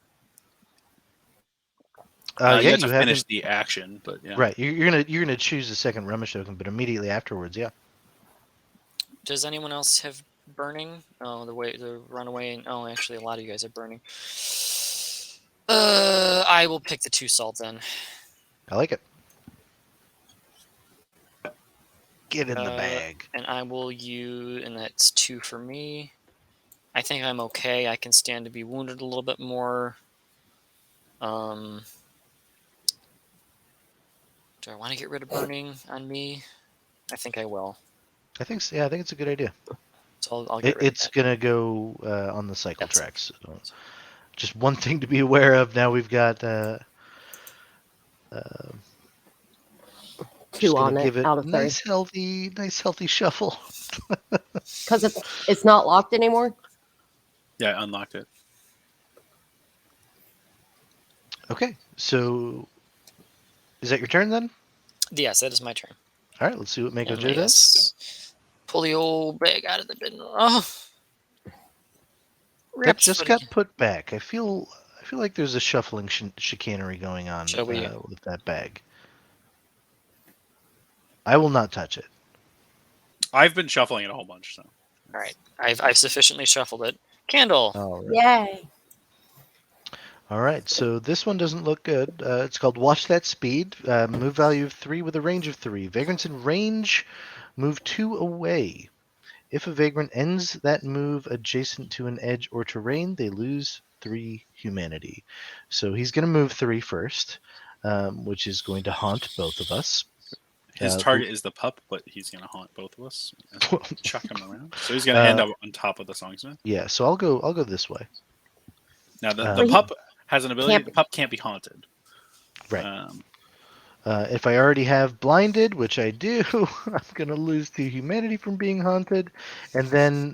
Yeah, You have to you finish haven't. the action, but yeah. Right. You're gonna choose the second rummage token, but immediately afterwards, yeah. Does anyone else have burning? Oh, the runaway. Oh, actually, a lot of you guys have burning. I will pick the 2 salt then. I like it. Get in the Uh, bag. and I will use, and that's 2 for me. I think I'm okay. I can stand to be wounded a little bit more. Do I want to get rid of burning on me? I think I will. I think so. Yeah, I think it's a good idea. So I'll get rid of It's that. gonna go on the cycle That's tracks. So just one thing to be aware of. Now we've got. Just 2 gonna on it give it out of 3 nice healthy shuffle. because it's not locked anymore. Yeah, I unlocked it. Okay, so is that your turn then? Yes, that is my turn. All right, let's see what Mako And Joe does. yes, pull the old bag out of the bin. Oh, That rabbit's just foot got again. put back. I feel like there's a shuffling chicanery going on Shall we? with that bag. I will not touch it. I've been shuffling it a whole bunch, so. All right, I've sufficiently shuffled it. Candle. All right. Yay! All right, so this one doesn't look good. It's called Watch That Speed. Move value of 3 with a range of 3. Vagrants in range, move 2 away. If a vagrant ends that move adjacent to an edge or terrain, they lose 3 humanity. So he's going to move 3 first, which is going to haunt both of us. His target is the pup, but he's going to haunt both of us. Chuck him around. So he's going to end up on top of the songsmith. Yeah, so I'll go this way. Now, the he pup has an ability. can't The pup can't be haunted. Right. If I already have blinded, which I do, I'm going to lose 2 humanity from being haunted. And then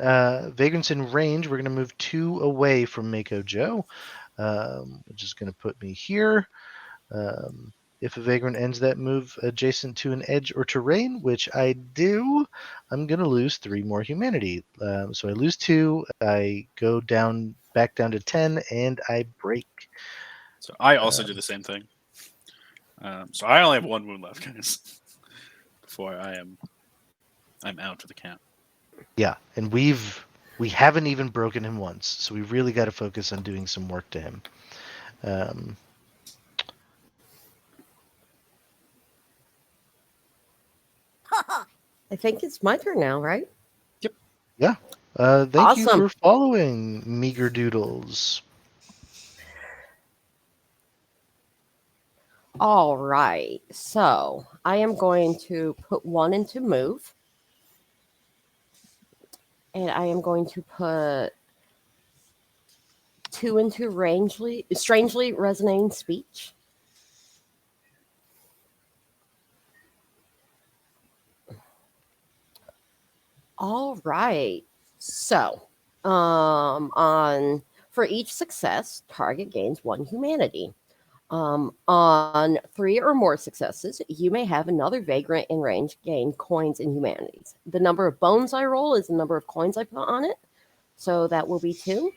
vagrants in range, we're going to move 2 away from Mako Joe, which is going to put me here. If a vagrant ends that move adjacent to an edge or terrain, which I do, I'm going to lose 3 more humanity. So I lose 2, I go back down to 10, and I break. So I also do the same thing. So I only have 1 wound left, guys. Before I am I'm out for the count. Yeah, and we haven't even broken him once, so we really got to focus on doing some work to him. Um, I think it's my turn now, right? yeah. Thank you Awesome. for following, Meager Doodles. All right. So I am going to put one into move. And I am going to put two into strangely resonating speech. All right. So, on for each success, target gains one humanity. On three or more successes, you may have another vagrant in range gain coins and humanities. The number of bones I roll is the number of coins I put on it. So that will be 2.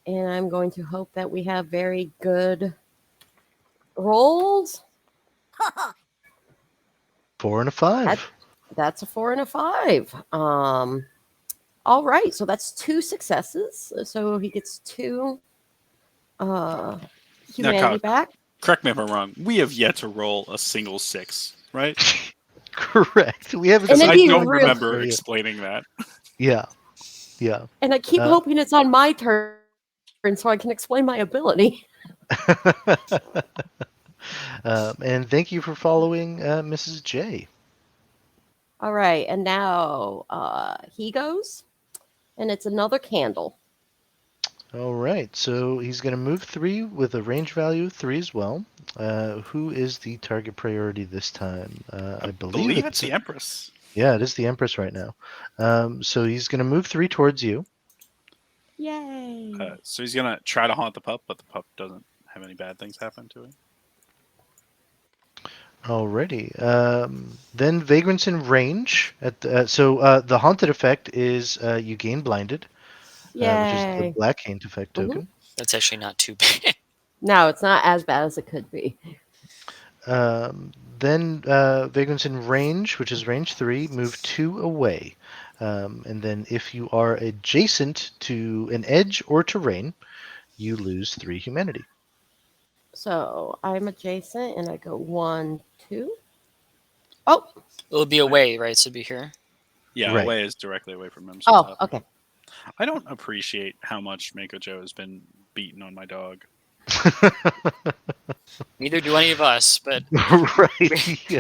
And I'm going to hope that we have very good rolls. 4 and a 5. That's a 4 and a 5. All right, so that's 2 successes. So he gets 2 humanity back. Correct me if I'm wrong. We have yet to roll a single 6, right? Correct. We haven't. And Because it'd I be don't real- remember explaining that. Yeah, yeah. And I keep hoping it's on my turn so I can explain my ability. And thank you for following, Mrs. J. All right, and now he goes, and it's another candle. All right, so he's going to move 3 with a range value of 3 as well. Who is the target priority this time? I believe it's the Empress. Yeah, it is the Empress right now. So he's going to move 3 towards you. Yay! So he's going to try to haunt the pup, but the pup doesn't have any bad things happen to it. Alrighty. Then Vagrants in range. The haunted effect is you gain blinded, which is the black haint effect token. That's actually not too bad. No, it's not as bad as it could be. Then Vagrants in range, which is range 3, move 2 away. And then if you are adjacent to an edge or terrain, you lose 3 humanity. So I'm adjacent, and I go 1, 2. Oh, It'll be away, right? So it'd be here. Yeah, Right. away is directly away from him. So oh, okay. I don't appreciate how much Mako Joe has been beaten on my dog. Neither do any of us, but Right. Yeah.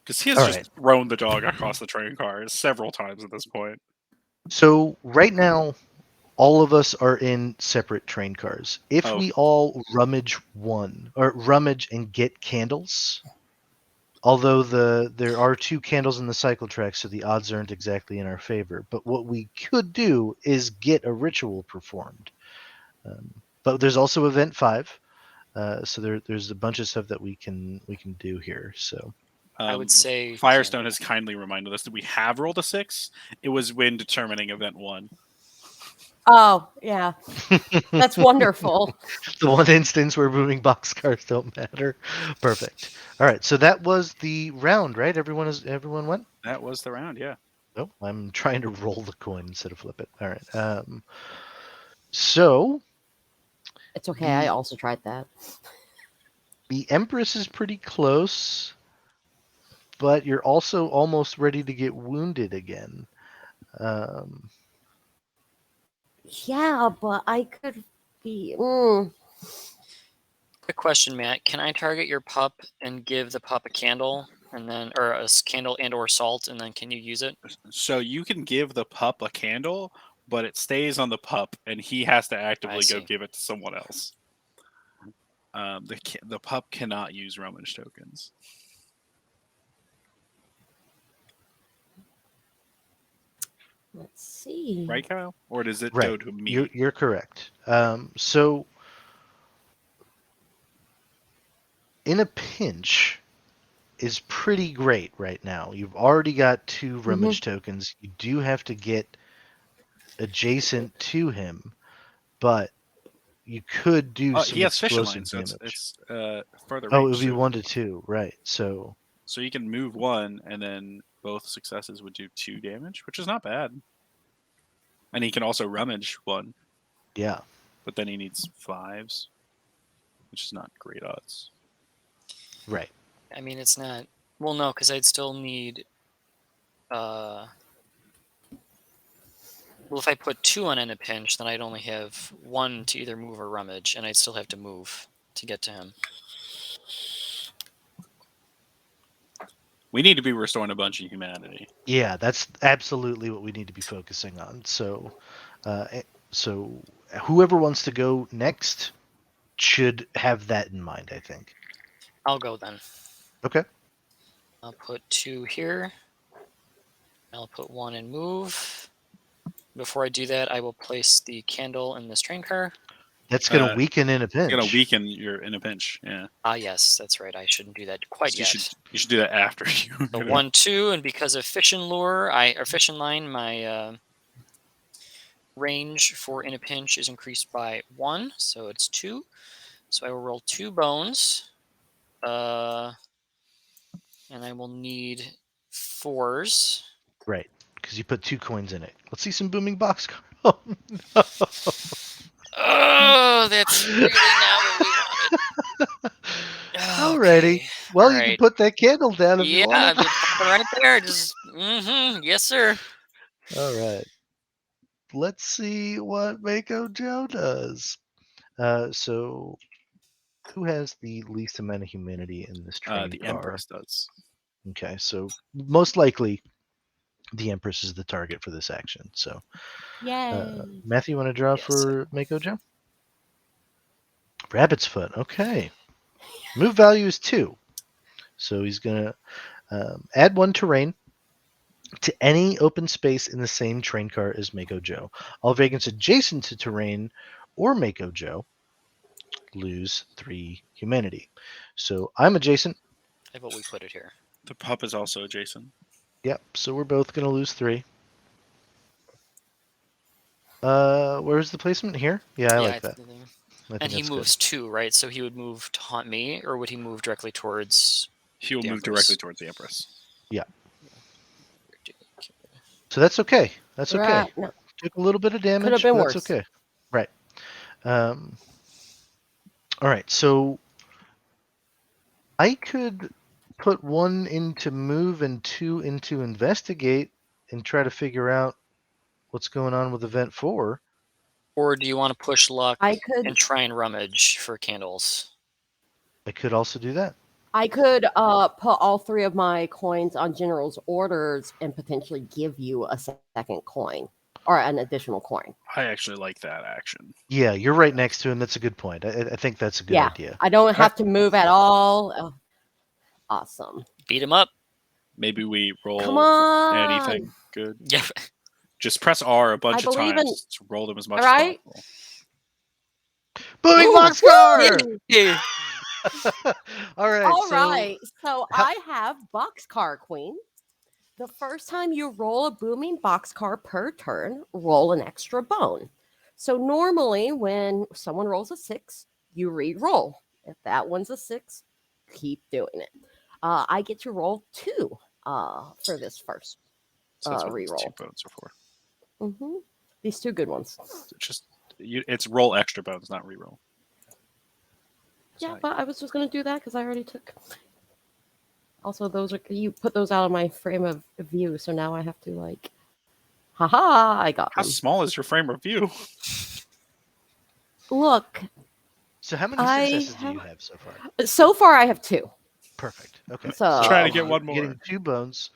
Because he has thrown the dog across the train cars several times at this point. So right now, all of us are in separate train cars. If we all rummage and get candles, although there are 2 candles in the cycle track, so the odds aren't exactly in our favor. But what we could do is get a ritual performed. But there's also event 5, so there's a bunch of stuff that we can do here. So I would say Firestone has kindly reminded us that we have rolled a 6. It was when determining event 1. Oh, yeah. That's wonderful. The one instance where moving boxcars don't matter. Perfect. All right, so that was the round, right? Everyone went? That was the round, yeah. Oh, I'm trying to roll the coin instead of flip it. All right. So It's okay. I also tried that. the Empress is pretty close, but you're also almost ready to get wounded again. Yeah, but I could be. Quick question, Matt. Can I target your pup and give the pup a candle, or a candle and/or salt, and then can you use it? So you can give the pup a candle, but it stays on the pup, and he has to actively go give it to someone else. The pup cannot use rummage tokens. Let's see. Right, Kyle? Or does it go to me? You're correct. So in a pinch is pretty great right now. You've already got 2 rummage tokens. You do have to get adjacent to him, but you could do some he has explosive fisherline, so damage. it's further range. Oh, it would be 1 to 2, right? So So you can move one, and then both successes would do 2 damage, which is not bad. And he can also rummage one, Yeah. but then he needs 5s, which is not great odds. Right. I mean, it's not. Well, no, because I'd still need. Well, if I put 2 on in a pinch, then I'd only have 1 to either move or rummage, and I'd still have to move to get to him. We need to be restoring a bunch of humanity. Yeah, that's absolutely what we need to be focusing on. So, so whoever wants to go next should have that in mind, I think. I'll go then. Okay. I'll put 2 here. I'll put 1 in move. Before I do that, I will place the candle in this train car. That's going to weaken in a pinch. It's going to weaken your in a pinch, yeah. Ah, yes, that's right. I shouldn't do that quite So yet. you should do that after you. So 1, 2, and because of fish and lure, or fish and line, my range for in a pinch is increased by 1, so it's 2. So I will roll 2 bones, and I will need 4s. Right, because you put 2 coins in it. Let's see some booming boxcar. Oh, no. Oh, that's really not what we wanted. Alrighty. Okay. Well, All you right. can put that candle down if you Yeah, want. it's right there. Just yes, sir. All right. Let's see what Mako Joe does. So, who has the least amount of humanity in this train The car? Empress does. Okay, so most likely the Empress is the target for this action. So, Yay. Matthew, you want to draw Yes. for Mako Joe? Rabbit's Foot. Okay. Move value is 2. So he's going to add 1 terrain to any open space in the same train car as Mako Joe. All vagants adjacent to terrain or Mako Joe lose 3 humanity. So I'm adjacent. I vote we put it here. The pup is also adjacent. Yep. So we're both going to lose 3. Where's the placement here? Yeah, I like that. I think And he that's moves 2, right? So he would move to haunt me, or would he move directly towards? He will the move Empress? directly towards the Empress. Yeah. So that's okay. That's okay. Right. No, Took a little bit of damage, Could have been but worse. that's okay. Right. All right. So I could put 1 into move and 2 into investigate and try to figure out what's going on with event 4. Or do you want to push luck I could and try and rummage for candles? I could also do that. I could put all 3 of my coins on General's orders and potentially give you a second coin or an additional coin. I actually like that action. Yeah, you're right next to him. That's a good point. I think that's a good Yeah. idea. I don't have to move at all. Awesome. Beat him up. Maybe we roll Come on. anything good. Yeah. Just press R a bunch of believe times to roll them as much Alright. as possible. Booming Ooh, boxcar! woo! Yeah. All right. All so right. So how- I have Boxcar Queen. The first time you roll a booming boxcar per turn, roll an extra bone. So normally when someone rolls a 6, you re-roll. If that one's a 6, keep doing it. I get to roll 2 for this first So that's what these re-roll. 2 bones are for. These 2 good ones. It's roll extra bones, not reroll. Yeah, but I was just going to do that because I already took. Also, those are you put those out of my frame of view, so now I have to like, haha! I got How them. small is your frame of view? Look, So how many I successes do you have- have so far? so far I have 2. Perfect. Okay. So- Trying to get one more. Getting 2 bones.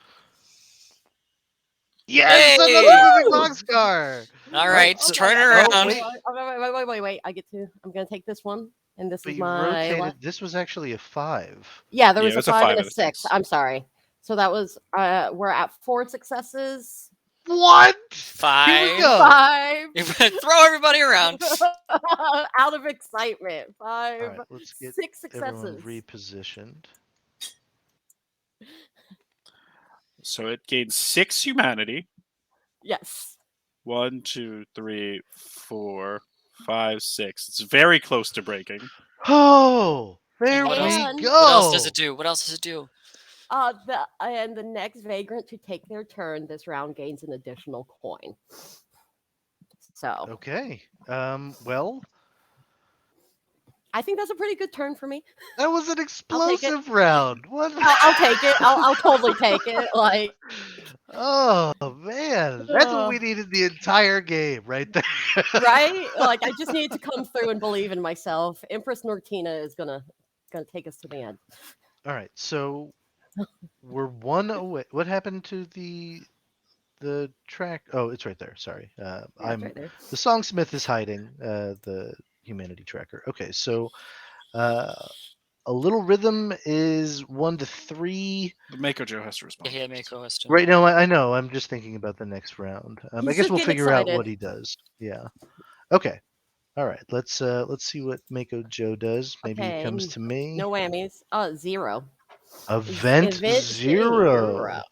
Yes, Hey! another moving boxcar. All right, so- turn oh, around. wait. I get to. I'm gonna take this one, and this But is you my. rotated. This was actually a 5. Yeah, there Yeah, was it a was a 5 and five a and a 6. six. I'm sorry. So that was. We're at 4 successes. What? 5. Here we go. 5. Throw everybody around. Out of excitement. 5. All right, let's get 6 everyone successes. repositioned. So it gains 6 humanity. Yes. 1, 2, 3, 4, 5, 6. It's very close to breaking. Oh, there What we else- And- go. What else does it do? What else does it do? The next vagrant to take their turn this round gains an additional coin. So Okay. Well, I think that's a pretty good turn for me. that was an I'll take it. explosive round. What? I'll take it. I'll totally take it. Like, Oh man, that's what uh, we needed the entire game right there. right? Like, I just needed to come through and believe in myself. Empress Nortina is gonna take us to the end. All right, so we're one away. What happened to the track? Oh, it's right there. Sorry, Yeah, it's I'm right there. the songsmith is hiding the humanity tracker. Okay, so uh, a little rhythm is 1 to 3. But Mako Joe has to Yeah, respond yeah, first. Mako has to. Right now, I know. I'm just thinking about the next round. I He's guess just we'll getting figure out what excited. he does. Yeah. Okay. All right. Let's see what Mako Joe does. Maybe it Okay, comes to me. no whammies. 0. Event Event 0. 0.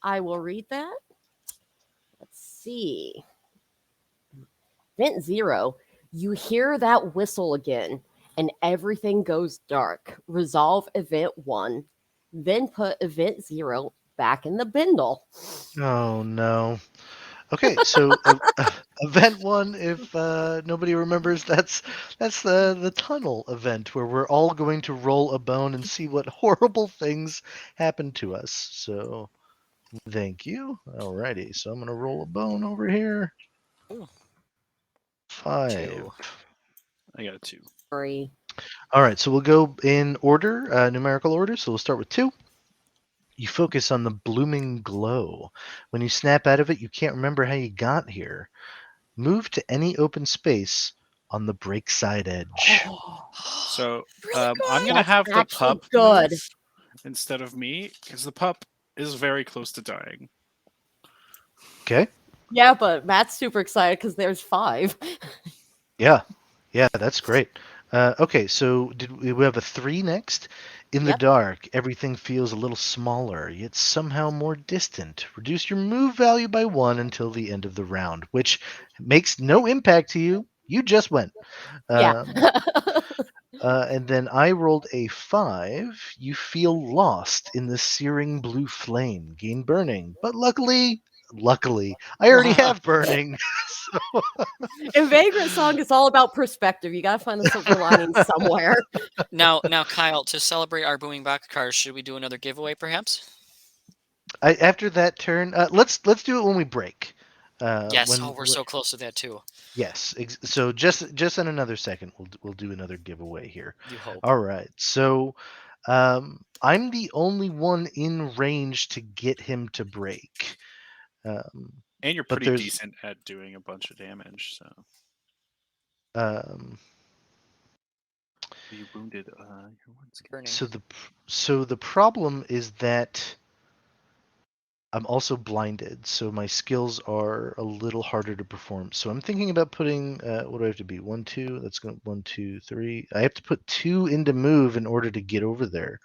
I will read that. Let's see. Event 0. You hear that whistle again, and everything goes dark. Resolve Event 1. Then put Event 0 back in the bindle. Oh no. Okay, so event 1, if nobody remembers, that's the tunnel event where we're all going to roll a bone and see what horrible things happen to us. So thank you. Alrighty, so I'm gonna roll a bone over here. Ooh, 5. 2. I got a 2. Sorry. All right, so we'll go in order, numerical order. So we'll start with 2. You focus on the blooming glow. When you snap out of it, you can't remember how you got here. Move to any open space on the break side edge. So Really I'm good. gonna That's have the actually pup good. move instead of me because the pup is very close to dying. Okay? Yeah, but Matt's super excited because there's 5. Yeah. Yeah, that's great. Okay, so did we have a 3 next? In the Yep. dark, everything feels a little smaller, yet somehow more distant. Reduce your move value by 1 until the end of the round, which makes no impact to you. You just went. Yeah. Um, and then I rolled a 5. You feel lost in the searing blue flame. Gain burning. But luckily, I already have burning. So, And Vagrant Song is all about perspective. You gotta find the silver lining somewhere. Now, Kyle, to celebrate our booming box cars, should we do another giveaway, perhaps? after that turn, let's do it when we break. Yes. When Oh, we're so close to that too. yes, so just in another second, we'll do another giveaway here. You hope. All right, so I'm the only one in range to get him to break. Um, And you're but pretty there's decent at doing a bunch of damage, so um, you wounded your one skill. Burning. so the problem is that I'm also blinded, so my skills are a little harder to perform. So I'm thinking about putting what do I have to be? 1, 2. That's going 1, 2, 3. I have to put 2 into move in order to get over there.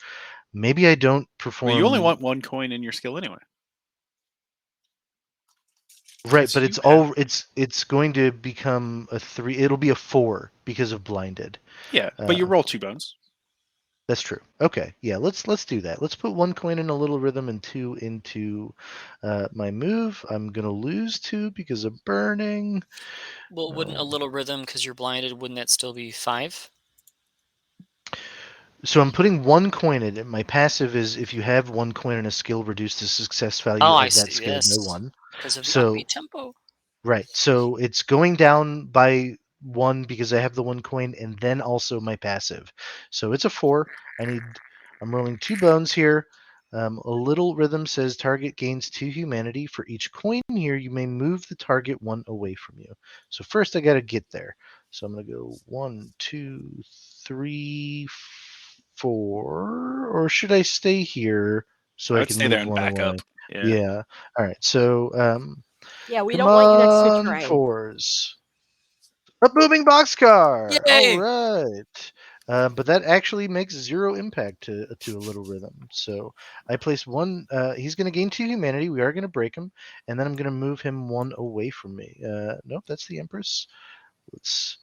Maybe I don't Well, you only perform want 1 coin in your skill anyway. right, 'Cause but you have it's going to become a 3. It'll be a 4 because of blinded. yeah, but you roll 2 bones. That's true. Okay, yeah, let's do that. Let's put 1 coin in a little rhythm and 2 into my move. I'm gonna lose 2 because of burning. Well, wouldn't a little rhythm, because you're blinded, wouldn't that still be 5? So I'm putting 1 coin in it. My passive is if you have 1 coin in a skill, reduce the success Oh, value I of that see. skill by Yes, 1. because of the So upbeat tempo. right, so it's going down by 1 because I have the 1 coin, and then also my passive. So it's a 4. I'm rolling 2 bones here. A little rhythm says target gains 2 humanity. For each coin here, you may move the target 1 away from you. So first I got to get there. So I'm going to go 1, 2, 3, 4. Or should I stay here so I I would can stay there move and 1 back away? up. Yeah. Yeah. All right. So Yeah, we come don't want you next to a on, train. 4s. A booming boxcar. All Yay! right. But that actually makes 0 impact to a little rhythm. So I place 1. He's going to gain 2 humanity. We are going to break him, and then I'm going to move him 1 away from me. Nope, that's the Empress. Let's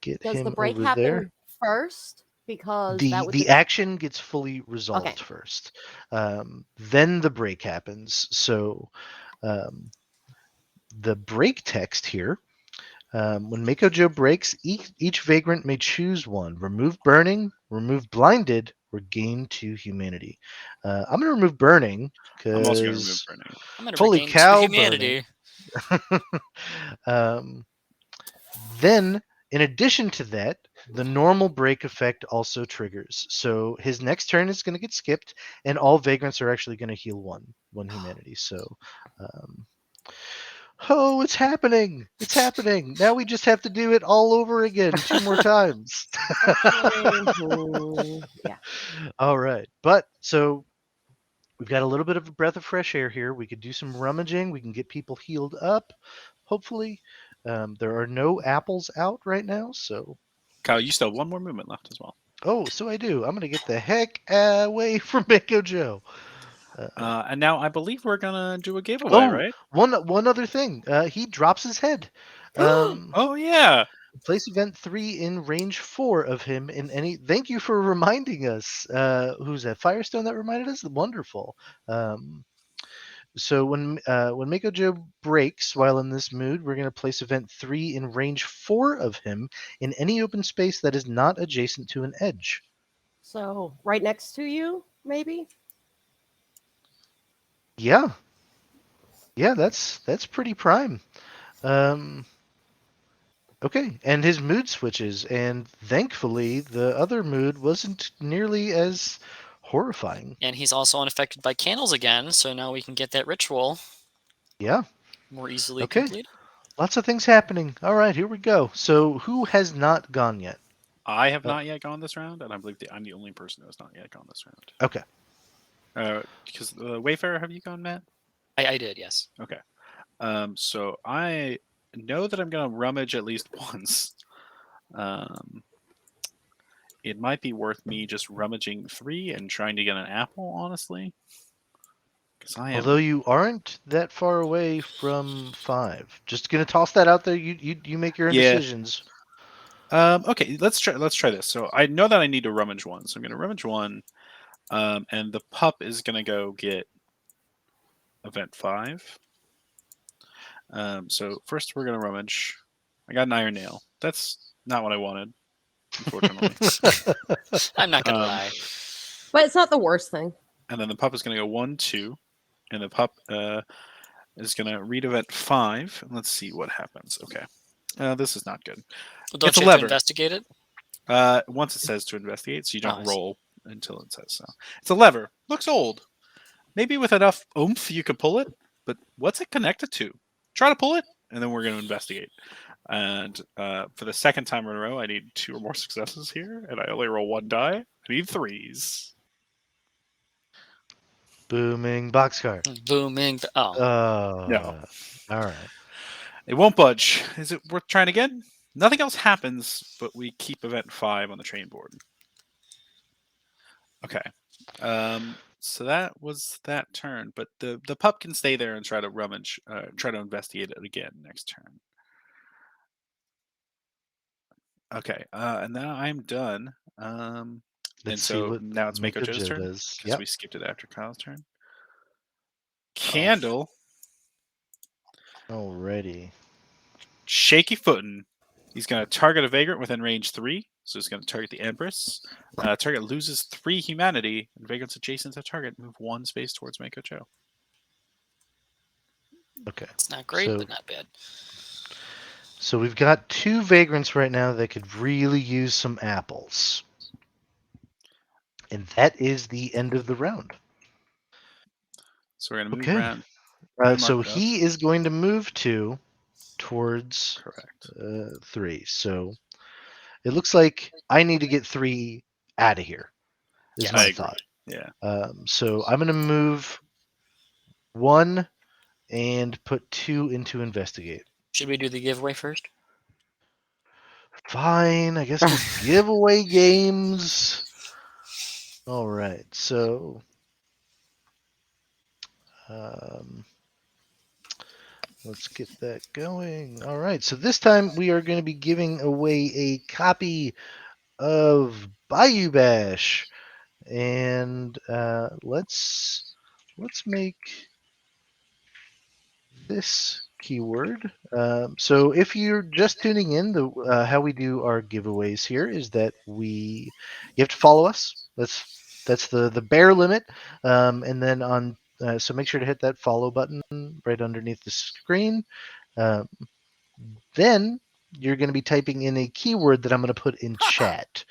get Does the him break over there. happen first? because that would The action gets fully resolved Okay. first. Then the break happens. So the break text here. When Mako Joe breaks, each vagrant may choose one: remove burning, remove blinded, or gain 2 humanity. I'm going to remove burning I'm also going to remove because burning. I'm going to holy regain 2 cow, burning. humanity. um, then, in addition to that, the normal break effect also triggers. So his next turn is going to get skipped, and all vagrants are actually going to heal one humanity. So, um, oh, it's happening! It's happening! Now we just have to do it all over again 2 more times. actually, yeah. All right, but so we've got a little bit of a breath of fresh air here. We could do some rummaging. We can get people healed up, hopefully. There are no apples out right now, so. Kyle, you still have one more movement left as well. Oh, so I do. I'm gonna get the heck away from Mako Joe. And now I believe we're going to do a giveaway, Oh, right? one other thing. He drops his head. Oh, yeah. Place event 3 in range 4 of him in any. Thank you for reminding us. Who's that? Firestone that reminded us. Wonderful. Um, So when Mako Joe breaks while in this mood, we're going to place event 3 in range 4 of him in any open space that is not adjacent to an edge. So right next to you, maybe. Yeah, yeah, that's pretty prime. Um, okay, and his mood switches, and thankfully the other mood wasn't nearly as horrifying. And he's also unaffected by candles again, so now we can get that ritual Yeah. more easily Okay. completed. Lots of things happening. All right, here we go. So who has not gone yet? I have not yet gone this round, and I believe I'm the only person who has not yet gone this round. Okay. Because Wayfarer, have you gone, Matt? I did, yes. Okay. So I know that I'm going to rummage at least once. It might be worth me just rummaging 3 and trying to get an apple, honestly. Because I am. Although you aren't that far away from 5. Just gonna toss that out there. You make your own Yeah. decisions. Okay, let's try this. So I know that I need to rummage 1, so I'm going to rummage 1, and the pup is going to go get event 5. So first we're going to rummage. I got an iron nail. That's not what I wanted, unfortunately. I'm not going to Um, lie. But it's not the worst thing. And then the pup is going to go 1, 2, and the pup is going to read event 5. And let's see what happens. Okay, this is not good. Well, don't It's a you have to lever. investigate it? Once it says to investigate, so you Oh, don't I see. roll until it says so. It's a lever. Looks old. Maybe with enough oomph you could pull it, but what's it connected to? Try to pull it, and then we're going to investigate. And for the second time in a row, I need 2 or more successes here, and I only roll 1 die. I need 3s. Booming boxcar. Booming. Oh, No, All right. it won't budge. Is it worth trying again? Nothing else happens, but we keep event 5 on the train board. Okay. So that was that turn, but the pup can stay there and try to rummage, try to investigate it again next turn. Okay, and now I'm done. And Let's see so what now it's Mako Mako Joe's Joe turn does. because Yep. we skipped it after Kyle's turn. Oh. Candle, Alrighty. shaky footing. He's going to target a vagrant within range 3, so he's going to target the Empress. Target loses 3 humanity, and vagrants adjacent to target move 1 space towards Mako Joe. Okay. it's not great, So- but not bad. So we've got 2 vagrants right now that could really use some apples. And that is the end of the round. So we're going to move Okay. around. Mark So it up. he is going to move 2 towards Correct. 3. So it looks like I need to get 3 out of here. Is Yes. my I agree. thought. Yeah. So I'm going to move 1 and put 2 into investigate. Should we do the giveaway first? Fine, I guess we'll give away games. All right, so let's get that going. All right, so this time we are going to be giving away a copy of Bayou Bash, and let's make this keyword. So if you're just tuning in, the how we do our giveaways here is that you have to follow us. That's the bare limit, and then on so make sure to hit that follow button right underneath the screen. Um, then you're going to be typing in a keyword that I'm going to put in chat.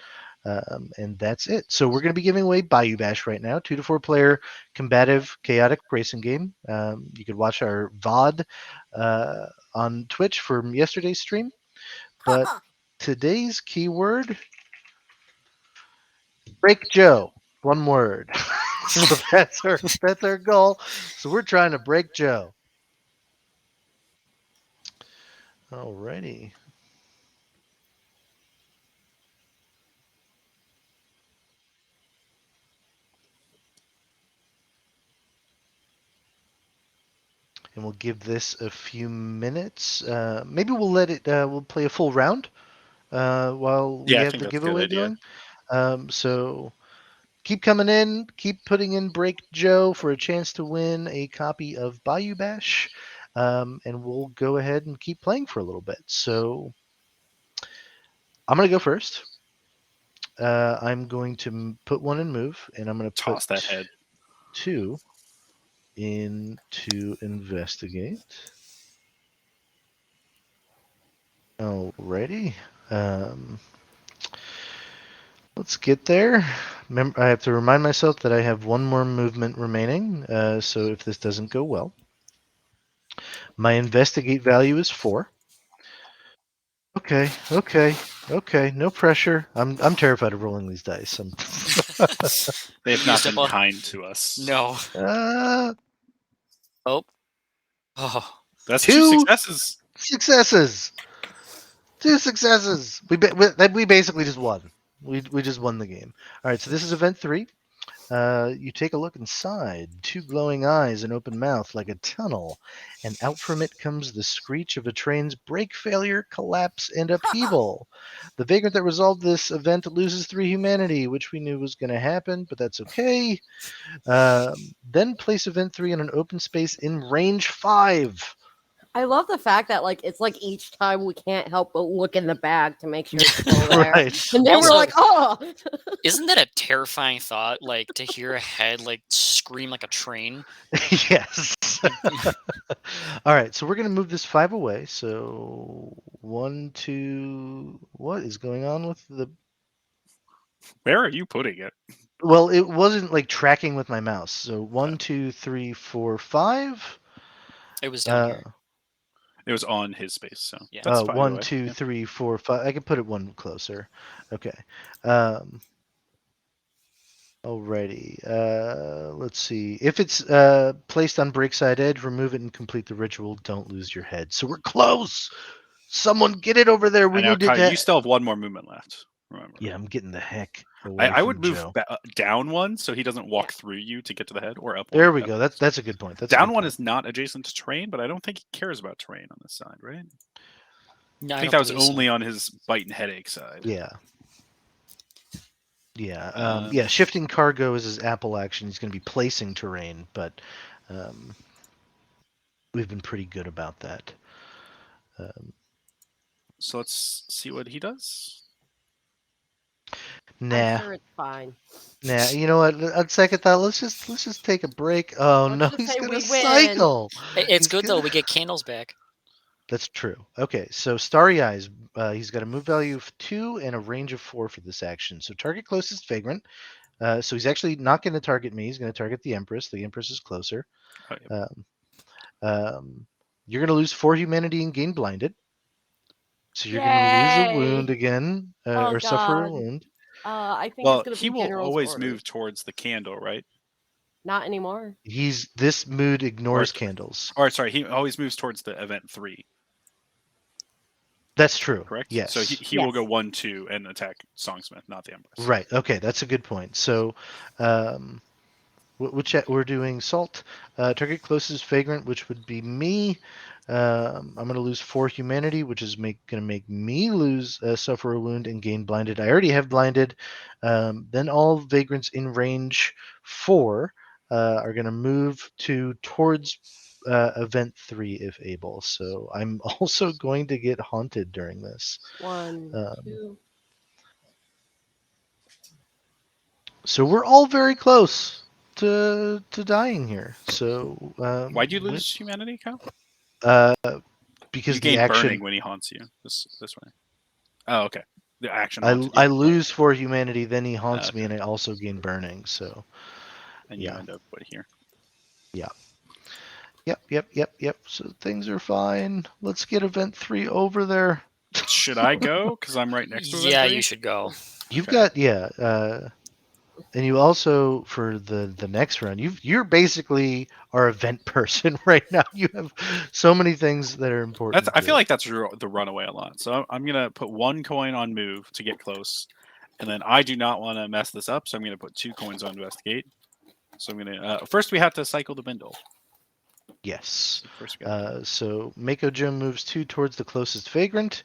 And that's it. So we're going to be giving away Bayou Bash right now, 2 to 4 player combative chaotic racing game. You could watch our VOD on Twitch from yesterday's stream. But today's keyword, Break Joe. One word. So that's our goal. So we're trying to break Joe. Alrighty. And we'll give this a few minutes. Maybe we'll let it. We'll play a full round while we Yeah, I have think the that's a good giveaway idea. going. So keep coming in. Keep putting in Break Joe for a chance to win a copy of Bayou Bash, and we'll go ahead and keep playing for a little bit. So I'm gonna go first. I'm going to put one in move, and I'm going to put Toss that head. 2 into investigate. Alrighty. Um, let's get there. Remember, I have to remind myself that I have one more movement remaining. So if this doesn't go well, my investigate value is 4. Okay. No pressure. I'm terrified of rolling these dice. They have You not step been on. kind to us. No. uh, Oh. Oh. That's 2 2 successes. successes. 2 successes. We basically just won. We just won the game. All right. So this is event 3. You take a look inside. 2 glowing eyes, an open mouth like a tunnel, and out from it comes the screech of a train's brake failure, collapse, and upheaval. The vagrant that resolved this event loses 3 humanity, which we knew was going to happen, but that's okay. Then place event 3 in an open space in range 5. I love the fact that it's like each time we can't help but look in the bag to make sure it's still there. Right. And then we're Also- like, oh, Isn't that a terrifying thought? Like to hear a head scream like a train. Yes. All right, so we're going to move this 5 away. So 1, 2. What is going on with the? Where are you putting it? Well, it wasn't like tracking with my mouse. So 1, 2, 3, 4, 5. It was down here. It was on his space, so Yeah. that's fine. 1, Way. 2, Yeah. 3, 4, 5. I can put it one closer. Okay. Um, Alrighty. Let's see. If it's placed on breakside edge, remove it and complete the ritual. Don't lose your head. So we're close. Someone get it over there. We And now, need it Kai, to. you still have one more movement left. Remember. Yeah, I'm getting the heck away I from would move Joe. down one so he doesn't walk through you to get to the head, or up one. There we go. That's a good point. That's a down good one point. is not adjacent to terrain, but I don't think he cares about terrain on this side, right? No, I I think don't that was believe so. only on his bite and headache side. Yeah. Yeah. Shifting cargo is his Apple action. He's going to be placing terrain, but we've been pretty good about that. So let's see what he does. Nah. I'm sure it's fine. Nah, you know what? On second thought, let's just take a break. Oh Let's no, just he's say gonna we win. cycle. It's He's good gonna- though. We get candles back. That's true. Okay, so Starry Eyes, he's got a move value of 2 and a range of 4 for this action. So target closest vagrant. So he's actually not going to target me. He's going to target the Empress. The Empress is closer. Oh, yeah. You're going to lose 4 humanity and gain blinded. So you're going to lose a Yay! wound again, Oh, or suffer a God. wound. I think Well, it's going to he be will General's always orders. move towards the candle, right? Not anymore. This mood ignores Or- candles. Or sorry, he always moves towards the event 3, That's true. correct? Yes. So he Yes. will go 1-2 and attack Songsmith, not the Empress. Right. Okay, that's a good point. So, which we're doing salt. Target closest vagrant, which would be me. I'm going to lose 4 humanity, which is going to make me lose suffer a wound and gain blinded. I already have blinded. Then all vagrants in range 4 are going to move towards event 3 if able. So I'm also going to get haunted during this. 1, Um, 2. So we're all very close to dying here. So Why'd you lose humanity, Kyle? Uh, You because the gain burning action when he haunts you. This way. Oh, okay. The action I haunted you. I lose 4 humanity, then he haunts Okay. me, and I also gain burning. So And you yeah, end up here. yep. So things are fine. Let's get event 3 over there. Should I go? Because I'm right next to event Yeah, 3? you should go. You've Okay. got and you also for the next round, you're basically our event person right now. You have so many things that are important. I feel like that's the runaway a lot. So I'm gonna put 1 coin on move to get close, and then I do not want to mess this up, so I'm gonna put 2 coins on investigate. So I'm gonna first we have to cycle the bindle. Yes. So first we got So Mako Jim moves 2 towards the closest vagrant,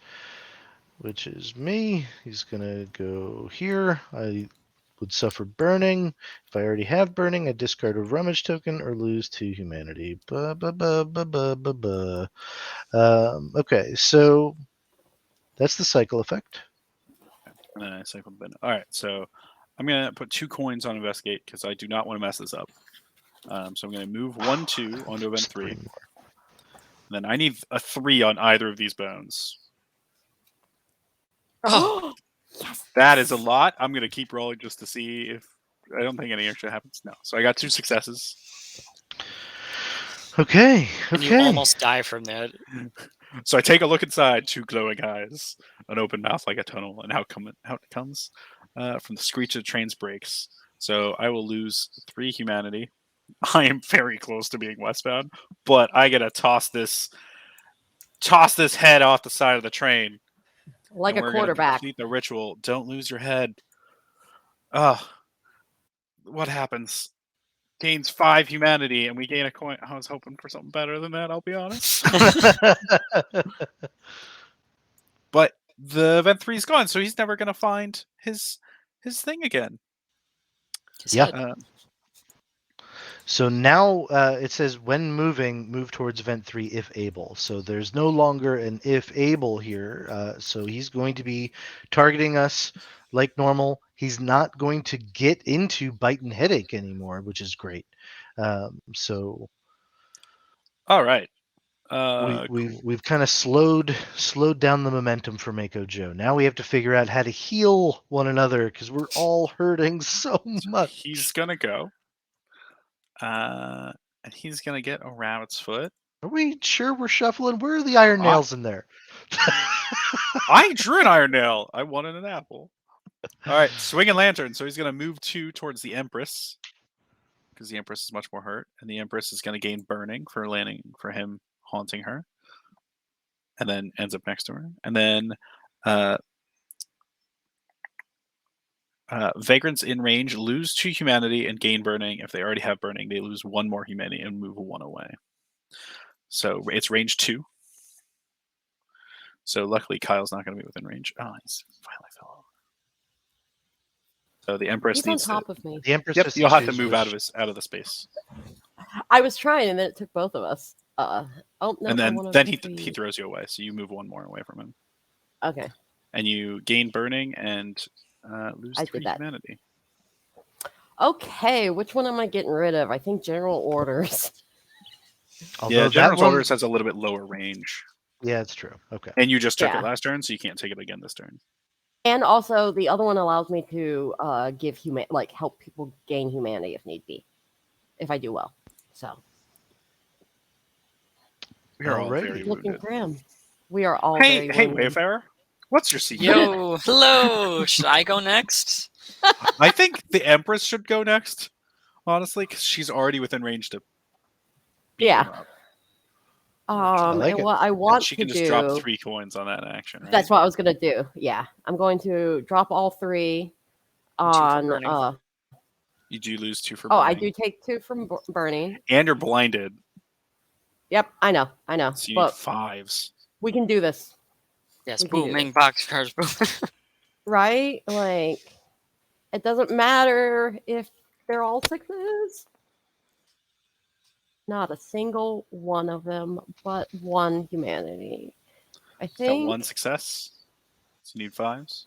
which is me. He's gonna go here. I would suffer burning. If I already have burning, I discard a rummage token or lose 2 humanity. Okay, so that's the cycle effect. and then I cycle the bindle. All right, so I'm gonna put 2 coins on investigate because I do not want to mess this up. So I'm gonna move 1, 2 onto event 3. Then I need a 3 on either of these bones. Oh, Yes. That is a lot. I'm gonna keep rolling just to see if I don't think any extra happens. No. So I got 2 successes. Okay. and you almost die from that. So I take a look inside, 2 glowing eyes, an open mouth like a tunnel, and out it comes from the screech of the train's brakes. So I will lose 3 humanity. I am very close to being westbound, but I gotta toss this head off the side of the train. Like And a we're gonna quarterback. complete the ritual. Don't lose your head. Oh, what happens? Gains 5 humanity, and we gain a coin. I was hoping for something better than that. I'll be honest. But the event 3 is gone, so he's never gonna find his thing again. His Yeah. head. So now it says when moving, move towards event 3 if able. So there's no longer an if able here. So he's going to be targeting us like normal. He's not going to get into bite and headache anymore, which is great. So All right. we've kind of slowed down the momentum for Mako Joe. Now we have to figure out how to heal one another because we're all hurting so much. He's gonna go. And he's gonna get a rabbit's foot. Are we sure we're shuffling? Where are the iron I- nails in there? I drew an iron nail. I wanted an apple. All right, swinging lantern. So he's gonna move 2 towards the Empress because the Empress is much more hurt, and the Empress is gonna gain burning for him haunting her, and then ends up next to her. And then vagrants in range lose 2 humanity and gain burning. If they already have burning, they lose 1 more humanity and move 1 away. So it's range 2. So luckily Kyle's not going to be within range. Oh, he's finally fell over. So the Empress He's on needs top to. of me. The Empress Yep, has you'll have to choose move which- out of the space. I was trying, and then it took both of us. Oh no! And I then wanna then he be- throws you away. So you move 1 more away from him, Okay. and you gain burning and lose I 3 did that. humanity. Okay, which one am I getting rid of? I think general orders. Although Yeah, that General's one- Orders has a little bit lower range, Yeah, it's true. Okay. and you just took Yeah. it last turn, so you can't take it again this turn. And also, the other one allows me to give help people gain humanity if need be, if I do well. So We are all Alrighty. very looking wounded. grim. We are all Hey, very wounded. Wayfarer, what's your secret? Yo, hello. Should I go next? I think the Empress should go next, honestly, because she's already within range to. beat Yeah. him up. like And it. what I And want she to can just do. drop 3 coins on that action. Right? That's what I was gonna do. Yeah, I'm going to drop all 3 for on. burning. You do lose 2 for Oh, burning. I do take 2 from burning. And you're blinded, Yep, I know. so you need But 5s. we can do this, Yes, We can do booming this. boxcars. Boom. right? Like, it doesn't matter if they're all 6s. Not a single one of them, but 1 humanity. I Got think. 1 success, so you need 5s.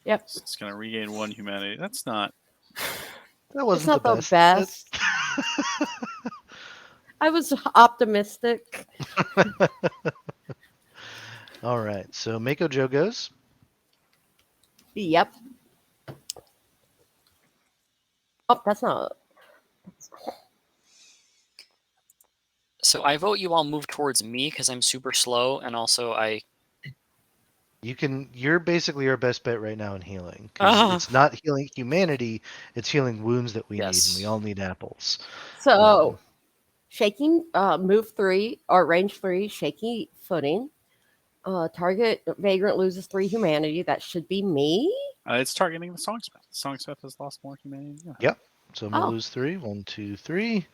Yep. So it's going to regain 1 humanity. That's not. That It's wasn't the not the best. best. I was optimistic. All right. So Mako Joe goes. Yep. Oh, that's not. So I vote you all move towards me because I'm super slow, and also I. You're basically our best bet right now in healing because it's not healing humanity; it's healing wounds that we need, and we Yes. all need apples. So, shaking, move 3 or range 3, shaky footing. Target vagrant loses 3 humanity. That should be me. It's targeting the Songsmith. The Songsmith has lost more humanity. Yeah. Yep. So I'm gonna Oh. lose 3. 1, 2, 3.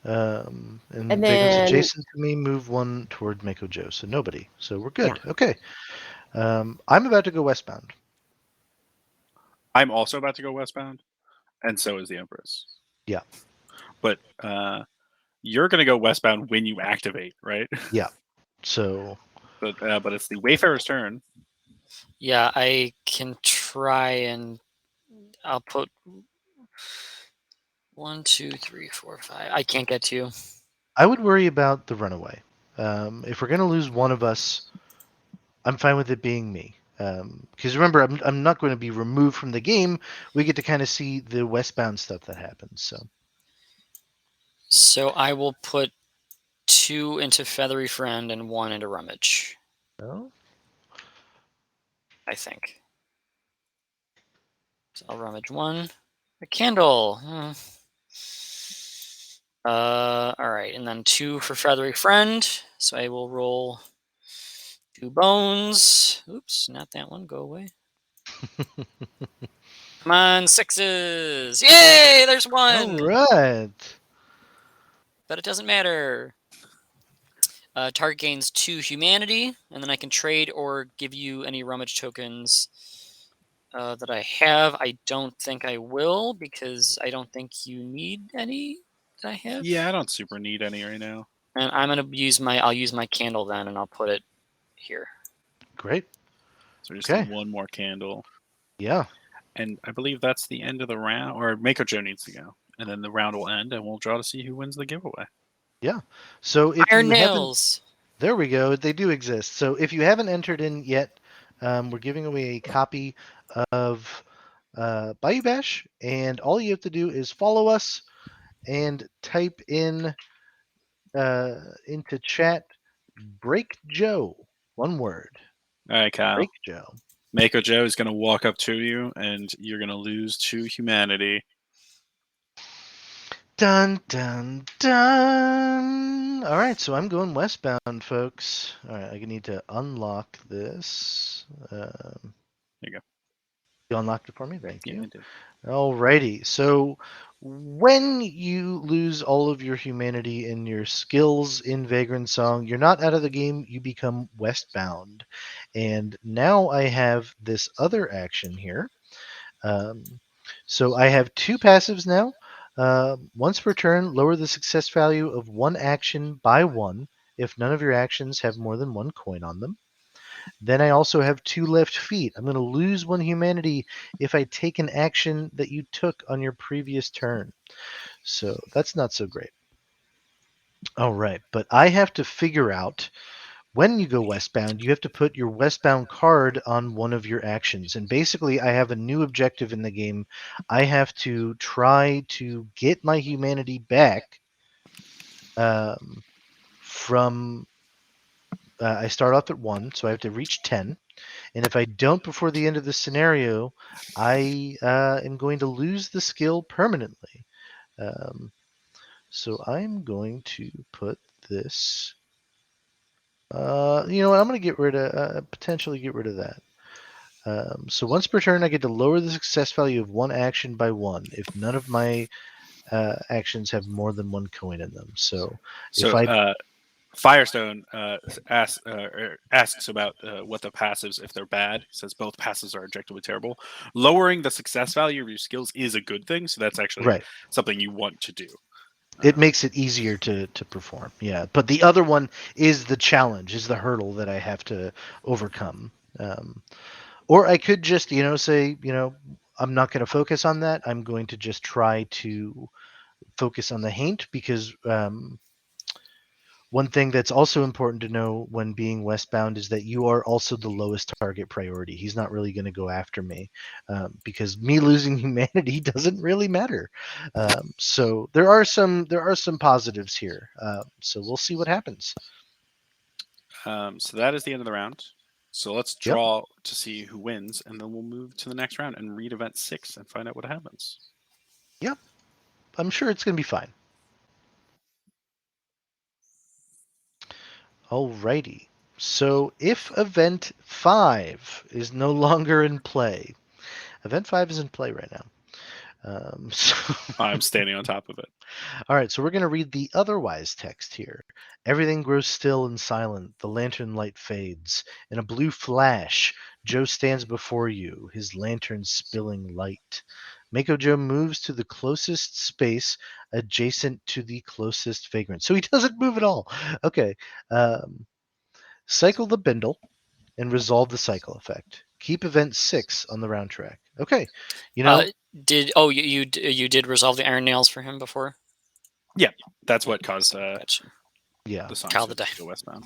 And And Vagrant's then- adjacent to me. Move 1 toward Mako Joe. So nobody. So we're good. Yeah. Okay. I'm about to go westbound. I'm also about to go westbound, and so is the Empress. Yeah. But you're going to go westbound when you activate, right? Yeah. So But it's the Wayfarer's turn. Yeah, I can try and I'll put 1, 2, 3, 4, 5. I can't get to you. I would worry about the runaway. If we're gonna lose one of us, I'm fine with it being me. Because remember, I'm not going to be removed from the game. We get to kind of see the westbound stuff that happens. So I will put 2 into Feathery Friend and 1 into Rummage. Oh. I think. So I'll rummage 1. A candle. All right, and then 2 for Feathery Friend. So I will roll 2 bones. Oops, not that one. Go away. Come on, 6s. Yay! There's 1. All right. But it doesn't matter. Target gains 2 humanity, and then I can trade or give you any rummage tokens that I have. I don't think I will because I don't think you need any that I have. Yeah, I don't super need any right now. And I'm gonna I'll use my candle then, and I'll put it here. Great. So just Okay. need 1 more candle. Yeah. And I believe that's the end of the round. Or Mako Joe needs to go. And then the round will end, and we'll draw to see who wins the giveaway. Yeah. So if Iron you haven't, nails. there we go. They do exist. So if you haven't entered in yet, we're giving away a copy of Bayou Bash, and all you have to do is follow us and type in into chat "Break Joe," one word. All right, Kyle. Break Joe. Mako Joe is going to walk up to you, and you're going to lose 2 humanity. Dun dun dun. All right, so I'm going westbound, folks. All right, I need to unlock this. There you go. You unlocked it for me. Thank Yeah, you. I did. Alrighty. So when you lose all of your humanity and your skills in Vagrantsong, you're not out of the game. You become westbound, and now I have this other action here. So I have 2 passives now. Once per turn, lower the success value of one action by 1 if none of your actions have more than 1 coin on them. Then I also have 2 left feet. I'm going to lose 1 humanity if I take an action that you took on your previous turn. So that's not so great. All right, but I have to figure out when you go westbound, you have to put your westbound card on one of your actions. And basically, I have a new objective in the game. I have to try to get my humanity back from. I start off at 1, so I have to reach 10. And if I don't before the end of the scenario, I am going to lose the skill permanently. So I'm going to put this. You know what? I'm going to get rid of potentially get rid of that. So once per turn, I get to lower the success value of one action by one if none of my actions have more than one coin in them. So if So Firestone asks about what the passives, if they're bad. He says both passives are objectively terrible. Lowering the success value of your skills is a good thing, so that's actually right, something you want to do. it makes it easier to perform. Yeah, but the other one is the challenge, is the hurdle that I have to overcome. Um, or I could just, say, I'm not going to focus on that. I'm going to just try to focus on the haint because one thing that's also important to know when being westbound is that you are also the lowest target priority. He's not really going to go after me because me losing humanity doesn't really matter. So there are some positives here. So we'll see what happens. So that is the end of the round. So let's Yep. draw to see who wins, and then we'll move to the next round and read event 6 and find out what happens. Yep. I'm sure it's going to be fine. Alrighty. So if event 5 is no longer in play, event 5 is in play right now. So I'm standing on top of it. All right, so we're going to read the otherwise text here. Everything grows still and silent. The lantern light fades. In a blue flash, Joe stands before you, his lantern spilling light. Mako Joe moves to the closest space adjacent to the closest vagrant. So he doesn't move at all. Okay. Um, cycle the bindle and resolve the cycle effect. Keep event 6 on the round track. Okay. You know, You did resolve the iron nails for him before? Yeah, that's what caused Gotcha. yeah. the Kyle songs the to Die. go westbound.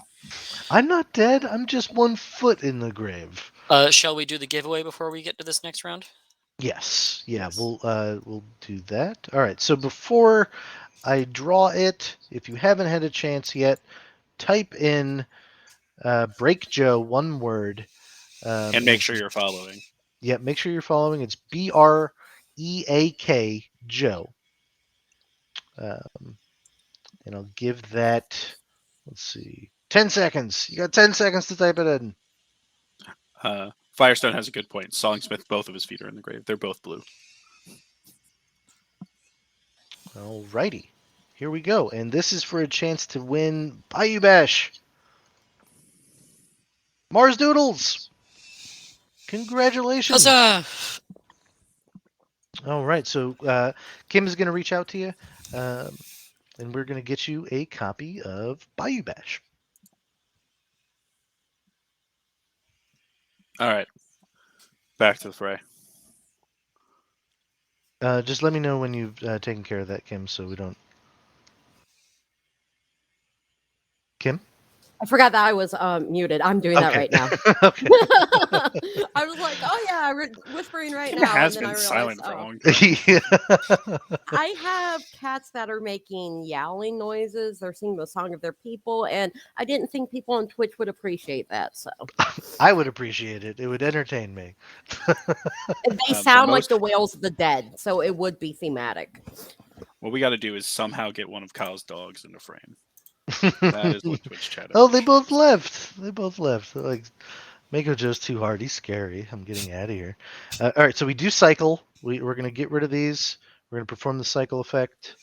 I'm not dead. I'm just 1 foot in the grave. Shall we do the giveaway before we get to this next round? Yes, yeah, Yes. we'll do that. All right. So before I draw it, if you haven't had a chance yet, type in "Break Joe" one word, And and make it's sure you're following. yeah. Make sure you're following. It's BREAK Joe, um, and I'll give that. Let's see, 10 seconds. You got 10 seconds to type it in. Firestone has a good point. Songsmith, both of his feet are in the grave. They're both blue. Alrighty, here we go, and this is for a chance to win Bayou Bash. Mars Doodles. Congratulations. Huzzah! All right, so Kim is going to reach out to you, um, and we're going to get you a copy of Bayou Bash. All right. Back to the fray. Just let me know when you've taken care of that, Kim, so we don't. Kim? I forgot that I was muted. I'm doing that Okay. right now. Okay. I was like, oh yeah, whispering right Kim now, and has then I been realized, silent for a oh, long time. Yeah. I have cats that are making yowling noises. They're singing the song of their people, and I didn't think people on Twitch would appreciate that. So I would appreciate it. It would entertain me. they The sound like most the wails of the dead, so it would be thematic. what we got to do is somehow get one of Kyle's dogs in the frame. That is what Twitch chat Oh, they both appreciates. left. They both left. They're like, Mako Joe's too hard. He's scary. I'm getting out of here. All right, so we do cycle. We're going to get rid of these. We're going to perform the cycle effect.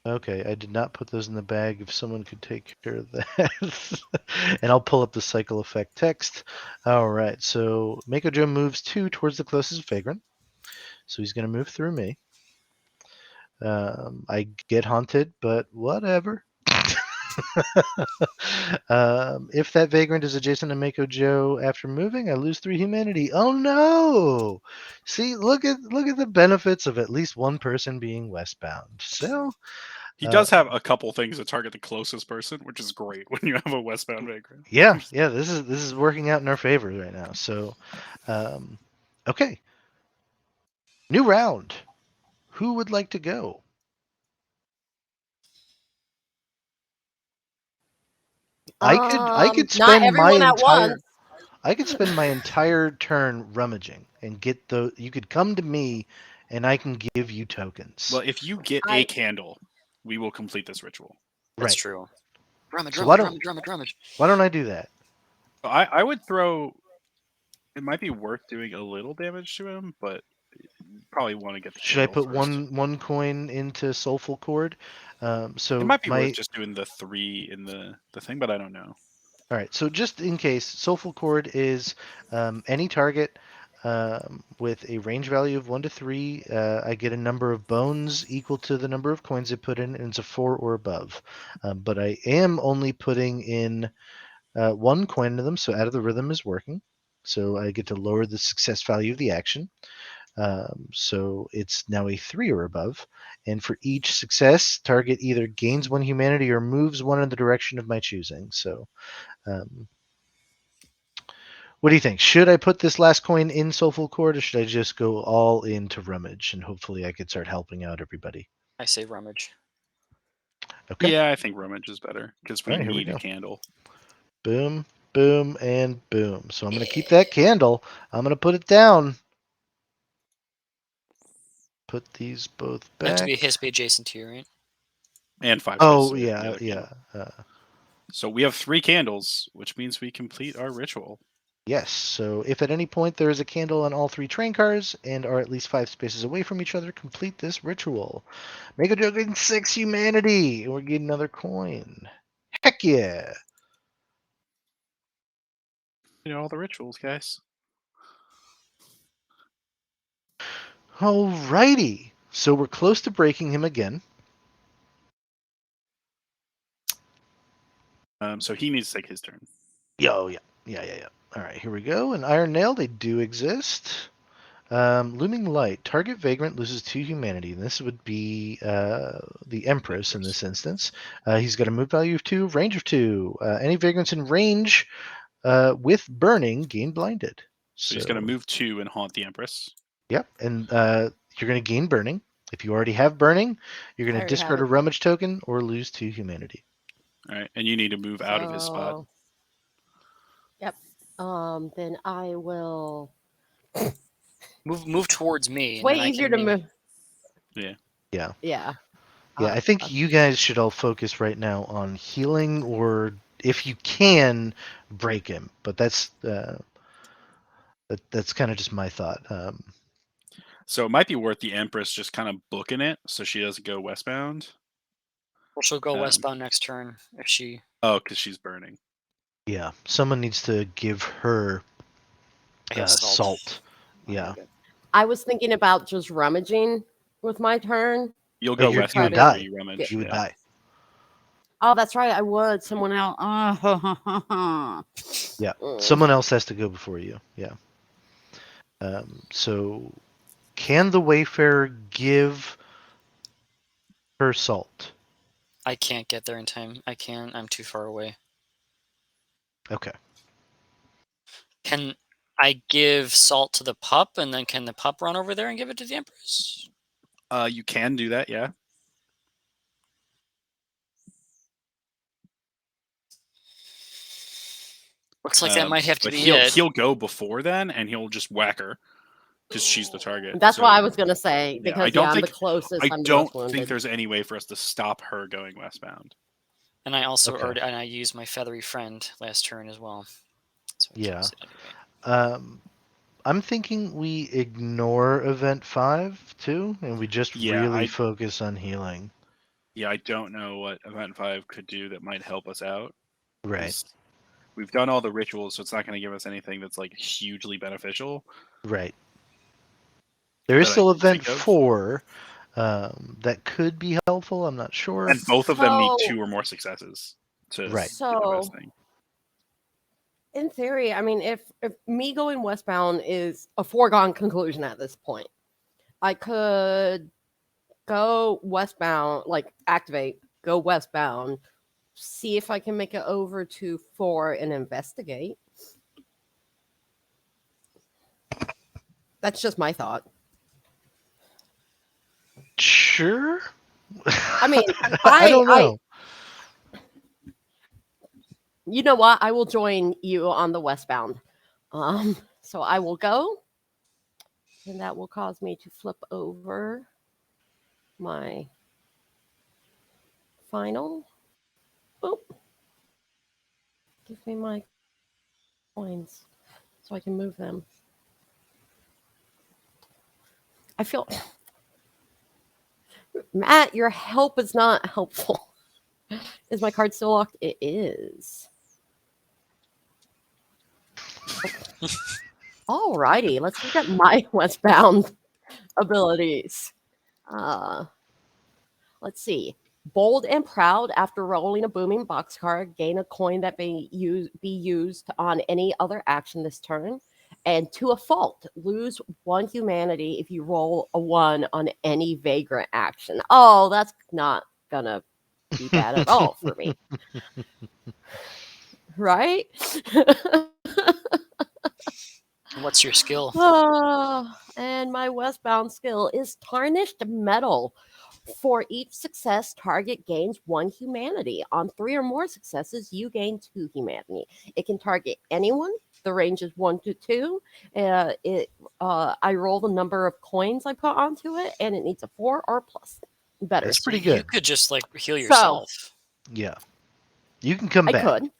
Okay, I did not put those in the bag. If someone could take care of that. And I'll pull up the cycle effect text. All right, so Mako Joe moves 2 towards the closest vagrant. So he's going to move through me. I get haunted, but whatever. If that vagrant is adjacent to Mako Joe after moving, I lose 3 humanity. Oh no! See, look at the benefits of at least one person being westbound. So, He uh, does have a couple things that target the closest person, which is great when you have a westbound vagrant. yeah, this is working out in our favor right now. So, um, okay, new round. Who would like to go? I could Not spend my everyone at entire once. I could spend my entire turn rummaging and get the. You could come to me, and I can give you tokens. Well, if you get a I candle, we will complete this ritual. That's Right. true. Rummage, So why rummage, don't rummage, rummage, rummage. why don't I do that? I would throw It might be worth doing a little damage to him, but you probably want to get the Should I candle put first. one coin into Soulful Cord? It So might be worth my just doing the 3 in the thing, but I don't know. All right, so just in case, Soulful Cord is any target with a range value of 1 to 3. I get a number of bones equal to the number of coins I put in, and it's a 4 or above. But I am only putting in 1 coin into them, so Out of the Rhythm is working. So I get to lower the success value of the action. So it's now a 3 or above. And for each success, target either gains 1 humanity or moves 1 in the direction of my choosing. So um, what do you think? Should I put this last coin in Soulful Cord, or should I just go all into Rummage and hopefully I could start helping out everybody? I say rummage. Okay. Yeah, I think rummage is better because All we right, here we need a go. candle. Boom, boom, and boom. So I'm going to keep that candle. I'm going to put it down. Put these both Meant to be back. his be adjacent to you, right? And 5 spaces Oh, away from the yeah, other yeah. candle. So we have 3 candles, which means we complete our ritual. Yes. So if at any point there is a candle on all 3 train cars and are at least 5 spaces away from each other, complete this ritual. Make a joking 6 humanity, or get another coin. Heck yeah. You know all the rituals, guys. Alrighty. So we're close to breaking him again. So he needs to take his turn. Yeah. All right, here we go. An Iron Nail, they do exist. Looming Light. Target Vagrant loses 2 humanity. And this would be the Empress in this instance. He's got a move value of 2, range of 2. Any Vagrants in range with Burning gain blinded. So he's going to move 2 and haunt the Empress. Yep, and you're going to gain Burning. If you already have Burning, you're I going to already have discard a it. Rummage token or lose 2 humanity. All right, and you need to move out of his spot. So, yep. Then I will. Move towards me, It's and way then I easier can to maybe. move. Yeah. Yeah. Yeah. Yeah, I Uh, think you guys should all focus right now on healing, or if you can, break him. But that's kind of just my thought. So it might be worth the Empress just kind of booking it so she doesn't go westbound. Well, she'll go Um, westbound next turn if she. Oh, because she's burning. Yeah, someone needs to give her I have salt. salt. I Yeah. have it. I was thinking about just rummaging with my turn. You'll Oh, go you Try would westbound to after die. you rummage. get. You would Yeah. die. Oh, that's right. I would. Someone else. Yeah. Mm. Someone else has to go before you. Yeah. So can the Wayfarer give her salt? I can't get there in time. I can't. I'm too far away. Okay. Can I give salt to the pup, and then can the pup run over there and give it to the Empress? You can do that, yeah. Looks like that might have to But be he'll it. he'll go before then, and he'll just whack her because she's the target. That's what So I was gonna say yeah, I because don't I'm the think closest. I I'm the don't most think wounded. there's any way for us to stop her going westbound. And I also Okay. already I used my feathery friend last turn as well, so I can Yeah. use it anyway. I'm thinking we ignore event 5 too, and we just Yeah, really focus on healing. I don't know what Event 5 could do that might help us out. Right. We've done all the rituals, so it's not going to give us anything that's like hugely beneficial Right. There is that I still can event think of. 4 that could be helpful. I'm not sure. And both of them need So- 2 or more successes to Right. get the best So, thing. in theory, I mean, if me going westbound is a foregone conclusion at this point, I could go westbound, like activate, go westbound, see if I can make it over to 4 and investigate. That's just my thought. Sure. I mean, I don't know. You know what? I will join you on the westbound. So I will go, and that will cause me to flip over my final. Boop. Give me my coins. so I can move them. I feel Matt, your help is not helpful. Is my card still locked? It is. Alrighty, let's look at my westbound abilities. Let's see. Bold and proud. After rolling a booming boxcar, gain a coin that may be used on any other action this turn. And to a fault, lose 1 humanity if you roll a 1 on any vagrant action. Oh, that's not gonna be bad at all for me. Right? What's your skill? And my westbound skill is Tarnished Metal. For each success, target gains 1 humanity. On 3 or more successes, you gain 2 humanity. It can target anyone. The range is 1 to 2. I roll the number of coins I put onto it, and it needs a 4 or plus. Better. That's So pretty You good. could just like heal yourself. Yeah. You can come I back. could.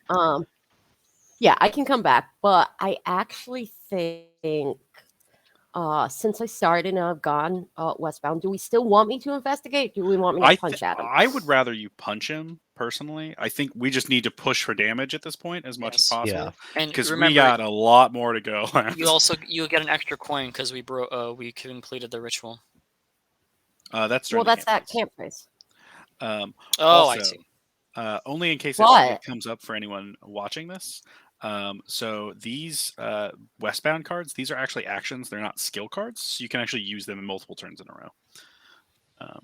Yeah, I can come back, but I actually think since I started and I've gone westbound, do we still want me to investigate? Do we want me to punch at him? I would rather you punch him personally. I think we just need to push for damage at this point as much as Yes. possible. Yeah. And Because we remember, got a lot more to go. you get an extra coin because we completed the ritual. That's Well, during the that's that camp camp phase. Oh, also, I see. only in case What? it comes up for anyone watching this. So these westbound cards, these are actually actions. They're not skill cards. So you can actually use them in multiple turns in a row.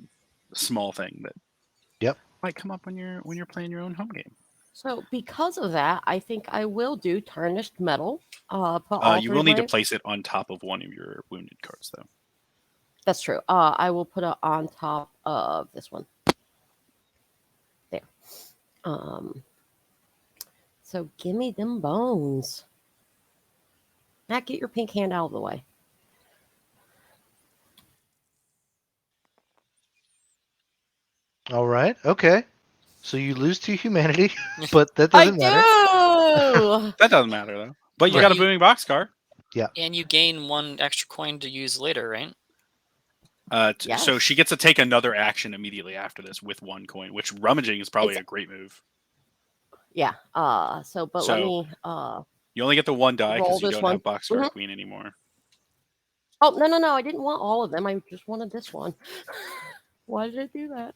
Small thing that might come up when you're playing your own home game. So because of that, I think I will do Tarnished Metal. Put all You 3 will of need to my- place it on top of one of your wounded cards, though. That's true. I will put it on top of this one. There. So give me them bones. Matt, get your pink hand out of the way. All right. Okay. So you lose 2 humanity, but that doesn't matter. do. That doesn't matter though. But you Right. got a booming boxcar. And you gain 1 extra coin to use later, right? Yes. So she gets to take another action immediately after this with 1 coin, which rummaging is probably a great move. Yeah. Let me. You only get the 1 die roll because you this don't one. have boxcar Mhm. queen anymore. Oh no! I didn't want all of them. I just wanted this one. Why did I do that?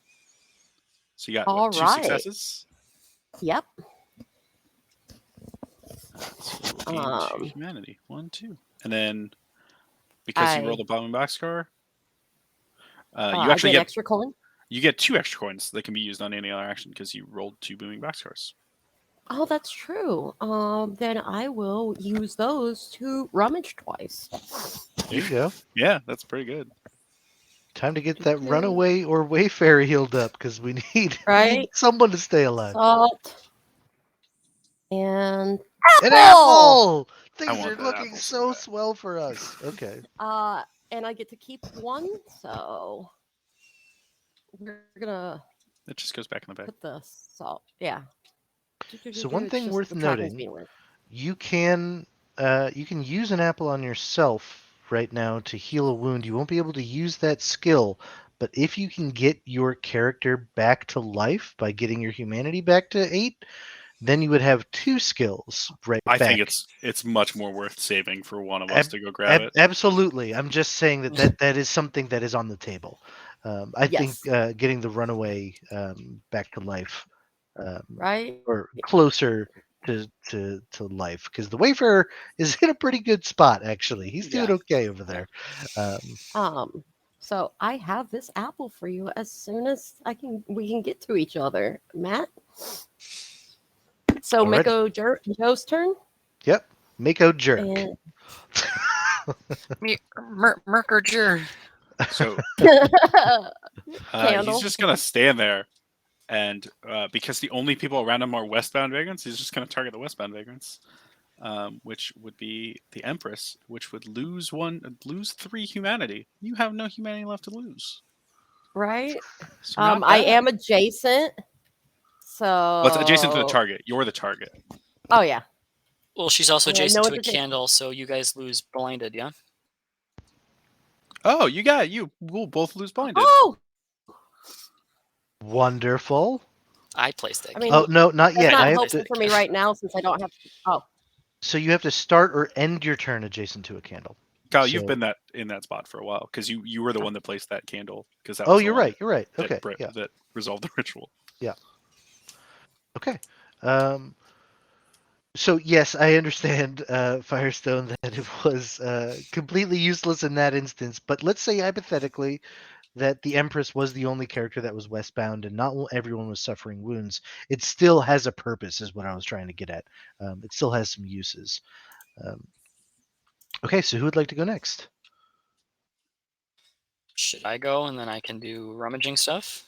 So you got All 2 right. successes. Yep. So you gain 2 humanity. 1, 2, and then because you rolled a bombing boxcar, you actually get get extra coin. You get 2 extra coins that can be used on any other action because you rolled 2 booming boxcars. Oh, that's true. Then I will use those to rummage twice. There you go. Yeah, that's pretty good. Time to get that runaway or wayfarer healed up because we need someone to stay alive. Salt and An apple! Things want are that looking apple so so bad. swell for us. Okay. and I get to keep 1, so we're gonna It just goes back in the bag. put the salt. Yeah. So one It's thing just worth the tracking's noting, being weird. you can use an apple on yourself right now to heal a wound. You won't be able to use that skill, but if you can get your character back to life by getting your humanity back to 8, then you would have 2 skills right I back. think it's much more worth saving for one of us to go grab it. Absolutely. I'm just saying that is something that is on the table. I think getting the runaway back to life, Right? or closer to life, because the Wayfarer is in a pretty good spot actually. He's doing okay over there. So I have this apple for you as soon as we can get to each other, Matt. So Mako Joe's turn. Yep, Mako jerk. And... Merker. So he's just gonna stand there, and because the only people around him are westbound vagrants, he's just gonna target the westbound vagrants, which would be the Empress, which would lose 3 humanity. You have no humanity left to lose. Right. So I am adjacent. So well, it's adjacent to the target. You're the target. Oh yeah. Well, she's also Okay, I adjacent know to a it's adjacent. candle, so you guys lose blinded, yeah? Oh, you will both lose blinded. Oh, Wonderful. I placed that I candle. mean, Oh no, not that's yet. not I have helpful to. for me right now since I don't have. Oh, So you have to start or end your turn adjacent to a candle. Kyle, you've So. been in that spot for a while because you were the one that placed that candle because that Oh, was the you're one right. You're right. that Okay. Yeah. that resolved the ritual. Yeah. Okay. Um, so yes, I understand, Firestone, that it was completely useless in that instance. But let's say hypothetically that the Empress was the only character that was westbound, and not everyone was suffering wounds. It still has a purpose, is what I was trying to get at. It still has some uses. Um, okay, so who would like to go next? Should I go and then I can do rummaging stuff?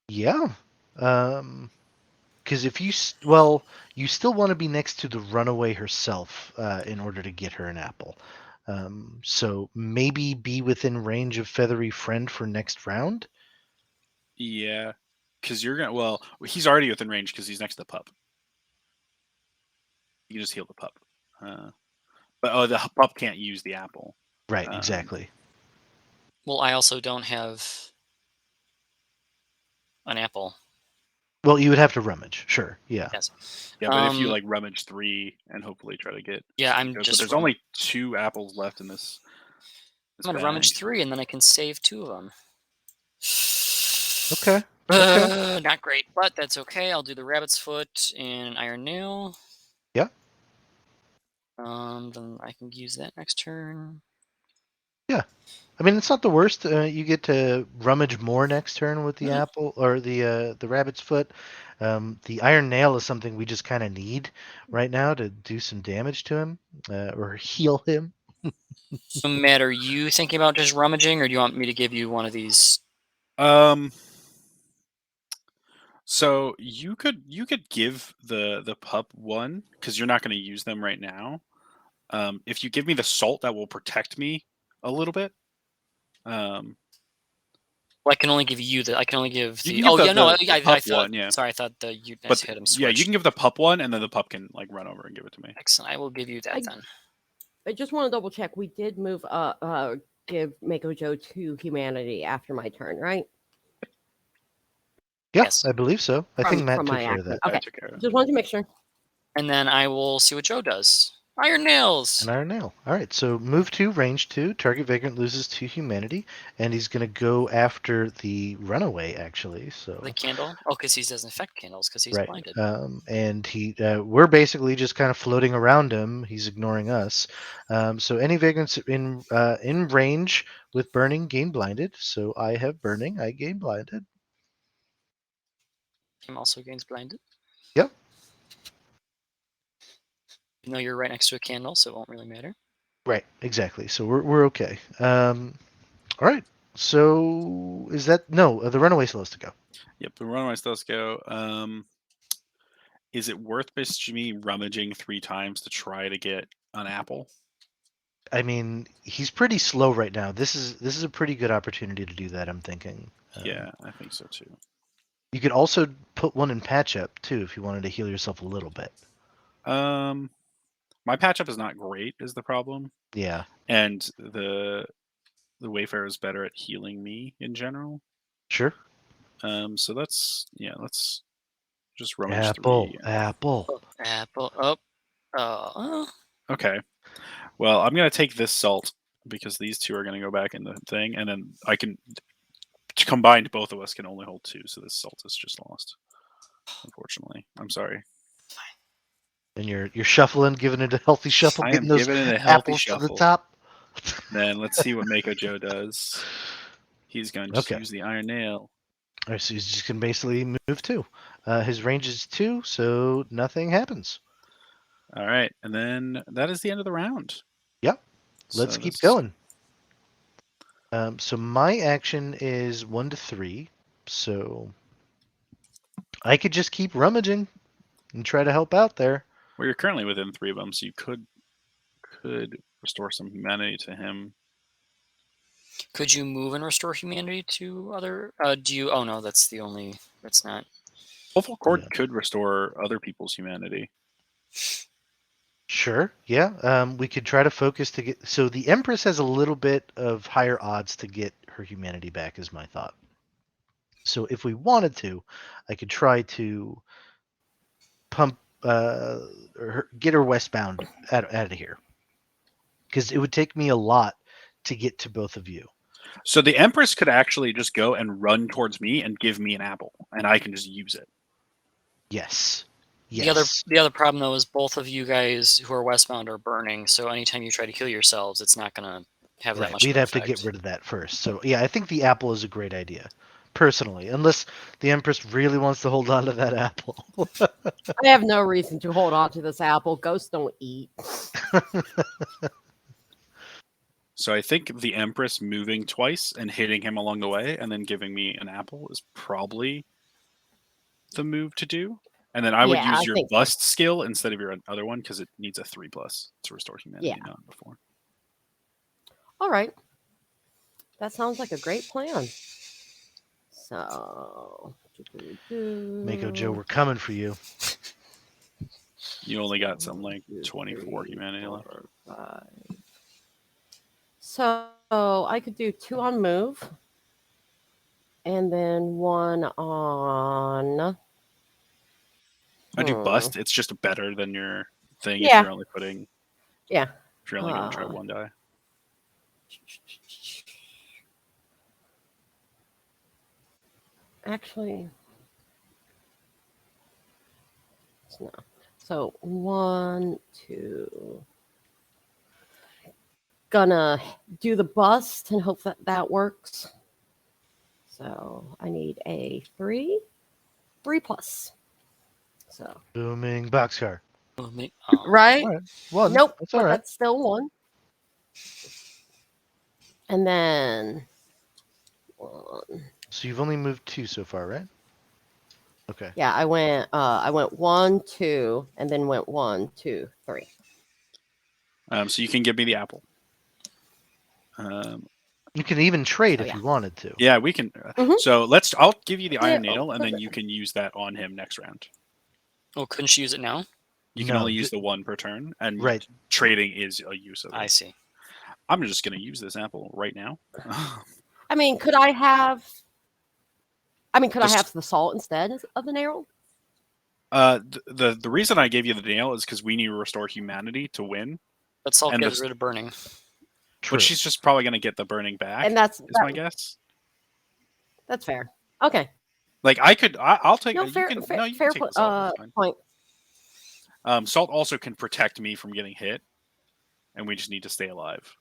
Yeah. Because if you well, you still want to be next to the runaway herself in order to get her an apple. So maybe be within range of Feathery Friend for next round. Yeah, because you're gonna. Well, he's already within range because he's next to the pup. You can just heal the pup. But the pup can't use the apple. Right, Um, exactly. Well, I also don't have an apple. Well, you would have to rummage, sure. Yeah. Yes. yeah, but if you like rummage 3 and hopefully try to get. Yeah, I'm But just. there's only 2 apples left in this. I'm gonna rummage 3 and then I can save 2 of them. Okay. Okay. Not great, but that's okay. I'll do the rabbit's foot and iron nail. Yeah. Then I can use that next turn. Yeah. I mean, it's not the worst. You get to rummage more next turn with the apple or the rabbit's foot. The iron nail is something we just kind of need right now to do some damage to him or heal him. So, Matt, are you thinking about just rummaging, or do you want me to give you one of these? So you could give the pup one because you're not going to use them right now. If you give me the salt, that will protect me a little bit. Well, I can only give you the. I can only give You the. can give Oh yeah, no. I pup thought. one, yeah. Sorry, I thought you guys But had him yeah, you switched. can give the pup one, and then the pup can like run over and give it to me. Excellent. I will give you that then. I just want to double check. We did move give Mako Joe to humanity after my turn, right? Yeah, Yes. I believe so. I think Matt From took my care of action. that. Okay, I took care of it. just wanted to make sure. And then I will see what Joe does. Iron nails. An iron nail. All right, so move 2, range 2. Target Vagrant loses to humanity, and he's going to go after the runaway, actually. So The candle. Oh, because he doesn't affect candles because he's right, blinded. and we're basically just kind of floating around him. He's ignoring us. So any vagrants in range with burning gain blinded. So I have burning. I gain blinded. Him also gains blinded. Yep. Even though you're right next to a candle, so it won't really matter. Right. Exactly. So we're okay. All right. So is that no? The runaway still has to go. Yep, the runaway still has to go. Is it worth me rummaging 3 times to try to get an apple? I mean, he's pretty slow right now. This is a pretty good opportunity to do that. I'm thinking. Yeah, I think so too. You could also put one in patch up too if you wanted to heal yourself a little bit. My patch up is not great, is the problem, Yeah. and the Wayfarer is better at healing me in general. Sure. So let's just rummage Apple. 3. Apple. Apple. Oh. Okay. Well, I'm gonna take this salt because these 2 are gonna go back in the thing, and then I can combined. Both of us can only hold 2, so this salt is just lost. Unfortunately, I'm sorry. And you're shuffling, giving it a healthy shuffle, I getting am those giving it a healthy apples to the shuffle. top. Then let's see what Mako Joe does. He's going to just use the iron nail. All right, so he's just gonna basically move 2. His range is 2, so nothing happens. All right, and then that is the end of the round. Yep. Let's keep going. So my action is 1 to 3. So I could just keep rummaging and try to help out there. Well, you're currently within 3 of them, so you could restore some humanity to him. Could you move and restore humanity to other? Do you? Oh no, that's the only. That's not. Hopeful Cord could restore other people's humanity. Sure. Yeah. We could try to focus to get. So the Empress has a little bit of higher odds to get her humanity back, is my thought. So if we wanted to, I could try to pump or get her westbound out of here, because it would take me a lot to get to both of you. So the Empress could actually just go and run towards me and give me an apple, and I can just use it. Yes. The other Yes. the other problem though is both of you guys who are westbound are burning. So anytime you try to heal yourselves, it's not gonna have that Right. much of We'd an have to effect. get rid of that first. So yeah, I think the apple is a great idea, personally, unless the Empress really wants to hold on to that apple. I have no reason to hold on to this apple. Ghosts don't eat. So I think the Empress moving twice and hitting him along the way, and then giving me an apple is probably the move to do. And then I would Yeah, use I your think so. bust skill instead of your other one because it needs a 3+ to restore Yeah. humanity, not before. All right. That sounds like a great plan. So, Mako Joe, we're coming for you. You only got some 1, like 2, 24 3, humanity left. 4, 5. So I could do 2 on move, and then 1 on. I do bust. It's just better than your thing if Yeah. you're only putting Yeah. if you're only going to try one die. Actually, it's not. So 1, 2. Gonna do the bust and hope that that works. So I need a 3 plus. So Booming boxcar. right. All right. One. Nope, That's all but right. that's still 1. And then 1. So you've only moved 2 so far, right? Okay. Yeah, I went 1, 2, and then went 1, 2, 3. So you can give me the apple. You can even trade So, if yeah. you wanted to. Yeah, we can. Mhm. So I'll give you the Yeah, iron nail, and then you can use that on him next round. Oh, couldn't she use it now? You can No, only use the 1 per turn, and right. trading is a use of it. I see. I'm just going to use this apple right now. I mean, could I have Just- the salt instead of the nail? The reason I gave you the nail is because we need to restore humanity to win. But salt And gets rid of burning. True. But she's just probably going to get the burning back. And that's my guess. That's fair. Okay. Like I'll take. No, You fair, can fair, no, you fair can take the salt. That's fine. point. Salt also can protect me from getting hit, and we just need to stay alive.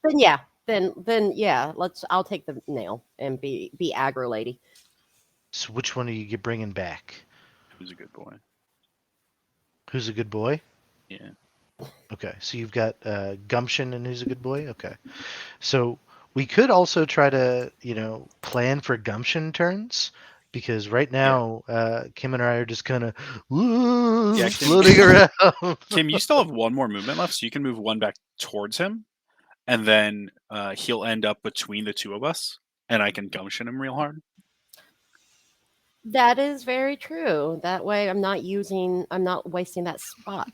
Then yeah, then yeah. I'll take the nail and be aggro lady. So which one are you bringing back? Who's a good boy? Who's a good boy? Yeah. Okay, so you've got Gumption and Who's a Good Boy? Okay. So we could also try to, plan for Gumption turns, because right now Kim and I are just kind of floating around. Kim, you still have 1 more movement left, so you can move 1 back towards him, and then he'll end up between the 2 of us, and I can Gumption him real hard. That is very true. That way, I'm not wasting that spot.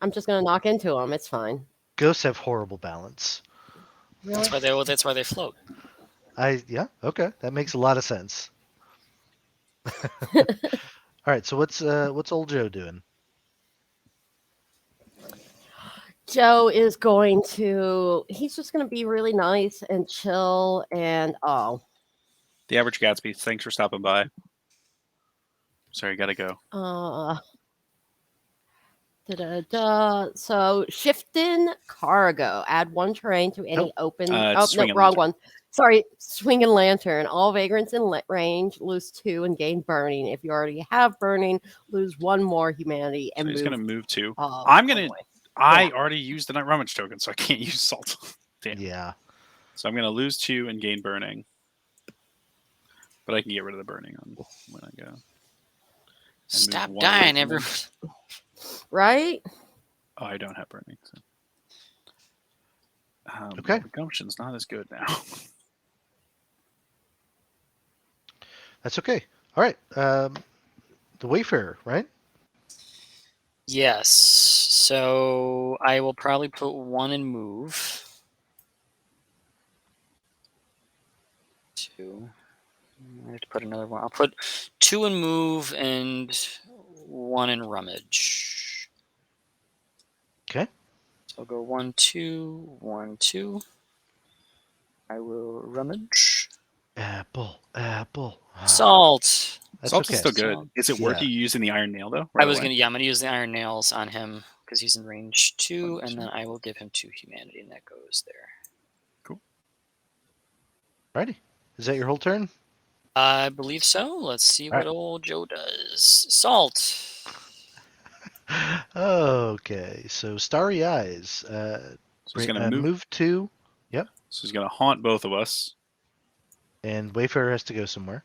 I'm just gonna knock into him. It's fine. Ghosts have horrible balance. Really? That's why they float. Yeah, okay, that makes a lot of sense. All right, so what's old Joe doing? Joe is going to. He's just going to be really nice and chill. And The Average Gatsby, thanks for stopping by. Sorry, gotta go. So shifting cargo. Add 1 terrain to any open. No, Swinging wrong lantern. one. Sorry, swinging lantern. All vagrants in range lose 2 and gain burning. If you already have burning, lose 1 more humanity and So he's move. gonna move 2. I'm gonna. I already used the Night Rummage token, so I can't use salt. Damn. Yeah. So I'm gonna lose 2 and gain burning, but I can get rid of the burning on when I go. Stop dying, everyone. Right? Oh, I don't have burning. So. Okay. The Gumption's not as good now. That's okay. All right. the Wayfarer, right? Yes. So I will probably put 1 in move. 2. I have to put another one. I'll put 2 in move and 1 in rummage. Okay. So I'll go 1, 2, 1, 2. I will rummage. Apple. Salt. That's Salt is okay. still good. Salt. Is it worth Yeah. you using the iron nail though? I Right was away? I'm gonna use the iron nails on him because he's in range 2, 1, and 2. then I will give him 2 humanity, and that goes there. Cool. Righty. Is that your whole turn? I believe so. Let's see All what old Joe does. Salt. Okay. So Starry Eyes. So he's gonna Move 2. Yep. So he's gonna haunt both of us. And Wayfarer has to go somewhere.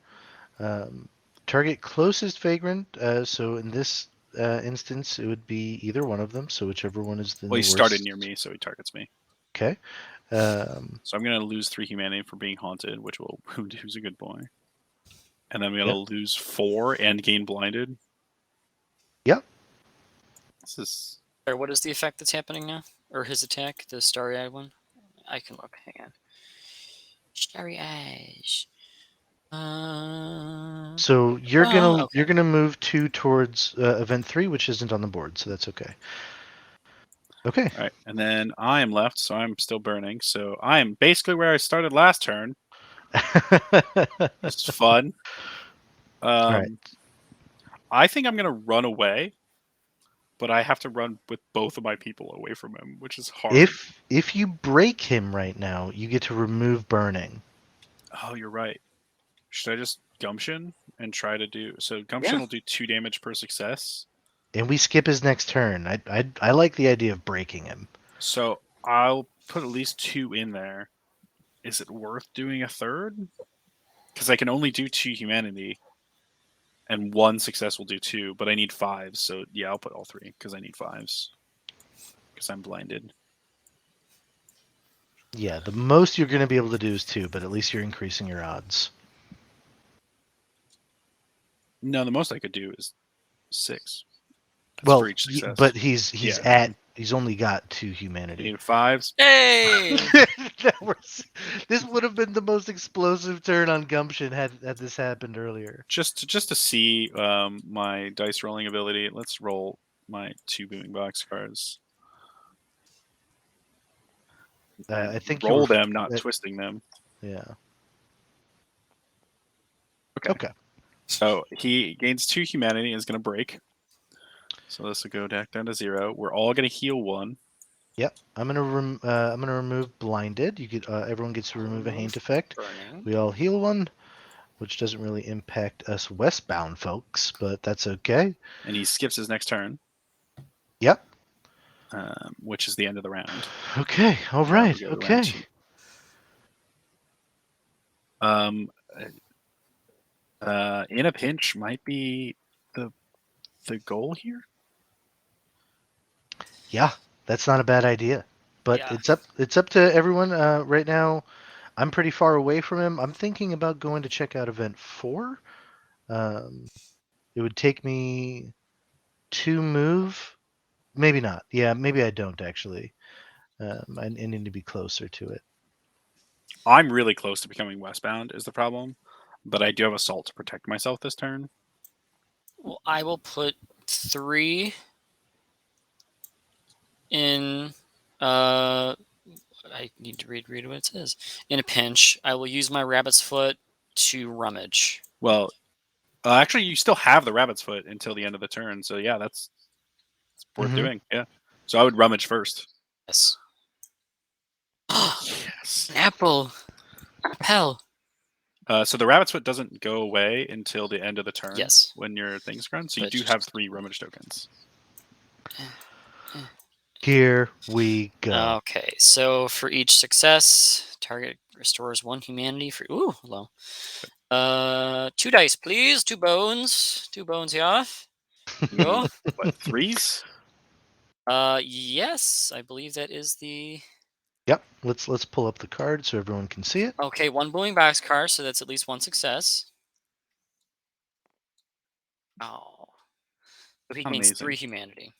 Target closest Vagrant. So in this instance, it would be either one of them. So whichever one is in Well, the he worst. started near me, so he targets me. Okay. So I'm gonna lose 3 humanity for being haunted, which will wound who's a good boy. And then I'm gonna lose 4 and gain blinded. Yep. This is Or what is the effect that's happening now? Or his attack, the starry-eyed one? I can look. Hang on. Starry eyes. So you're okay. gonna move 2 towards event 3, which isn't on the board, so that's okay. Okay. all right. And then I am left, so I'm still burning. So I am basically where I started last turn. It's fun. right. I think I'm gonna run away, but I have to run with both of my people away from him, which is hard. If you break him right now, you get to remove burning. Oh, you're right. Should I just gumption and try to do so? Gumption will do 2 damage per success. And we skip his next turn. I like the idea of breaking him. So I'll put at least 2 in there. Is it worth doing a third? Because I can only do 2 humanity, and 1 success will do 2, but I need 5. So yeah, I'll put all 3 because I need 5s because I'm blinded. Yeah, the most you're going to be able to do is 2, but at least you're increasing your odds. No, the most I could do is 6. That's Well, for each success. but he's only got 2 humanity. Need 5s. Hey! This would have been the most explosive turn on Gumption had this happened earlier. Just to see my dice rolling ability. Let's roll my 2 booming box cards. I think roll them, not twisting them. Yeah. Okay. So he gains 2 humanity and is going to break. So this will go back down to 0. We're all going to heal 1. Yep. I'm gonna remove blinded. You get everyone gets to remove a haint effect. Burning. We all heal 1, which doesn't really impact us westbound folks, but that's okay. And he skips his next turn. Yep. Which is the end of the round. Okay. All right. Okay. In a pinch might be the goal here. Yeah, that's not a bad idea. But Yeah. it's up to everyone. Right now, I'm pretty far away from him. I'm thinking about going to check out event 4. It would take me 2 move. Maybe not. Yeah, maybe I don't actually. I need to be closer to it. I'm really close to becoming westbound is the problem, but I do have assault to protect myself this turn. Well, I will put 3 in. I need to read what it says. In a pinch, I will use my rabbit's foot to rummage. Well, actually, you still have the rabbit's foot until the end of the turn, so yeah, that's worth doing. Yeah. So I would rummage first. Yes. Yes. Apple. Hell. So the rabbit's foot doesn't go away until the end of the turn. Yes. When your thing's grown. So you But do have 3 rummage tokens. Here we go. Okay, so for each success, target restores 1 humanity for low. 2 dice, please. 2 bones. 2 bones here. Yo. What, 3s? Yes, I believe that is the. Yep. Let's pull up the card so everyone can see it. Okay, 1 booming box card, so that's at least 1 success. Oh. So he Not gains amazing. 3 humanity.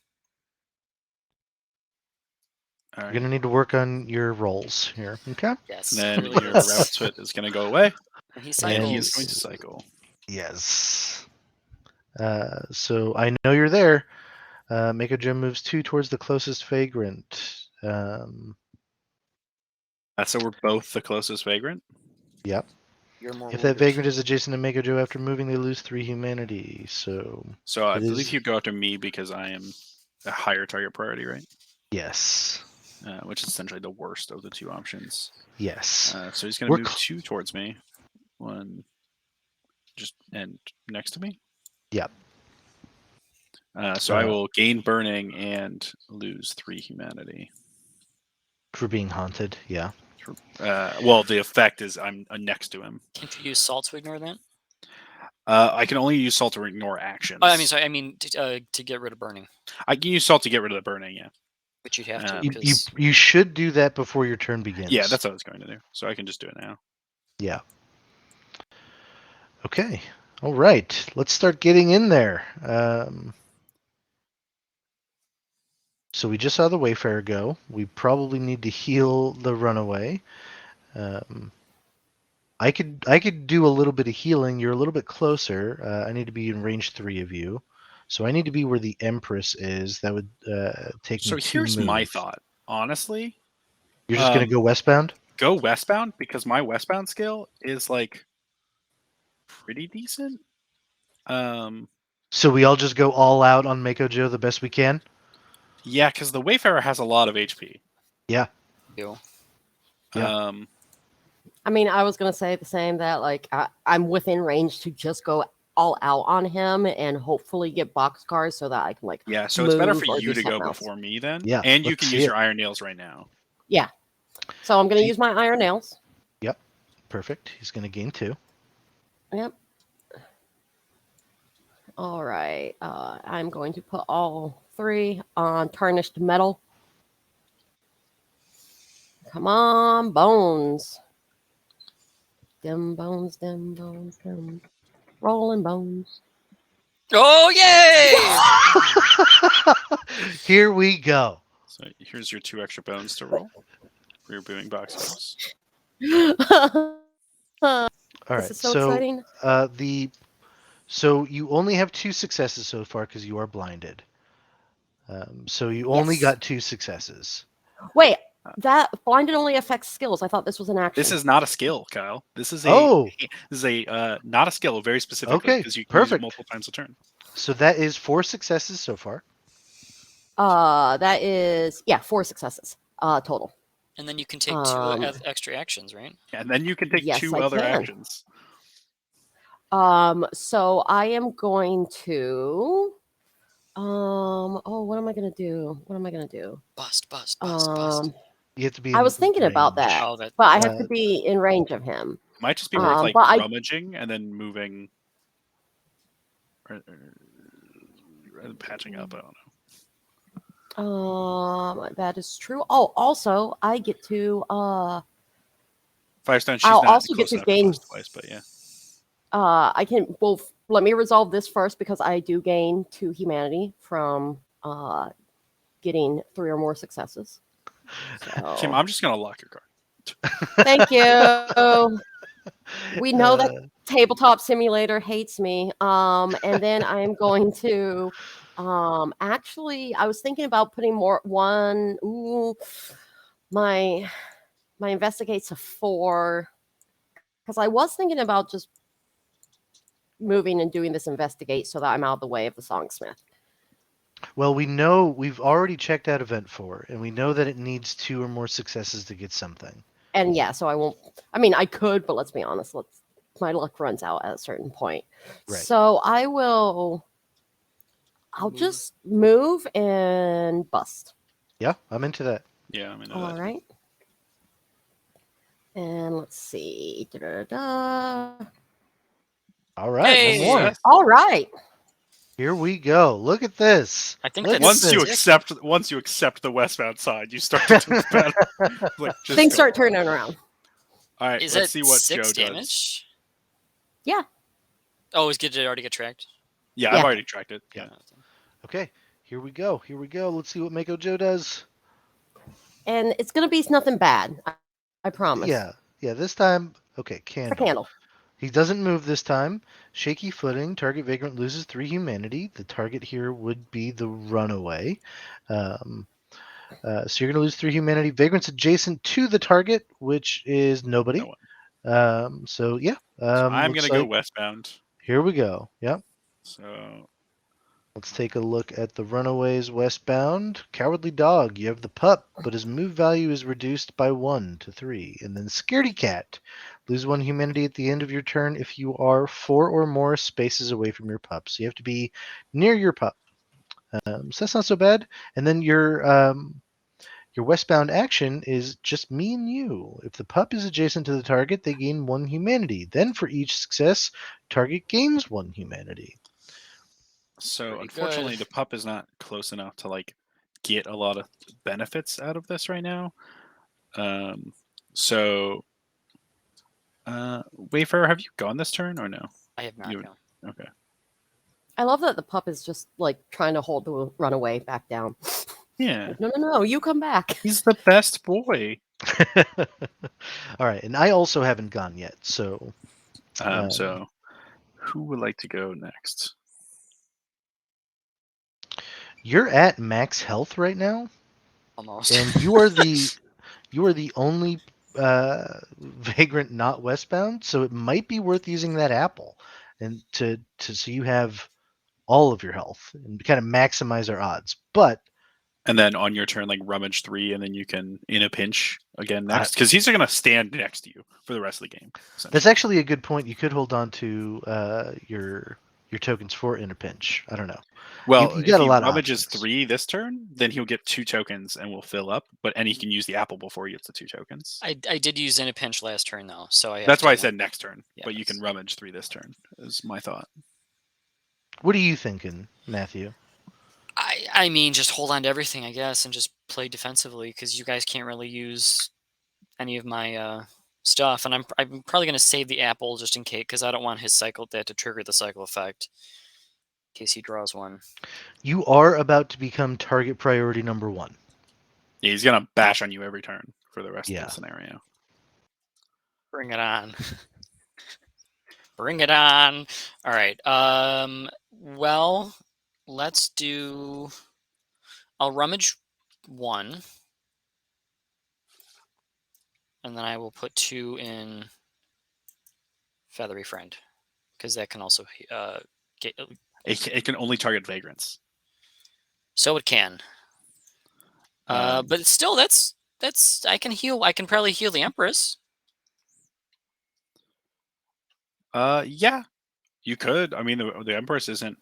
All You're right. gonna need to work on your rolls here. Okay. Yes, And then clearly your is. rabbit is going to go away, And he and he is cycles. going to cycle. Yes. So I know you're there. Mako Gem moves 2 towards the closest vagrant. So we're both the closest vagrant. Yep. You're more If that wounded. vagrant is adjacent to Mako Joe after moving, they lose 3 humanity. So I it believe is- he'd go after me because I am a higher target priority, right? yes. Which is essentially the worst of the 2 options. Yes. So he's going We're to move cl- 2 towards me. 1 just and next to me. Yep. So I will gain burning and lose 3 humanity. For being haunted, yeah. Well, the effect is I'm next to him. Can't you use salt to ignore that? I can only use salt to ignore actions. Oh, I mean, to get rid of burning. I can use salt to get rid of the burning, yeah. Which you'd have to, You, because you should do that before your turn begins. Yeah, that's what I was going to do. So I can just do it now. Yeah. Okay. All right. Let's start getting in there. So we just saw the Wayfarer go. We probably need to heal the runaway. I could do a little bit of healing. You're a little bit closer. I need to be in range 3 of you. So I need to be where the Empress is. That would take So me 2 here's my moves. thought. Honestly, You're just going to go westbound? go westbound because my westbound skill is like pretty decent. So we all just go all out on Mako Joe the best we can? Yeah, because the Wayfarer has a lot of HP. Yeah. you. Yeah. I mean, I was gonna say the same, that like I'm within range to just go all out on him and hopefully get boxcars so that I can like Yeah, so it's better move for or you do to go something else. before me then. Yeah, And you let's can see use it. your iron nails right now. Yeah. So I'm gonna use my iron nails. Yep. Perfect. He's going to gain 2. Yep. All right. I'm going to put all 3 on tarnished metal. Come on, bones. Them bones, them bones, them rolling bones. Oh, yay! Here we go. So here's your 2 extra bones to roll for your booming boxcars. All right. This is so exciting. So you only have 2 successes so far because you are blinded. So you only Yes. got 2 successes. Wait, that blinded only affects skills. I thought this was an action. This is not a skill, Kyle. This is not a skill, very specifically, Okay, because you can use it perfect. multiple times a turn. So that is 4 successes so far. That is 4 successes total. And then you can take 2 extra actions, right? And then you can take Yes, 2 I other can. actions. So I am going to what am I gonna do? Bust. You have to be. I in was thinking about range. that, Oh, that. but I have to be in range of him. It might just be worth like but I- rummaging and then moving or patching up. I don't know. That is true. Oh, also I get to Firestone, she's I'll not also get close to enough gain- bust twice, but yeah. I can let me resolve this first because I do gain 2 humanity from getting 3 or more successes. So, Kim, I'm just gonna lock your card. thank you. We know that Tabletop Simulator hates me. And then I am going to actually I was thinking about putting my investigates a 4 because I was thinking about just moving and doing this investigate so that I'm out of the way of the songsmith. Well, we know we've already checked out event 4, and we know that it needs 2 or more successes to get something. And yeah, so I won't. I mean, I could, but let's be honest. My luck runs out at a certain point. Right. So I'll just move and bust. Yeah, I'm into that. Yeah, I'm into All that. right. And let's see. Da-da-da. All right, Hey! one more. Yes. All right. Here we go. Look at this. I think Look that's at Once you accept the westbound side, you start to do better. Like, just Things go. start turning around. All right, Is let's that see what 6 Joe damage? does. Yeah. Oh, did it already get tracked? Yeah, Yeah. I've already tracked it. Yeah. Yeah. Okay, here we go. Here we go. Let's see what Mako Joe does. And it's going to be nothing bad. I promise. Yeah, yeah. This time, okay, It's a candle. candle. He doesn't move this time. Shaky footing. Target vagrant loses 3 humanity. The target here would be the runaway. Um, so you're going to lose 3 humanity. Vagrant's adjacent to the target, which is No nobody. one. So yeah, So I'm looks gonna go like westbound. here we go. Yep. So Let's take a look at the runaways westbound. Cowardly Dog, you have the pup, but his move value is reduced by 1 to 3. And then Scaredy Cat, lose 1 humanity at the end of your turn if you are 4 or more spaces away from your pup. So you have to be near your pup. So that's not so bad. And then your westbound action is just me and you. If the pup is adjacent to the target, they gain 1 humanity. Then for each success, target gains 1 humanity. So Pretty good. unfortunately, the pup is not close enough to like get a lot of benefits out of this right now. Um, so, Wayfarer, have you gone this turn or no? I have not You gone. okay? I love that the pup is just like trying to hold the runaway back down. Yeah, Like, no, you come back. he's the best boy. All right, and I also haven't gone yet, so So who would like to go next? you're at max health right now, Almost. and you are the only vagrant not westbound, so it might be worth using that apple and to so you have all of your health and kind of maximize our odds. But And then on your turn, like rummage 3, and then you can in a pinch again I, next because he's gonna stand next to you for the rest of the game. that's essentially. actually a good point. You could hold on to your tokens for in a pinch. I don't know. Well, You if got a he lot of rummages options. 3 this turn, then he'll get 2 tokens and will fill up. And he can use the apple before he gets the 2 tokens. I did use in a pinch last turn though, so I have That's why I to- said next turn. Yeah, but you can that's- rummage 3 this turn. Is my thought. What are you thinking, Matthew? I mean, just hold on to everything, I guess, and just play defensively because you guys can't really use any of my stuff, and I'm probably going to save the apple just in case because I don't want his cycle that to trigger the cycle effect in case he draws one. You are about to become target priority number 1. Yeah, he's gonna bash on you every turn for the rest Yeah. of the scenario. Bring it on. Bring it on. All right. Well, let's do. I'll rummage 1, and then I will put 2 in Feathery Friend because that can also get. It can only target vagrants. So it can. But still, that's I can heal. I can probably heal the Empress. Yeah, you could. I mean, the Empress isn't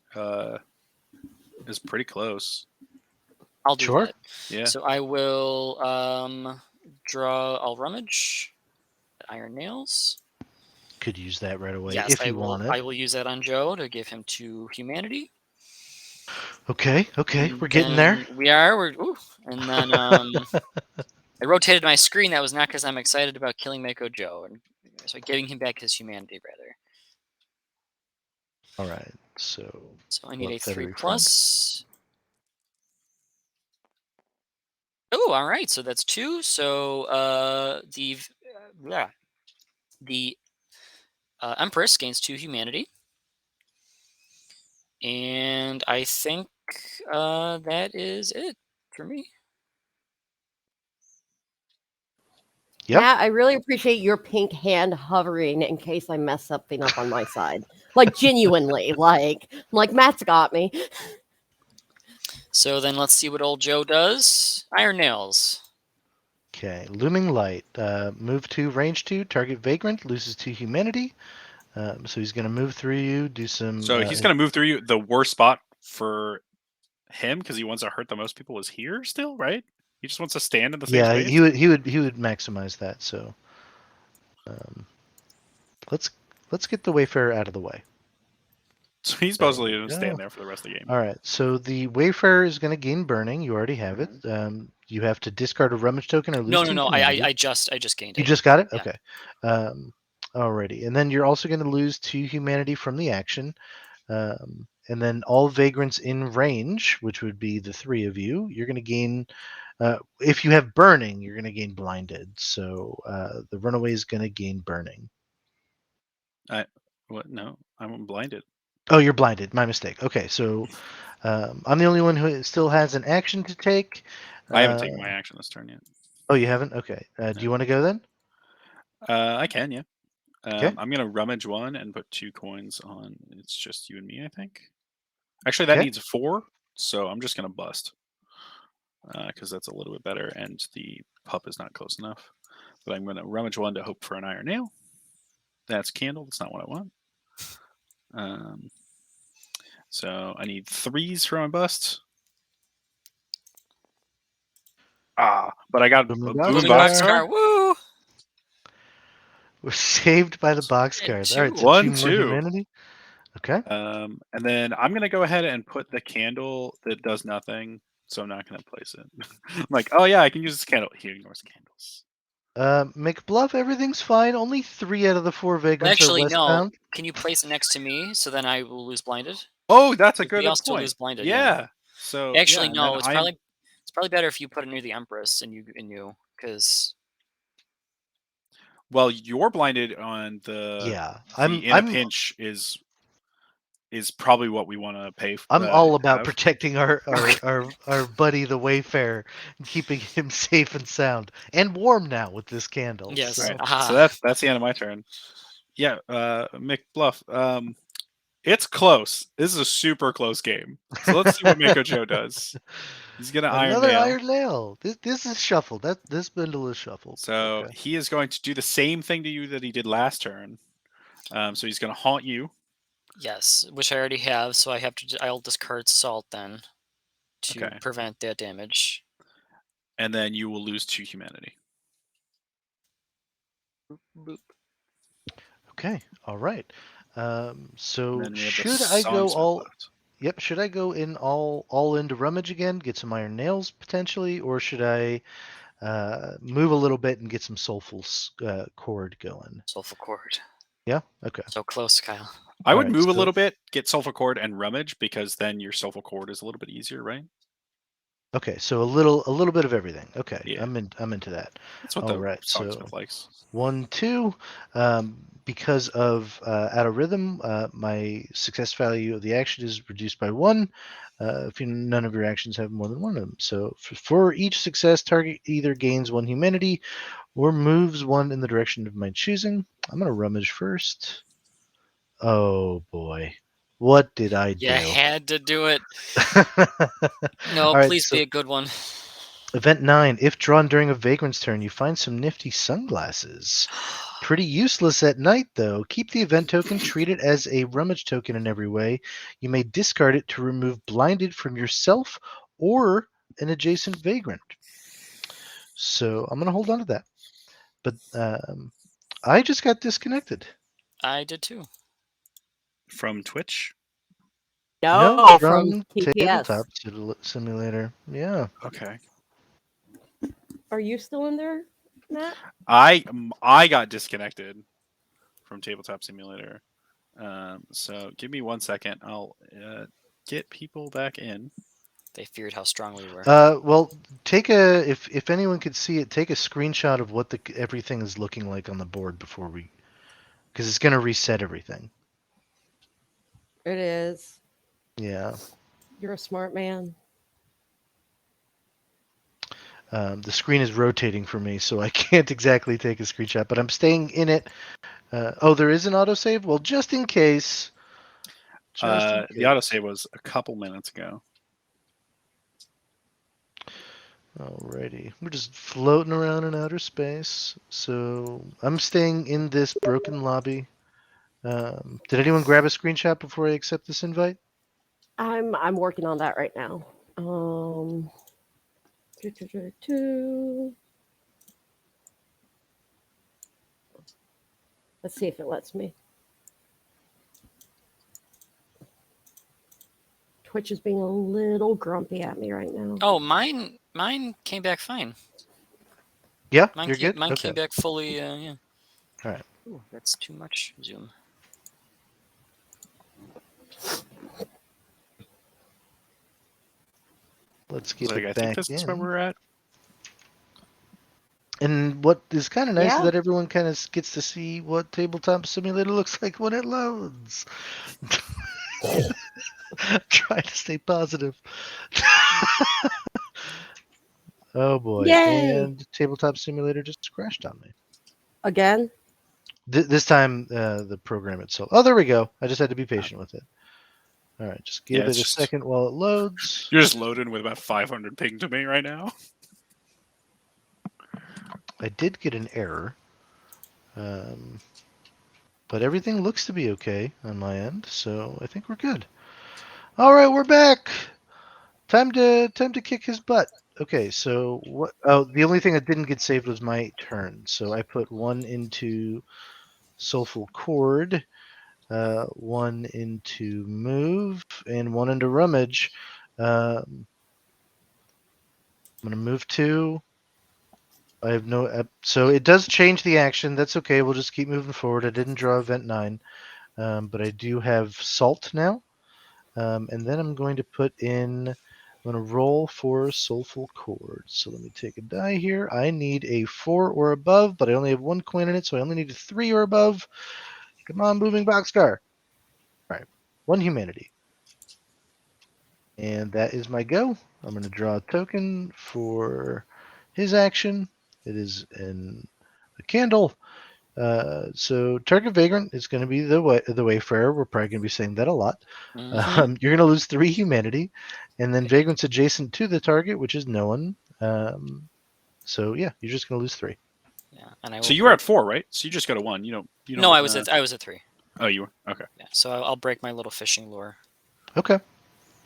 is pretty close. I'll do Sure. that. Yeah. So I will draw. I'll rummage Iron Nails. Could use that right away Yes, if I you will. want it. I will use that on Joe to give him 2 humanity. Okay, And we're getting there. then we are. And then I rotated my screen. That was not because I'm excited about killing Mako Joe, and so giving him back his humanity rather. All right, so I need a 3 Feathery plus. Oh, all right. So that's 2. So the Empress gains 2 humanity, and I think that is it for me. Yep. Matt, I really appreciate your pink hand hovering in case I mess something up on my side. Like genuinely, like Matt's got me. So then let's see what old Joe does. Iron Nails. Okay, Looming Light. Move 2, range 2, target vagrant, loses 2 humanity. So he's going to move through you, do some. So he's gonna move through you. The worst spot for him because he wants to hurt the most people is here still, right? He just wants to stand in the same Yeah, space. he would maximize that. So let's get the Wayfarer out of the way. So he's There supposedly we going to go. stand there for the rest of the game. All right, so the Wayfarer is going to gain burning. You already have it. Mm-hmm. You have to discard a rummage token or lose No. 2 humanity. I just gained it. You just got it? Yeah. Okay. Alrighty. And then you're also going to lose 2 humanity from the action. and then all vagrants in range, which would be the three of you, you're going to gain. If you have burning, you're going to gain blinded. So the runaway is going to gain burning. What? No, I'm blinded. Oh, you're blinded. My mistake. Okay, so I'm the only one who still has an action to take. I haven't taken my action this turn yet. Oh, you haven't? Okay. Do you No. want to go then? I can, yeah. Okay. I'm gonna rummage one and put 2 coins on. It's just you and me, I think. Actually, that Okay. needs 4, so I'm just gonna bust because that's a little bit better, and the pup is not close enough. But I'm gonna rummage one to hope for an iron nail. That's candle. That's not what I want. So I need 3s for my bust. But I got a Booming booming Booming boxcar. boxcar. boxcar. Woo! We're saved by the And boxcars. All right, so 1, 2 more 2. humanity. Okay. And then I'm gonna go ahead and put the candle that does nothing. So I'm not gonna place it. I'm like, oh yeah, I can use this candle. He ignores candles. Make bluff. Everything's fine. Only 3 out of the 4 Well, vagrants are actually, no. westbound. Can you place it next to me so then I will lose blinded? Oh, that's a good We all still point. lose blinded. Yeah. So Actually, yeah, and no. then It's probably better if you put it near the Empress and you because well, you're blinded on the Yeah, in a pinch is probably what we want to pay. I'm all about Have. protecting our buddy the Wayfarer and keeping him safe and sound and warm now with this candle. yes. So. Right. So that's the end of my turn. Yeah, Mick Bluff. It's close. This is a super close game. So let's see what Mako Joe does. He's gonna iron Another nail. iron nail. This is shuffled. This bundle is shuffled. So Okay. he is going to do the same thing to you that he did last turn. So he's going to haunt you. Yes, which I already have, so I'll discard salt then to Okay. prevent that damage. And then you will lose 2 humanity. Boop. Okay. All right. So And then we have the should I go Songsmith all? left. Yep. Should I go in all into rummage again? Get some iron nails potentially, or should I move a little bit and get some soulful cord going? Soulful cord. Yeah. Okay. So close, Kyle. I would Alright, move a so- little bit, get Soulful Cord and Rummage, because then your Soulful Cord is a little bit easier, right? Okay. So a little bit of everything. Okay. Yeah. I'm into that. That's what All the right, Songsmith so- likes. 1, 2. Because of out of rhythm, my success value of the action is reduced by 1. If none of your actions have more than one of them. So for each success, target either gains 1 humanity or moves 1 in the direction of my choosing. I'm gonna rummage first. Oh boy, what did I do? You had to do it. No, All right, please so be a good one. event 9. If drawn during a vagrant's turn, you find some nifty sunglasses. Pretty useless at night, though. Keep the event token, treat it as a rummage token in every way. You may discard it to remove blinded from yourself or an adjacent vagrant. So I'm going to hold on to that. But I just got disconnected. I did too. From Twitch? No, from from TPS. Tabletop Simulator. Yeah. Okay. Are you still in there, Matt? I got disconnected from Tabletop Simulator. So give me 1 second. I'll get people back in. They feared how strong we were. Well, take a if anyone could see it, take a screenshot of what everything is looking like on the board before we, because it's going to reset everything. It is. Yeah. You're a smart man. The screen is rotating for me, so I can't exactly take a screenshot, but I'm staying in it. Oh, there is an autosave? Well, just in case. The autosave was a couple minutes ago. Alrighty. We're just floating around in outer space. So I'm staying in this broken lobby. Did anyone grab a screenshot before I accept this invite? I'm working on that right now. Let's see if it lets me. Twitch is being a little grumpy at me right now. Oh, mine came back fine. Yeah, Mine you're good? Okay. came back fully. Yeah. All right. Ooh, that's too much zoom. Let's get Like, it I think back this is where in. we're at. And what is kind of nice is Yeah. that everyone kind of gets to see what Tabletop Simulator looks like when it loads. Try to stay positive. Oh boy. Yay! And Tabletop Simulator just crashed on me. Again? This time, the program itself. Oh, there we go. I just had to be patient with it. All right, just give Yeah, it it's a just second while it loads. you're just loading with about 500 ping to me right now. I did get an error, um, but everything looks to be okay on my end, so I think we're good. All right, we're back. Time to kick his butt. Okay, so what? Oh, the only thing that didn't get saved was my turn. So I put one into Soulful Chord, one into Move, and one into Rummage. I'm gonna move two. I have no. So it does change the action. That's okay. We'll just keep moving forward. I didn't draw event 9, but I do have Salt now. And then I'm going to put in. I'm going to roll for Soulful Chord. So let me take a die here. I need a 4 or above, but I only have 1 coin in it, so I only need a 3 or above. Come on, moving boxcar. All right, 1 humanity. And that is my go. I'm going to draw a token for his action. It is a candle. So target vagrant is going to be the wayfarer. We're probably going to be saying that a lot. Mhm. You're going to lose 3 humanity, and then vagrant's adjacent to the target, which is no one. So yeah, you're just going to lose 3. Yeah, and I will So you were break. at 4, right? So you just got a 1. You don't. No, I was at 3. Oh, you were. Okay. Yeah, so I'll break my little fishing lure. Okay.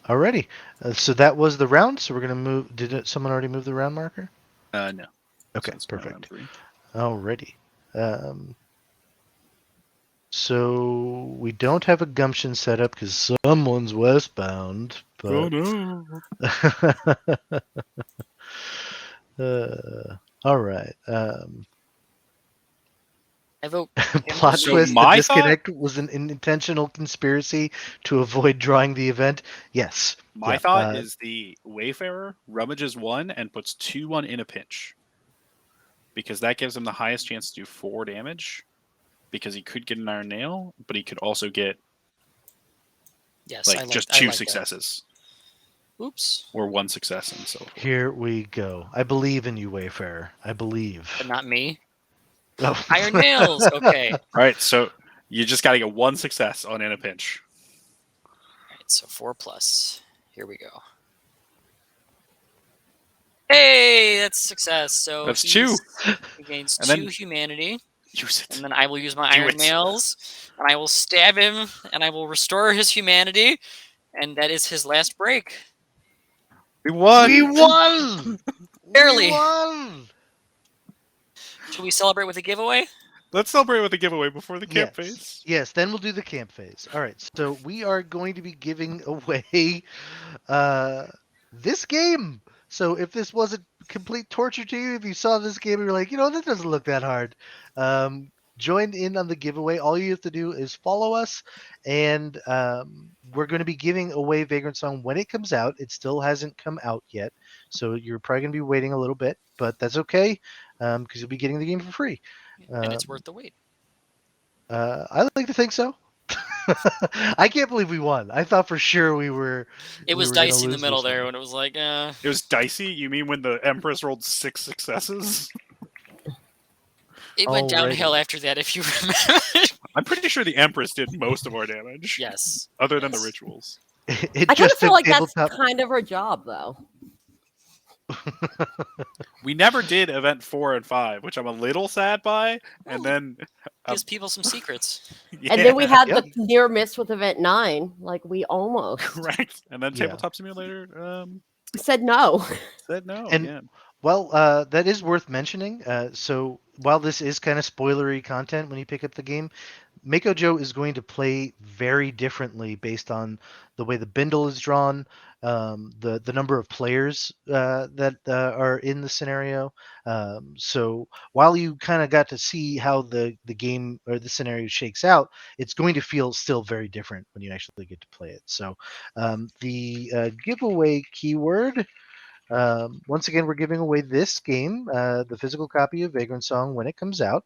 Alrighty. So that was the round. So we're going to move. Someone already move the round marker? No. Okay, So it's my round perfect. 3. Alrighty. So we don't have a gumption set up because someone's westbound. Oh But no! all right. I vote. Plot So twist: the my thought, disconnect was an intentional conspiracy to avoid drawing the event. Yes. my Yeah. thought is the Wayfarer rummages 1 and puts 2-1 in a pinch because that gives him the highest chance to do 4 damage. Because he could get an iron nail, but he could also get Yes, like just I 2 like that. successes Oops, or 1 success and so forth. Here we go. I believe in you, Wayfarer. I believe. but not me. Oh. Iron nails. Okay. All right, so you just got to get 1 success on in a pinch. All right, so 4 plus. Here we go. Hey, that's a success. So That's 2. he gains And 2 then humanity, use it. and then I will use my Do iron it. nails, and I will stab him, and I will restore his humanity, and that is his last break. We won. We won! Barely. We won! Should we celebrate with a giveaway? Let's celebrate with a giveaway before the camp Yes. phase. Yes, then we'll do the camp phase. All right, so we are going to be giving away this game. So if this wasn't complete torture to you, if you saw this game and you're like, that doesn't look that hard, join in on the giveaway. All you have to do is follow us, and we're going to be giving away Vagrantsong when it comes out. It still hasn't come out yet, so you're probably going to be waiting a little bit, but that's okay because you'll be getting the game for free. And it's worth the wait. I like to think so. I can't believe we won. I thought for sure we were. It was gonna dicey in the lose middle this there one. when it was like, It was dicey. You mean when the Empress rolled 6 successes? it went Alrighty. downhill after that, if you remember. I'm pretty sure the Empress did most of our damage. Yes. Other than the yes. rituals. It I kind of just feel took like that's tabletop. kind of her job, though. We never did event 4 and 5, which I'm a little sad by. And then Gives people some secrets. yeah, And then we had Yep. the near miss with event 9. Like, we almost correct. And then Yeah. Tabletop Simulator said no. said no And- again. Well, that is worth mentioning. So while this is kind of spoilery content when you pick up the game, Mako Joe is going to play very differently based on the way the bindle is drawn, the number of players that are in the scenario. So while you kind of got to see how the game or the scenario shakes out, it's going to feel still very different when you actually get to play it. So the giveaway keyword Once again, we're giving away this game, the physical copy of Vagrantsong, when it comes out.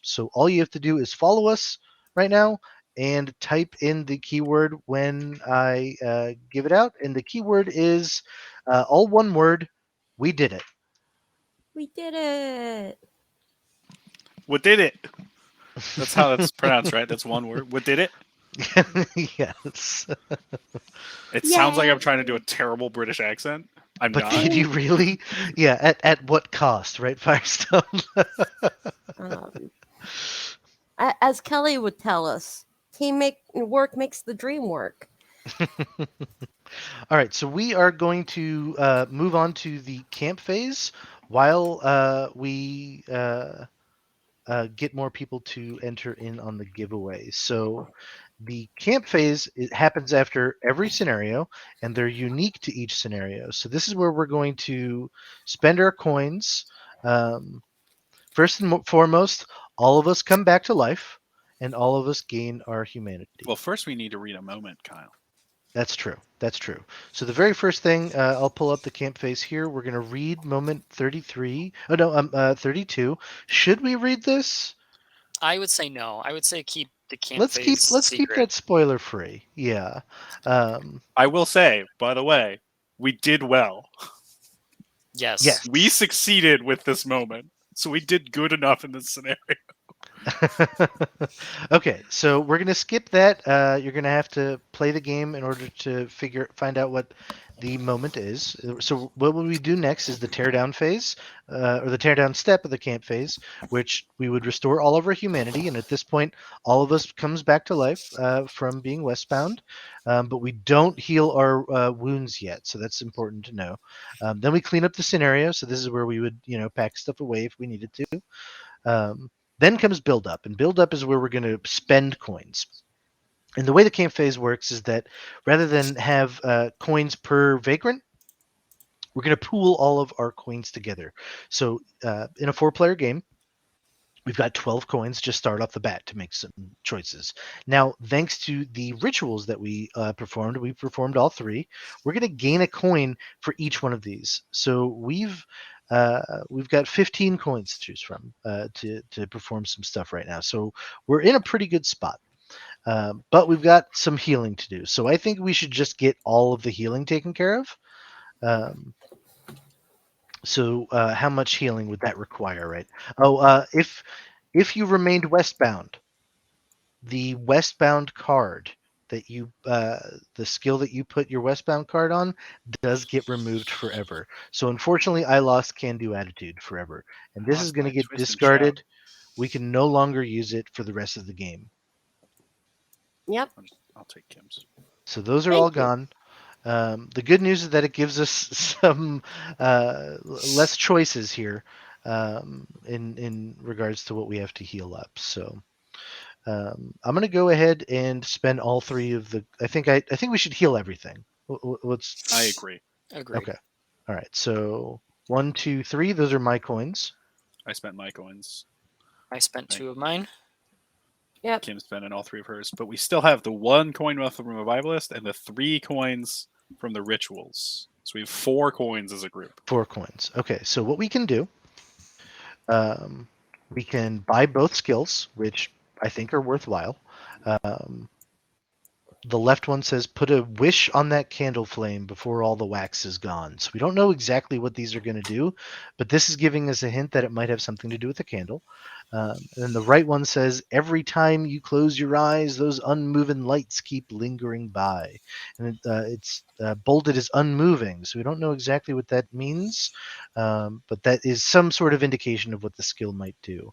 So all you have to do is follow us right now and type in the keyword when I give it out. And the keyword is all one word. We did it. We did it. What did it? That's how that's pronounced, right? That's one word. What did it? Yes. It sounds like I'm trying to do a Yay. terrible British accent. I'm But not. can you really? Yeah. At what cost, right, Firestone? Um, as Kelly would tell us, work makes the dream work. All right, so we are going to move on to the camp phase while we get more people to enter in on the giveaway. So the camp phase, it happens after every scenario, and they're unique to each scenario. So this is where we're going to spend our coins. Um, First and foremost, all of us come back to life, and all of us gain our humanity. Well, first we need to read a moment, Kyle. That's true. That's true. So the very first thing, I'll pull up the camp face here. We're going to read moment 33. Oh no, 32. Should we read this? I would say no. I would say keep the camp Let's keep phase let's keep secret. that spoiler free. Yeah. Um, I will say, by the way, we did well. Yes. yes. We succeeded with this moment. So we did good enough in this scenario. Okay, so we're gonna skip that. You're gonna have to play the game in order to find out what the moment is. So what would we do next is the teardown phase, or the teardown step of the camp phase, which we would restore all of our humanity, and at this point, all of us comes back to life from being westbound, but we don't heal our wounds yet, so that's important to know. Then we clean up the scenario. So this is where we would, pack stuff away if we needed to. Then comes build up, and build up is where we're going to spend coins. And the way the camp phase works is that rather than have coins per vagrant, we're going to pool all of our coins together. So in a 4-player game, we've got 12 coins just start off the bat to make some choices. Now, thanks to the rituals that we performed all 3. We're going to gain a coin for each one of these. So we've got 15 coins to choose from to perform some stuff right now. So we're in a pretty good spot. But we've got some healing to do. So I think we should just get all of the healing taken care of. Um, so how much healing would that require, right? Oh, if you remained westbound, the westbound card that the skill that you put your westbound card on does get removed forever. So unfortunately, I lost can do attitude forever, and I this is lost going to my get twist and shout. discarded. We can no longer use it for the rest of the game. Yep. I'll take Kim's. So those are all Thank you. gone. The good news is that it gives us some less choices here in regards to what we have to heal up. So I'm going to go ahead and spend all 3 of the. I think we should heal everything. Let's. I agree. Agreed. Okay. All right. So 1, 2, 3. Those are my coins. I spent my coins. I spent 2 of mine. Yep. Kim spent all 3 of hers. But we still have the 1 coin left from Revivalist and the 3 coins from the rituals. So we have 4 coins as a group. 4 coins. Okay. So what we can do, um, we can buy both skills, which I think are worthwhile. Um, the left one says put a wish on that candle flame before all the wax is gone. So we don't know exactly what these are going to do, but this is giving us a hint that it might have something to do with the candle. And then the right one says every time you close your eyes, those unmoving lights keep lingering by. And it's bolded as unmoving. So we don't know exactly what that means, but that is some sort of indication of what the skill might do.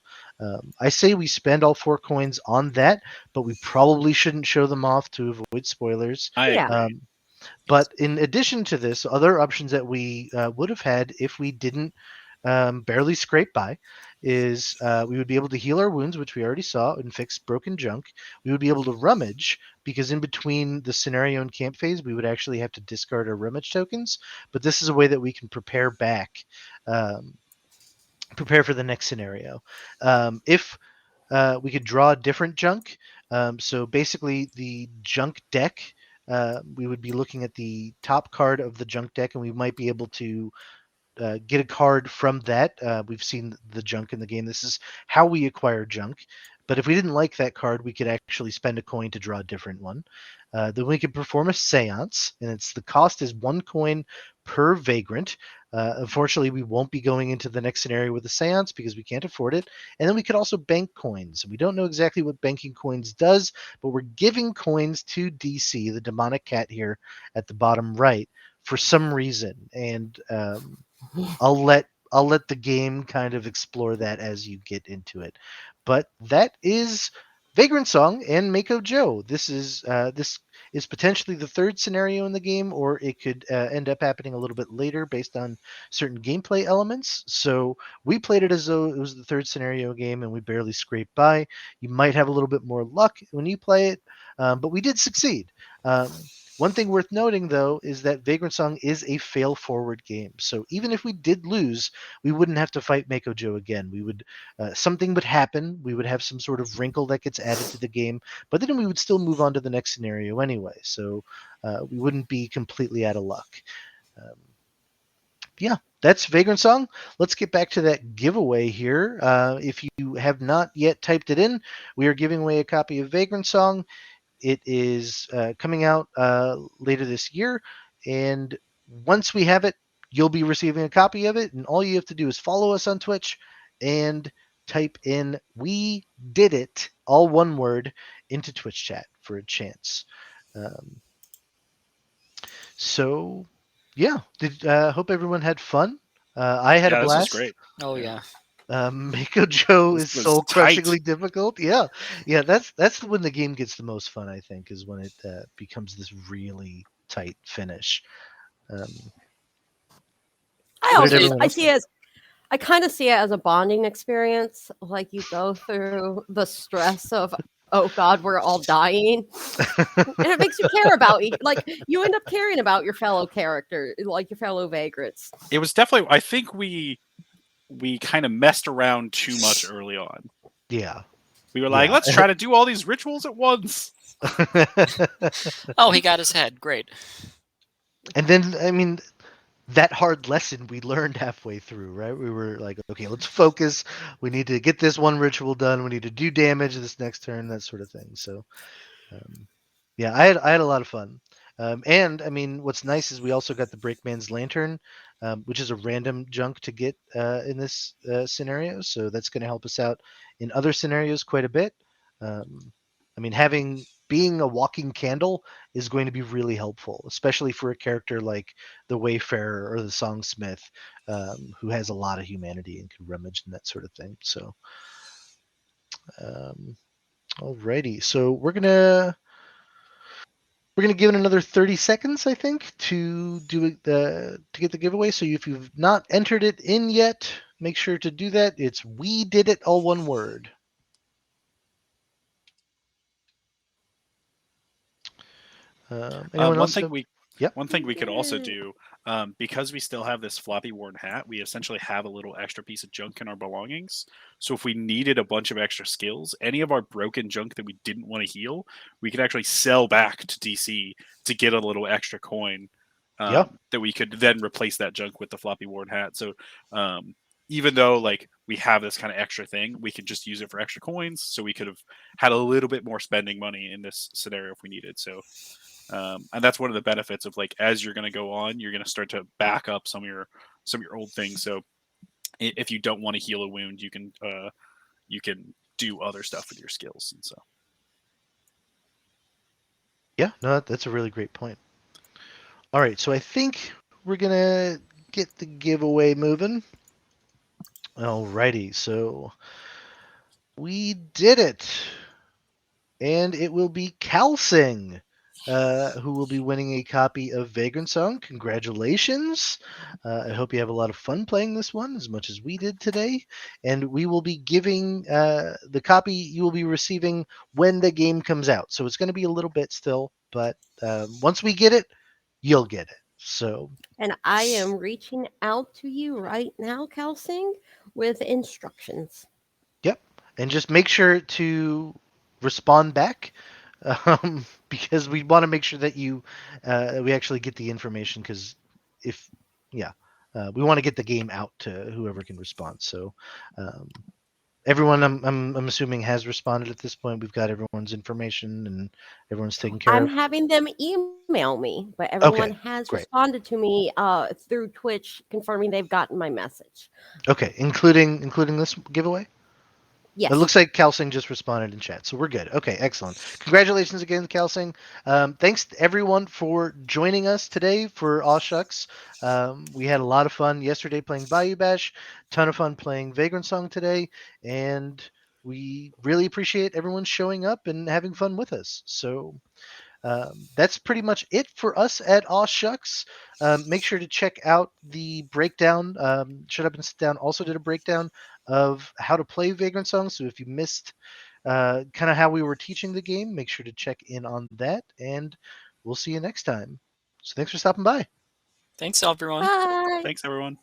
I say we spend all 4 coins on that, but we probably shouldn't show them off to avoid spoilers. I Yeah. agree. But in addition to this, other options that we would have had if we didn't barely scrape by is we would be able to heal our wounds, which we already saw, and fix broken junk. We would be able to rummage because in between the scenario and camp phase, we would actually have to discard our rummage tokens. But this is a way that we can um, prepare for the next scenario. If we could draw different junk. So basically, the junk deck we would be looking at the top card of the junk deck, and we might be able to get a card from that. We've seen the junk in the game. This is how we acquire junk. But if we didn't like that card, we could actually spend a coin to draw a different one. Then we could perform a seance, and the cost is 1 coin per vagrant. Unfortunately, we won't be going into the next scenario with a seance because we can't afford it. And then we could also bank coins. We don't know exactly what banking coins does, but we're giving coins to DC, the demonic cat here at the bottom right, for some reason. And I'll let the game kind of explore that as you get into it. But that is Vagrantsong and Mako Joe. This is potentially the third scenario in the game, or it could end up happening a little bit later based on certain gameplay elements. So we played it as though it was the third scenario game, and we barely scraped by. You might have a little bit more luck when you play it, but we did succeed. One thing worth noting, though, is that Vagrant Song is a fail forward game. So even if we did lose, we wouldn't have to fight Mako Joe again. We would something would happen. We would have some sort of wrinkle that gets added to the game, but then we would still move on to the next scenario anyway. So we wouldn't be completely out of luck. Um, yeah, that's Vagrant Song. Let's get back to that giveaway here. If you have not yet typed it in, we are giving away a copy of Vagrant Song. It is coming out later this year, and once we have it, you'll be receiving a copy of it. And all you have to do is follow us on Twitch and type in "We did it," all one word, into Twitch chat for a chance. Um, so, yeah, hope everyone had fun. I had a Yeah, this was blast. great. Oh Yeah. yeah. Mako Joe This is was soul tight. crushingly difficult. Yeah, yeah, that's when the game gets the most fun. I think is when it becomes this really tight finish. Um, I what did also It, everyone I else see think? it as I kind of see it as a bonding experience. Like you go through the stress of, oh God, we're all dying, and it makes you care about like you end up caring about your fellow character, like your fellow vagrants. It was definitely. I think we kind of messed around too much early on. Yeah, We were like, yeah, let's try to do all these rituals at once. oh, he got his head. Great. and then I mean that hard lesson we learned halfway through, right? We were like, okay, let's focus. We need to get this one ritual done. We need to do damage this next turn, that sort of thing. So Um, yeah, I had a lot of fun. And I mean, what's nice is we also got the Brakeman's Lantern, which is a random junk to get in this scenario. So that's going to help us out in other scenarios quite a bit. Um, I mean, having being a walking candle is going to be really helpful, especially for a character like the Wayfarer or the Songsmith, who has a lot of humanity and can rummage and that sort of thing. So, um, alrighty, so we're gonna give it another 30 seconds, I think, to do to get the giveaway. So if you've not entered it in yet, make sure to do that. It's "We did it," all one word. Anyone One else thing have? we Yep. one thing We we could did also it. do, because we still have this floppy worn hat, we essentially have a little extra piece of junk in our belongings. So if we needed a bunch of extra skills, any of our broken junk that we didn't want to heal, we could actually sell back to DC to get a little extra coin, Yeah. that we could then replace that junk with the floppy worn hat. So even though like we have this kind of extra thing, we could just use it for extra coins. So we could have had a little bit more spending money in this scenario if we needed. So and that's one of the benefits of like as you're going to go on, you're going to start to back up some of your old things. So if you don't want to heal a wound, you can do other stuff with your skills. And so Yeah. No, that's a really great point. All right. So I think we're gonna get the giveaway moving. Alrighty. So we did it. And it will be Kalsing, who will be winning a copy of Vagrant Song. Congratulations! I hope you have a lot of fun playing this one as much as we did today. And we will be giving the copy you will be receiving when the game comes out. So it's going to be a little bit still, but once we get it, you'll get it. So, And I am reaching out to you right now, Kelsing, with instructions. yep. And just make sure to respond back because we want to make sure that we actually get the information. Because if, yeah, we want to get the game out to whoever can respond. So, um, everyone, I'm assuming has responded at this point. We've got everyone's information and everyone's taken care I'm of. having them email me, but everyone Okay, has great. responded to me through Twitch confirming they've gotten my message. Okay, including this giveaway. It Yes. looks like Kelsing just responded in chat, so we're good. Okay, excellent. Congratulations again, Kelsing. Thanks to everyone for joining us today for AwSHUX. We had a lot of fun yesterday playing Bayou Bash, ton of fun playing Vagrantsong today, and we really appreciate everyone showing up and having fun with us. So that's pretty much it for us at AwSHUX. Make sure to check out the breakdown. Shut Up and Sit Down also did a breakdown of how to play Vagrant Song. So if you missed kind of how we were teaching the game, make sure to check in on that. And we'll see you next time. So thanks for stopping by. Thanks, everyone. Bye. Thanks, everyone.